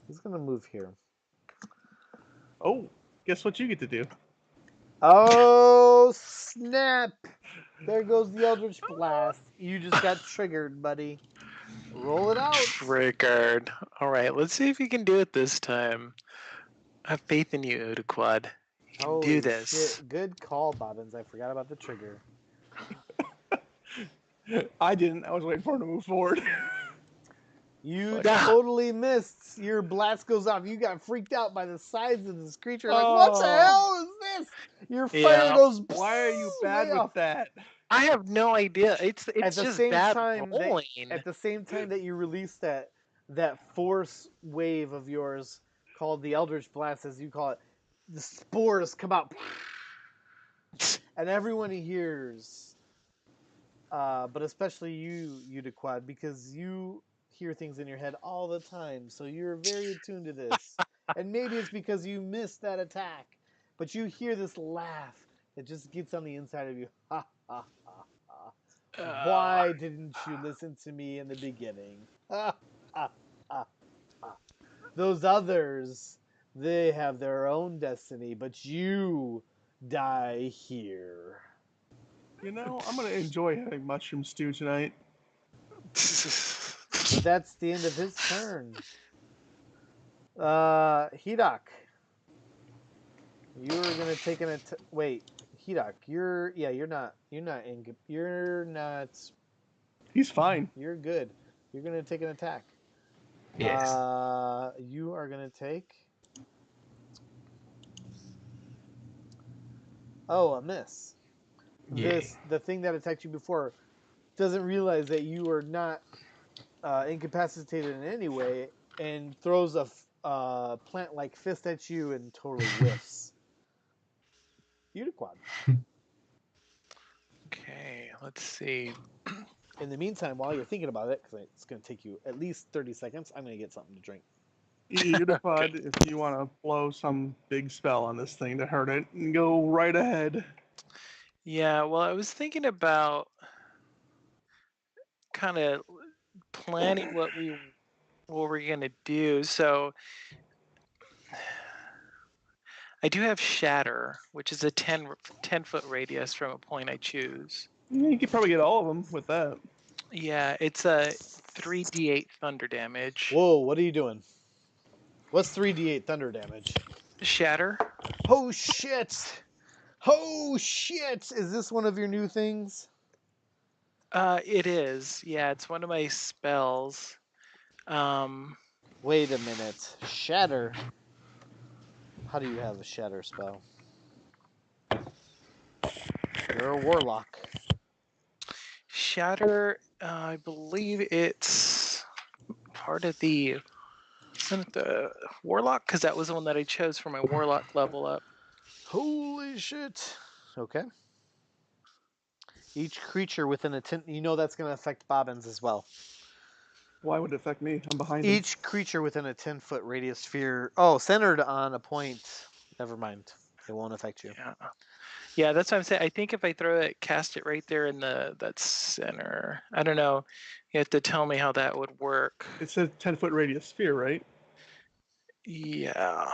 he's going to move here. Oh, guess what you get to do? Oh, snap! There goes the Eldritch Blast. You just got triggered, buddy. Roll it out. Triggered. All right, let's see if you can do it this time. I have faith in you, Odaquad. You can do Holy this. shit. Good call, Bobbins. I forgot about the trigger. I didn't. I was waiting for him to move forward. You Like, totally missed. Your blast goes off. You got freaked out by the size of this creature. Like, what the Oh. hell is this? Your fire Yeah. goes. Why are you bad way with off. that? I have no idea. It's At the just same bad time rolling. at the same time that you release that force wave of yours called the Eldritch Blast, as you call it, the spores come out, and everyone hears, but especially you, Udaquad, because you hear things in your head all the time, so you're very attuned to this. And maybe it's because you missed that attack, but you hear this laugh that just gets on the inside of you. Ha ha ha ha. Why didn't you listen to me in the beginning? Ah, ah, ah, ah. Those others, they have their own destiny, but you die here. You know, I'm gonna enjoy having mushroom stew tonight. But that's the end of his turn. Hedok, you're gonna take an wait. Hedok, you're not. He's fine. You're good. You're gonna take an attack. Yes. You are gonna take. Oh, a miss. Yay. The thing that attacked you before doesn't realize that you are not incapacitated in any way, and throws a plant-like fist at you and totally whiffs. Udaquad. Okay, let's see. In the meantime, while you're thinking about it, because it's going to take you at least 30 seconds, I'm going to get something to drink. Udaquad, if you want to blow some big spell on this thing to hurt it, go right ahead. Yeah, well, I was thinking about kind of planning what we're gonna do. So I do have Shatter, which is a 10-foot radius from a point I choose. Yeah, you could probably get all of them with that. Yeah, it's a 3d8 thunder damage. Whoa, what are you doing? What's 3d8 thunder damage? Shatter. Oh, shit! Oh, shit! Is this one of your new things? It is. Yeah, it's one of my spells. Wait a minute. Shatter. How do you have a shatter spell? You're a warlock. Shatter, I believe it's part of the warlock, because that was the one that I chose for my warlock level up. Holy shit. Okay. Each creature within a 10... You know that's going to affect Bobbins as well. Why would it affect me? I'm behind him. Each creature within a 10-foot radius sphere... Oh, centered on a point. Never mind. It won't affect you. Yeah, that's what I'm saying. I think if I cast it right there in that center. I don't know. You have to tell me how that would work. It's a 10-foot radius sphere, right? Yeah.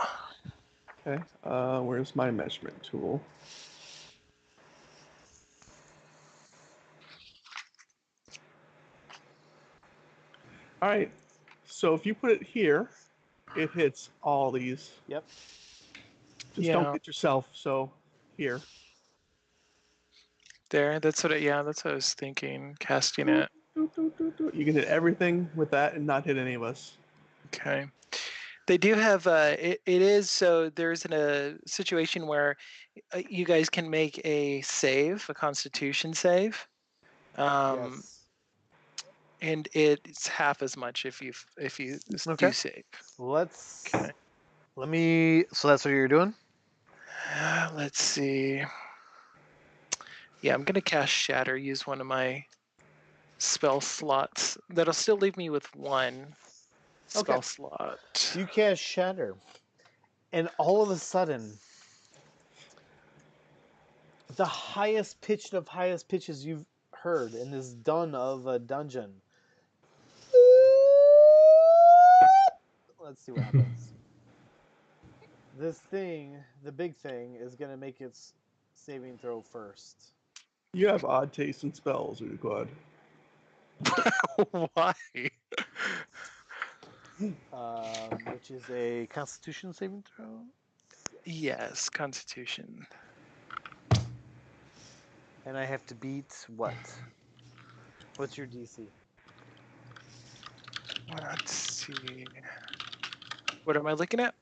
Okay. Where's my measurement tool? All right. So if you put it here, it hits all these. Yep. Just Yeah. don't get yourself. So here. There. That's what I was thinking, casting it. You can hit everything with that and not hit any of us. Okay. They do have it is so there's a situation where you guys can make a save, a constitution save. Yes. And it's half as much if you Okay. do save. Let's... Okay. Let me... So that's what you're doing? Let's see. Yeah, I'm gonna cast Shatter. Use one of my spell slots. That'll still leave me with one spell slot. You cast Shatter. And all of a sudden, the highest pitched of highest pitches you've heard in this dun of a dungeon. Let's see what happens. This thing, the big thing, is going to make its saving throw first. You have odd taste in spells, Uduquad. Why? Which is a Constitution saving throw. Yes, Constitution. And I have to beat what? What's your DC? Let's see. What am I looking at?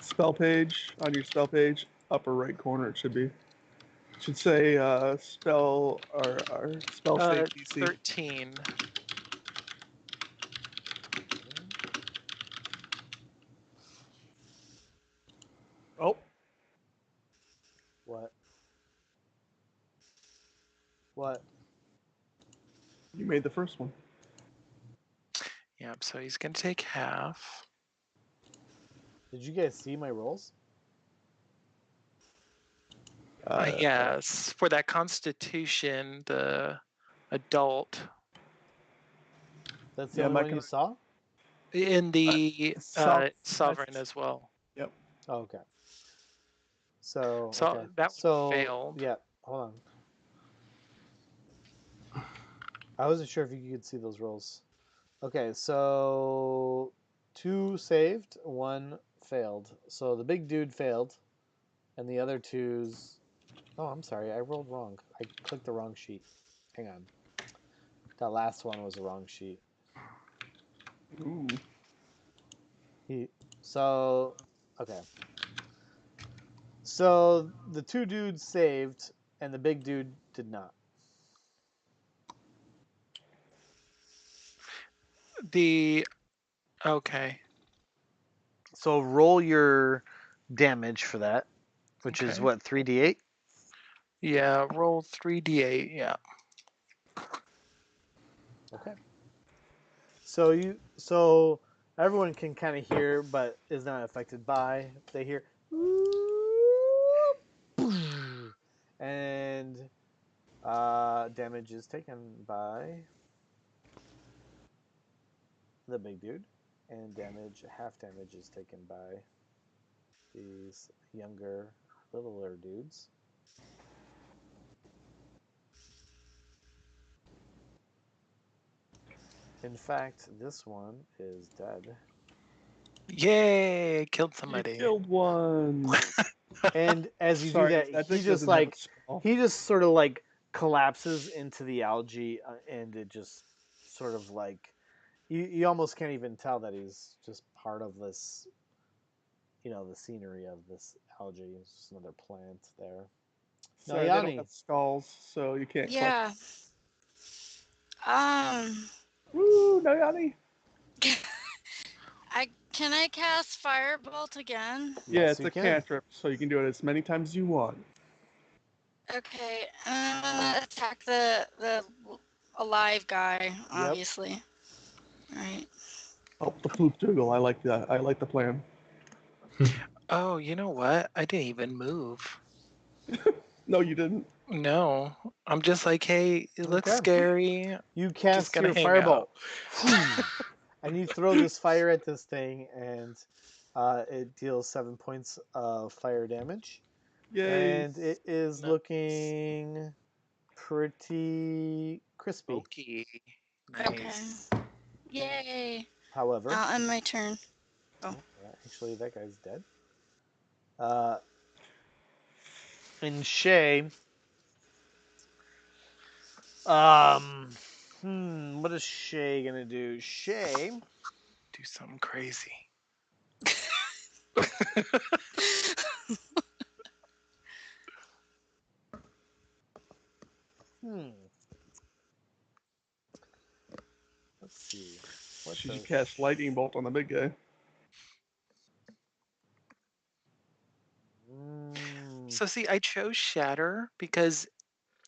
Spell page, on your spell page, upper right corner it should be. It should say spell or spell save DC. 13. Oh, What? What? you made the first one. Yep, so he's going to take half. Did you guys see my rolls? Yes, for that Constitution, the adult. That's the Yeah, only my one you saw? In the Sovereign as well. Yep. Oh, okay. So So that one failed. Yeah, hold on. I wasn't sure if you could see those rolls. Okay, so 2 saved, 1 failed. So the big dude failed, and the other 2's. Oh, I'm sorry, I rolled wrong. I clicked the wrong sheet. Hang on. That last one was the wrong sheet. Ooh. Okay. So the 2 dudes saved, and the big dude did not. Okay. So roll your damage for that, which is Okay. what, 3d8? Yeah, roll 3d8. Yeah. Okay. So everyone can kind of hear, but is not affected by. They hear, and damage is taken by the big dude, and half damage is taken by these younger, littler dudes. In fact, this one is dead. Yay! Killed You somebody. killed one. And as you Sorry, do that, that he thing just doesn't have a like spell. he just sort of like collapses into the algae, and it just sort of like you almost can't even tell that he's just part of this, the scenery of this algae. It's just another plant there. Sorry, they don't Yanni. have skulls, so you can't. Yeah. Woo, Nayani. Can I cast Firebolt again? Yeah, Yes, it's you a can. cantrip, so you can do it as many times as you want. Okay, and I'm gonna attack the alive guy, obviously. Alright. Oh, the poop juggle. I like that. I like the plan. Oh, you know what? I didn't even move. No, you didn't. No, I'm just like, hey, it looks Okay. scary. You Just cast gonna your hang firebolt, out. and you throw this fire at this thing, and it deals 7 points of fire damage. Yay. And it is Nice. looking pretty crispy. Okay. Okay. Nice. Yay. However, I'll end my turn. actually, that guy's dead. And Shae, what is Shae gonna do? Shae, Do something crazy. let's see. Should you cast lightning bolt on the big guy? So see, I chose Shatter because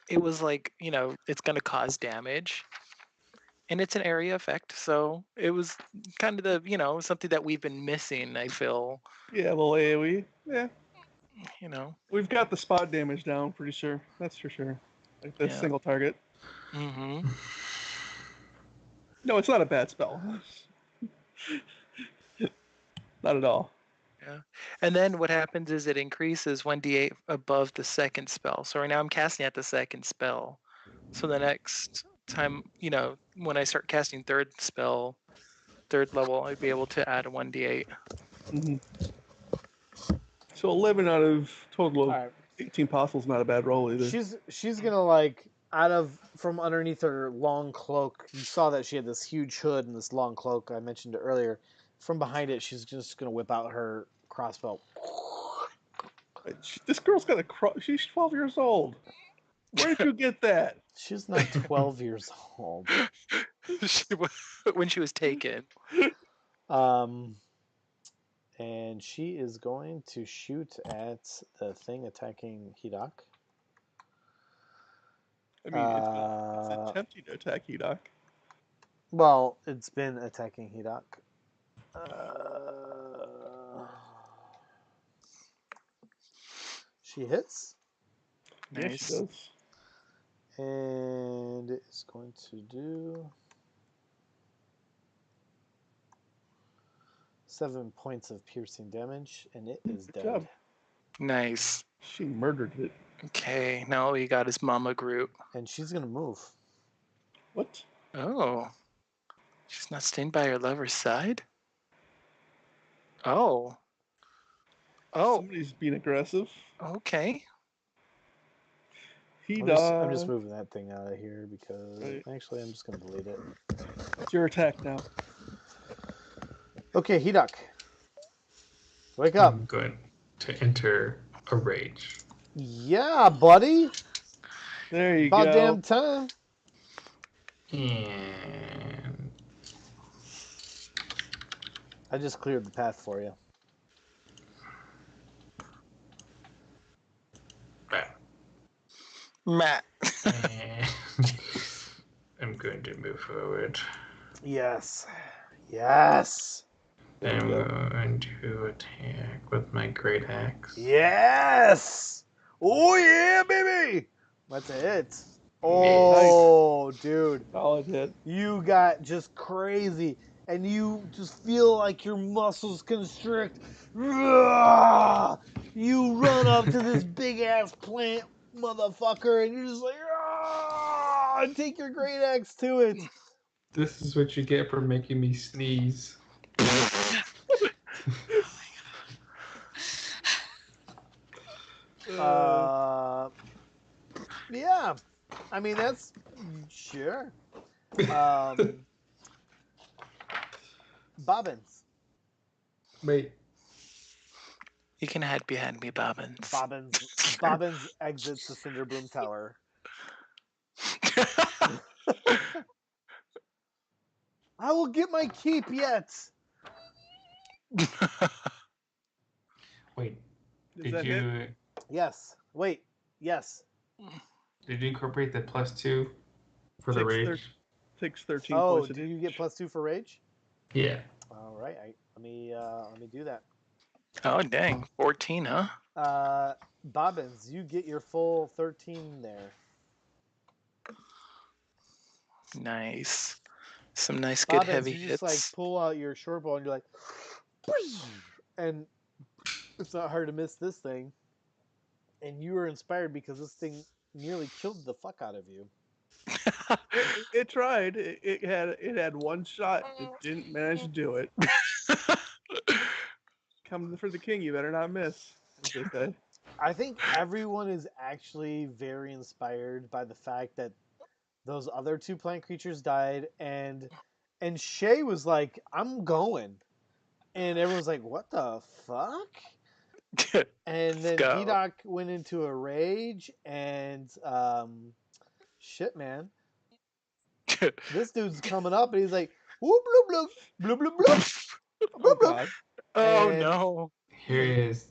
it was like, it's going to cause damage. And it's an area effect, so it was kind of the, something that we've been missing, I feel. Yeah, a little AoE. Yeah. We've got the spot damage down, pretty sure. That's for sure. Like this single target. Mm-hmm. No, it's not a bad spell. Not at all. Yeah. And then what happens is it increases 1d8 above the second spell. So right now I'm casting at the second spell. So the next time, when I start casting third level, I'd be able to add a 1d8. Mm-hmm. So 11 out of total of All right. 18 possible is not a bad roll either. She's gonna like from underneath her long cloak. You saw that she had this huge hood and this long cloak. I mentioned it earlier. From behind it, she's just gonna whip out her crossbow. This girl's got she's 12 years old. Where did you get that? She's not 12 years old. When she was taken. And she is going to shoot at the thing attacking Hidak. I mean, it's attempting to attack Hedok. Well, it's been attacking Hidak. She hits. Nice. Yes, she does. And it's going to do 7 points of piercing damage, and it is Good dead. job. Nice. She murdered it. Okay, now we got his Mama Groot. And she's gonna move. What? Oh. She's not staying by her lover's side? Oh. Oh, Somebody's being aggressive. okay. I'm just moving that thing out of here because Right. actually I'm just gonna delete it. It's your attack now. Okay, Hidak. Wake up. I'm going to enter a rage. Yeah, buddy. There you About go. damn time. And I just cleared the path for you. Matt. and I'm going to move forward. Yes. Yes. There I'm we go. going to attack with my great axe. Yes. Oh yeah, baby. That's a hit. Oh, dude. Solid hit. You got just crazy. And you just feel like your muscles constrict. You run up to this big ass plant, motherfucker, and you're just like, and take your great axe to it. This is what you get for making me sneeze. Yeah. I mean, that's sure. Bobbins. Wait. You can hide behind me, Bobbins. Bobbins exits the Cinderbloom Tower. I will get my keep yet. Wait. Does that hit? Yes. Wait. Yes. Did you incorporate the +2 for the rage? Takes 13 Oh, points. do you get +2 for rage? Yeah. All right. Let me do that. Oh, dang. 14, huh? Bobbins, you get your full 13 there. Nice. Some nice, good Bobbins, heavy you hits. just like pull out your short bow and you're like, and it's not hard to miss this thing. And you were inspired because this thing nearly killed the fuck out of you. It tried. It had one shot. It didn't manage to do it. Coming for the king, you better not miss, as they say. I think everyone is actually very inspired by the fact that those other two plant creatures died, and Shae was like, "I'm going," and everyone's like, "What the fuck?" And then Go. Hidak went into a rage, and shit, man, this dude's coming up, and he's like, "Whoop bloop bloop bloop bloop bloop Oh bloop bloop." God! Oh, And no. Here is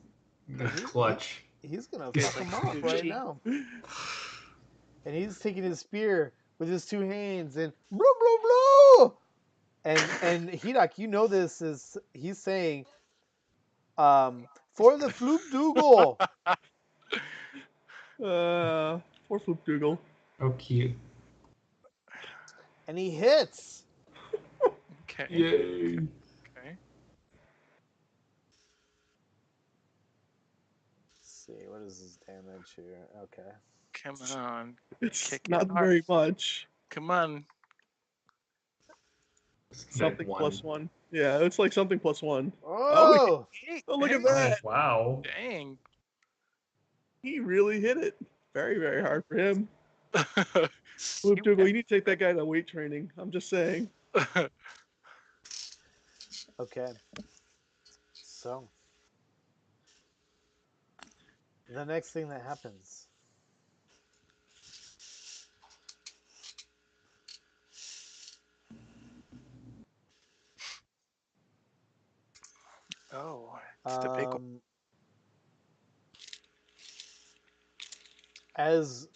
the clutch. He's gonna fuck him off right now. And he's taking his spear with his two hands and bloop bloop bloop. And Hidak, you know this is he's saying, for the Floop Dougal. Poor Floop Dougal. Oh, cute. And he hits. Okay. Yay. Okay. Let's see, what is his damage here? Okay. Come on. It's Kick it not hard. very much. Come on. Something One. plus one. Yeah, it's like something plus one. Oh, Oh, look at Hey, that. Wow. dang. He really hit it. Very, very hard for him. You Luke Dougal, you need to take that guy to weight training. I'm just saying. okay. So, the next thing that happens. Oh, it's the big one. As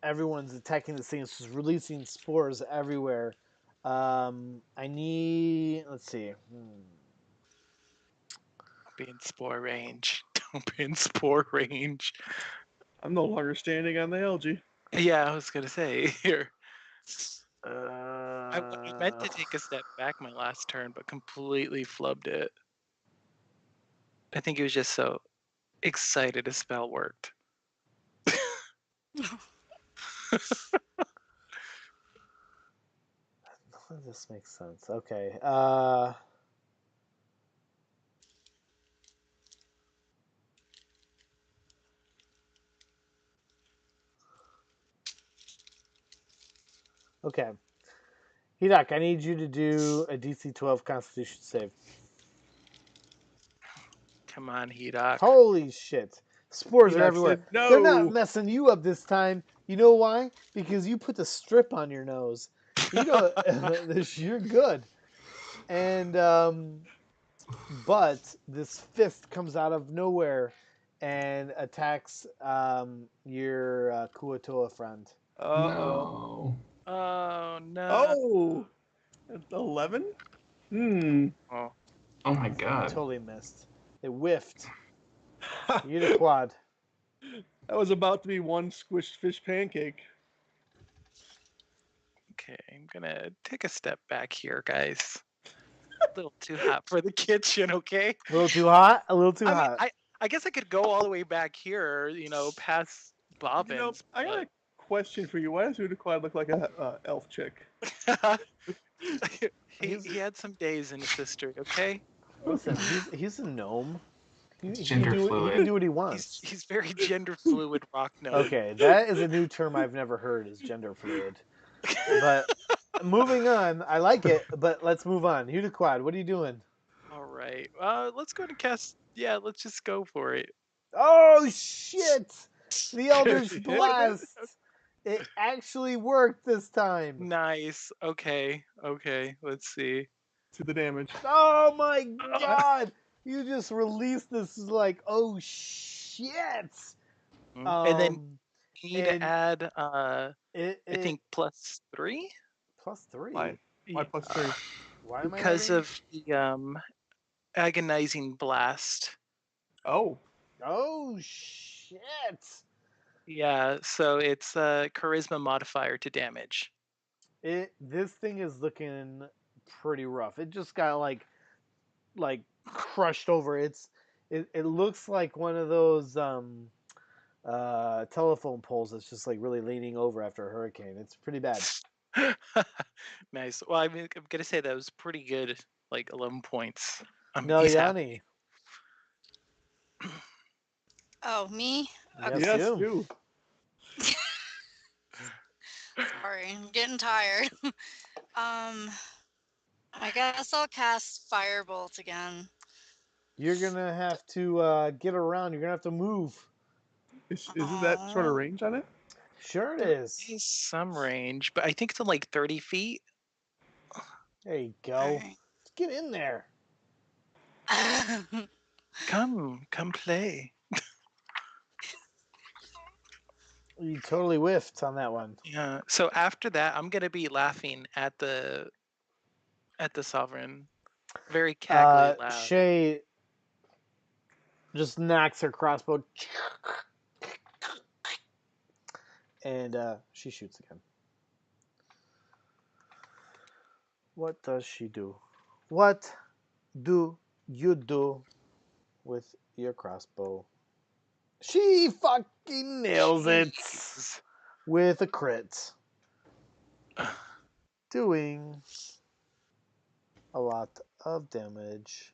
everyone's attacking the thing, it's just releasing spores everywhere. I need. Let's see. Be in spore range. Don't be in spore range. I'm no longer standing on the algae. Yeah, I was gonna say here. I meant Uh, to take a step back my last turn, but completely flubbed it. I think he was just so excited a spell worked. none of this makes sense. Okay. Okay. Hidak, I need you to do a DC 12 Constitution save. Come on, Hedok. Holy shit. Spores are Hidak everywhere. said no. They're not messing you up this time. You know why? Because you put the strip on your nose. You know, you're good. And, but this fifth comes out of nowhere and attacks your Kuatoa friend. Uh-oh. No. Oh no. Oh! 11? Oh. Oh my god. Totally missed. It whiffed. You did a quad. That was about to be one squished fish pancake. Okay, I'm gonna take a step back here, guys. A little too hot for the kitchen, okay? A little too hot? A little too I mean, hot. I guess I could go all the way back here, past Bobbins. I got a question for you. Why does Udaquad look like a elf chick? he had some days in his history, okay? Listen, he's a gnome. It's He gender can fluid. do what he wants. He's very gender fluid rock gnome. Okay, that is a new term I've never heard. Is gender fluid. But moving on, I like it. But let's move on. Udaquad, what are you doing? All right. Let's go to cast. Yeah, let's just go for it. Oh shit! The Eldritch Hit it. Blast. It actually worked this time. Nice. Okay. Let's see. To the damage. Oh my god! You just released this like, oh shit! And then you need to and add I think +3 +3. Why plus 3? Why am I because adding? of the agonizing blast. Oh. Oh shit! Yeah, so it's a charisma modifier to damage. This thing is looking pretty rough. It just got like crushed over. It looks like one of those telephone poles that's just like really leaning over after a hurricane. It's pretty bad. Nice. Well, I mean, I'm gonna say that was pretty good, like 11 points. No, he's Yanni. Oh, me? Yes, Yes, you. you. Sorry, I'm getting tired. I guess I'll cast Firebolt again. You're gonna have to get around. You're gonna have to move. Is it that sort of range on it? Sure it There is. is some range, but I think it's in like 30 feet. There you go. Alright. Get in there. Come play. You totally whiffed on that one. Yeah. So after that, I'm gonna be laughing at the sovereign, very cackly loud. Shae just knocks her crossbow, and she shoots again. What does she do? What do you do with your crossbow? She fucking nails it Jeez. with a crit. Doing a lot of damage.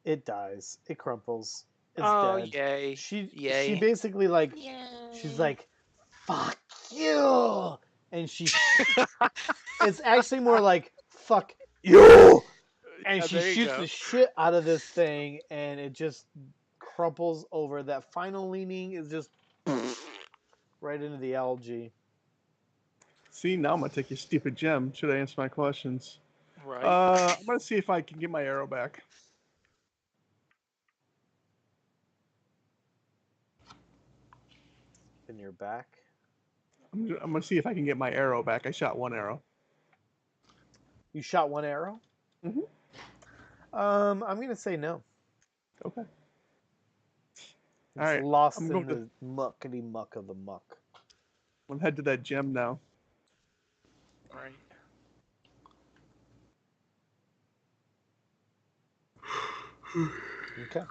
It dies. It crumples. It's Oh, dead. yay. She Yay. basically like Yay. she's like, fuck you, and it's actually more like fuck you, and Yeah, she there you shoots go. the shit out of this thing, and it just crumples over. That final leaning is just right into the algae. See, now I'm gonna take your stupid gem. Should I answer my questions? Right. I'm gonna see if I can get my arrow back. In your back. I'm gonna see if I can get my arrow back. I shot one arrow. You shot one arrow? Mhm. I'm gonna say no. Okay. It's All right. lost I'm in going the muckety muck of the muck. I'm gonna head to that gem now. Right. Okay.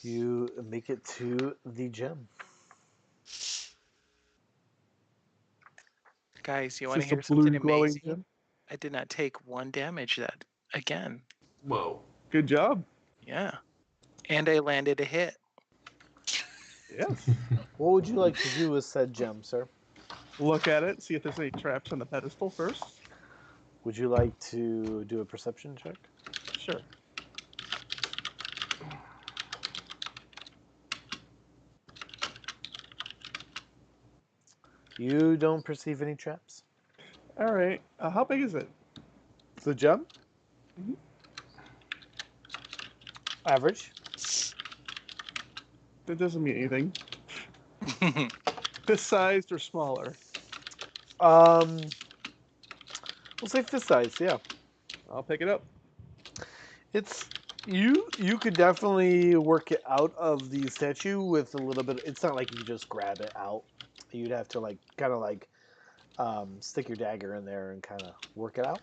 You make it to the gem. Guys, you It's want to just a hear something blue glowing amazing? gem. I did not take 1 damage that again. Whoa. Good job. Yeah. And I landed a hit. Yes. What would you like to do with said gem, sir? Look at it. See if there's any traps on the pedestal first. Would you like to do a perception check? Sure. You don't perceive any traps. All right. How big is it? It's a gem? Mhm. Average. That doesn't mean anything. This sized or smaller? We'll say fist size, yeah. I'll pick it up. It's you could definitely work it out of the statue with a little bit. It's not like you just grab it out. You'd have to like kind of like stick your dagger in there and kind of work it out.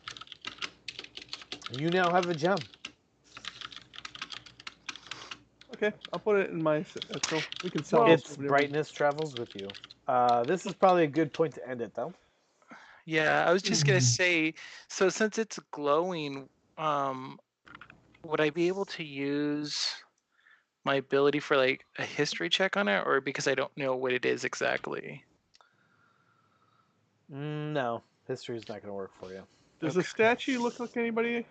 You now have a gem. Okay, I'll put it in my. So we can sell Its this. brightness travels with you. This is probably a good point to end it, though. Yeah, I was just gonna say, so since it's glowing, would I be able to use my ability for like a history check on it, or because I don't know what it is exactly? No, history's not going to work for you. Does the Okay. statue look like anybody?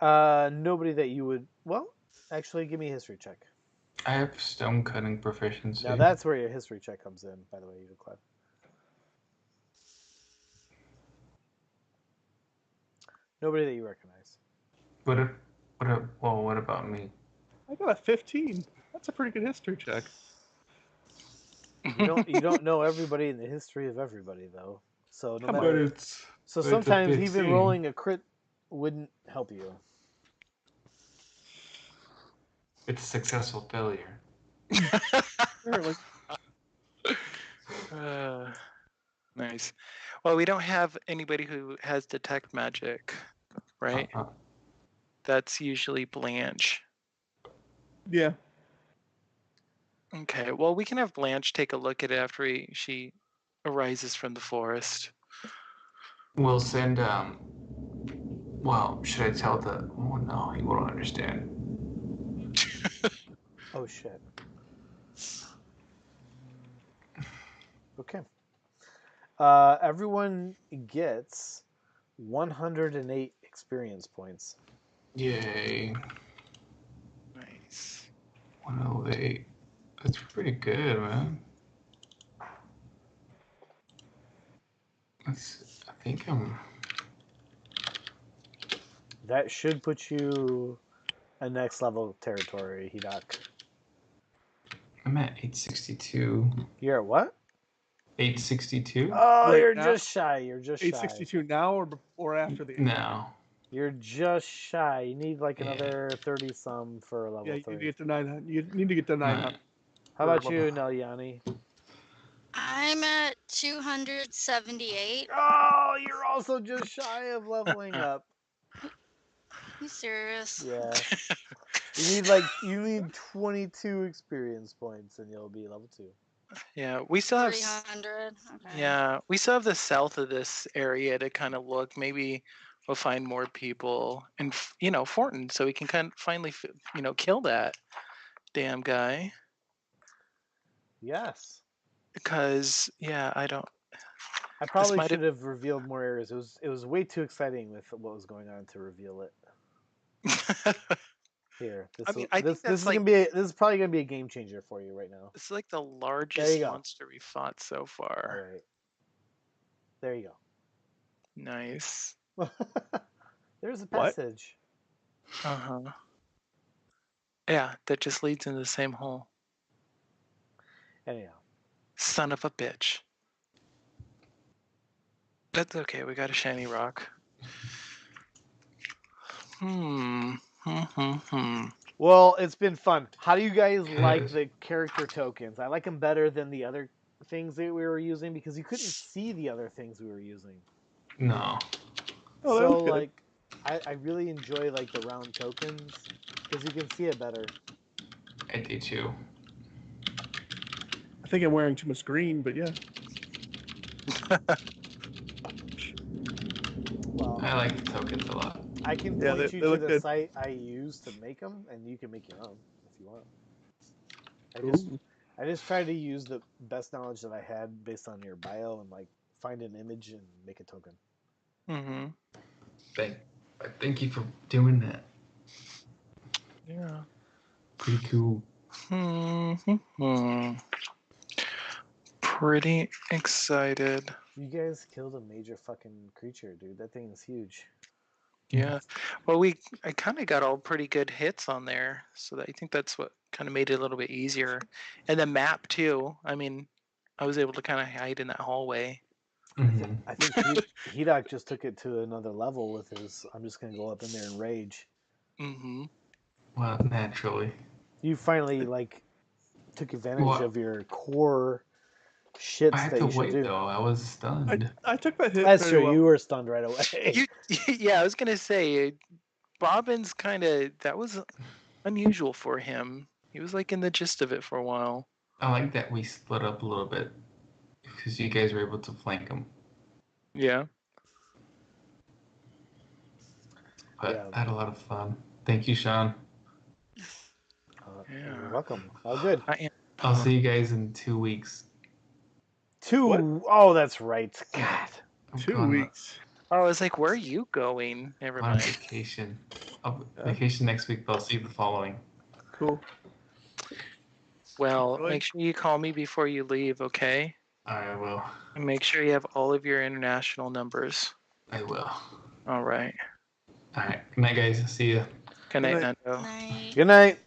Nobody that you would. Well, actually, give me a history check. I have stone cutting proficiency. Now that's where your history check comes in. By the way, you Clem. Nobody that you recognize. What about me? I got a 15. That's a pretty good history check. You don't know everybody in the history of everybody, though. So no Come matter. on. So it's a sometimes even 15. rolling a crit wouldn't help you. It's a successful failure. Apparently. Nice. Well, we don't have anybody who has detect magic, right? Uh-uh. That's usually Blanche. Yeah. Okay. Well, we can have Blanche take a look at it after she arises from the forest. We'll send well, should I tell the oh no, he won't understand. Oh shit. Okay. Everyone gets 108 experience points. Yay. Nice. 108. That's pretty good, man. I think I'm That should put you a next level territory, Hidok. I'm at 862. You're at what? 862? Oh, Right you're now? just shy. You're just shy. 862 now or after the. No. You're just shy. You need like Yeah. another 30 some for level Yeah, you need to 3. get to 900. You need to get to 900. How about you, Nelyani? I'm at 278. Oh, you're also just shy of leveling up. You serious? Yeah. You need 22 experience points and you'll be level 2. Yeah, we still have 300. Okay. Yeah, we still have the south of this area to kind of look. Maybe we'll find more people in Fortin, so we can kind of finally kill that damn guy. Yes. Because I probably might should have revealed more areas. It was way too exciting with what was going on to reveal it. Here, I think this is probably gonna be a game changer for you right now. It's like the largest monster we fought so All far. right. There you go. Nice. There's a passage. Uh-huh. Yeah, that just leads into the same hole. Anyhow. Son of a bitch. That's okay, we got a shiny rock. Well, it's been fun. How do you guys like the character tokens? I like them better than the other things that we were using because you couldn't see the other things we were using. No. Oh, so like, I really enjoy like the round tokens because you can see it better. I do too. I think I'm wearing too much green, but yeah. Well, I like the tokens a lot. I can point you to the site I use to make them, and you can make your own if you want. I just try to use the best knowledge that I had based on your bio and like find an image and make a token. Mm-hmm. Thank you for doing that. Yeah. Pretty cool. Pretty excited. You guys killed a major fucking creature, dude. That thing is huge. Yeah. Well, I kind of got all pretty good hits on there, so I think that's what kind of made it a little bit easier. And the map too. I mean, I was able to kind of hide in that hallway. Mm-hmm. I think Hedok just took it to another level with his. I'm just gonna go up in there and rage. Mm-hmm. Well, naturally. You finally like took advantage of your core shits I had that to you should wait do. though. I was stunned. I took that hit. That's true. Well. You were stunned right away. Yeah, I was gonna say, Bobbin's that was unusual for him. He was like in the gist of it for a while. I like that we split up a little bit because you guys were able to flank him. Yeah. But I had a lot of fun. Thank you, Sean. You're welcome. All good. I'll see you guys in 2 weeks. What? Oh, that's right. God. 2 weeks. I was like, where are you going? Never mind. On vacation. Vacation next week, but I'll see you the following. Cool. Well, make sure you call me before you leave, okay? I will. And make sure you have all of your international numbers. I will. All right. All right. Good night, guys. See you. Good night, Nando. Night. Good night.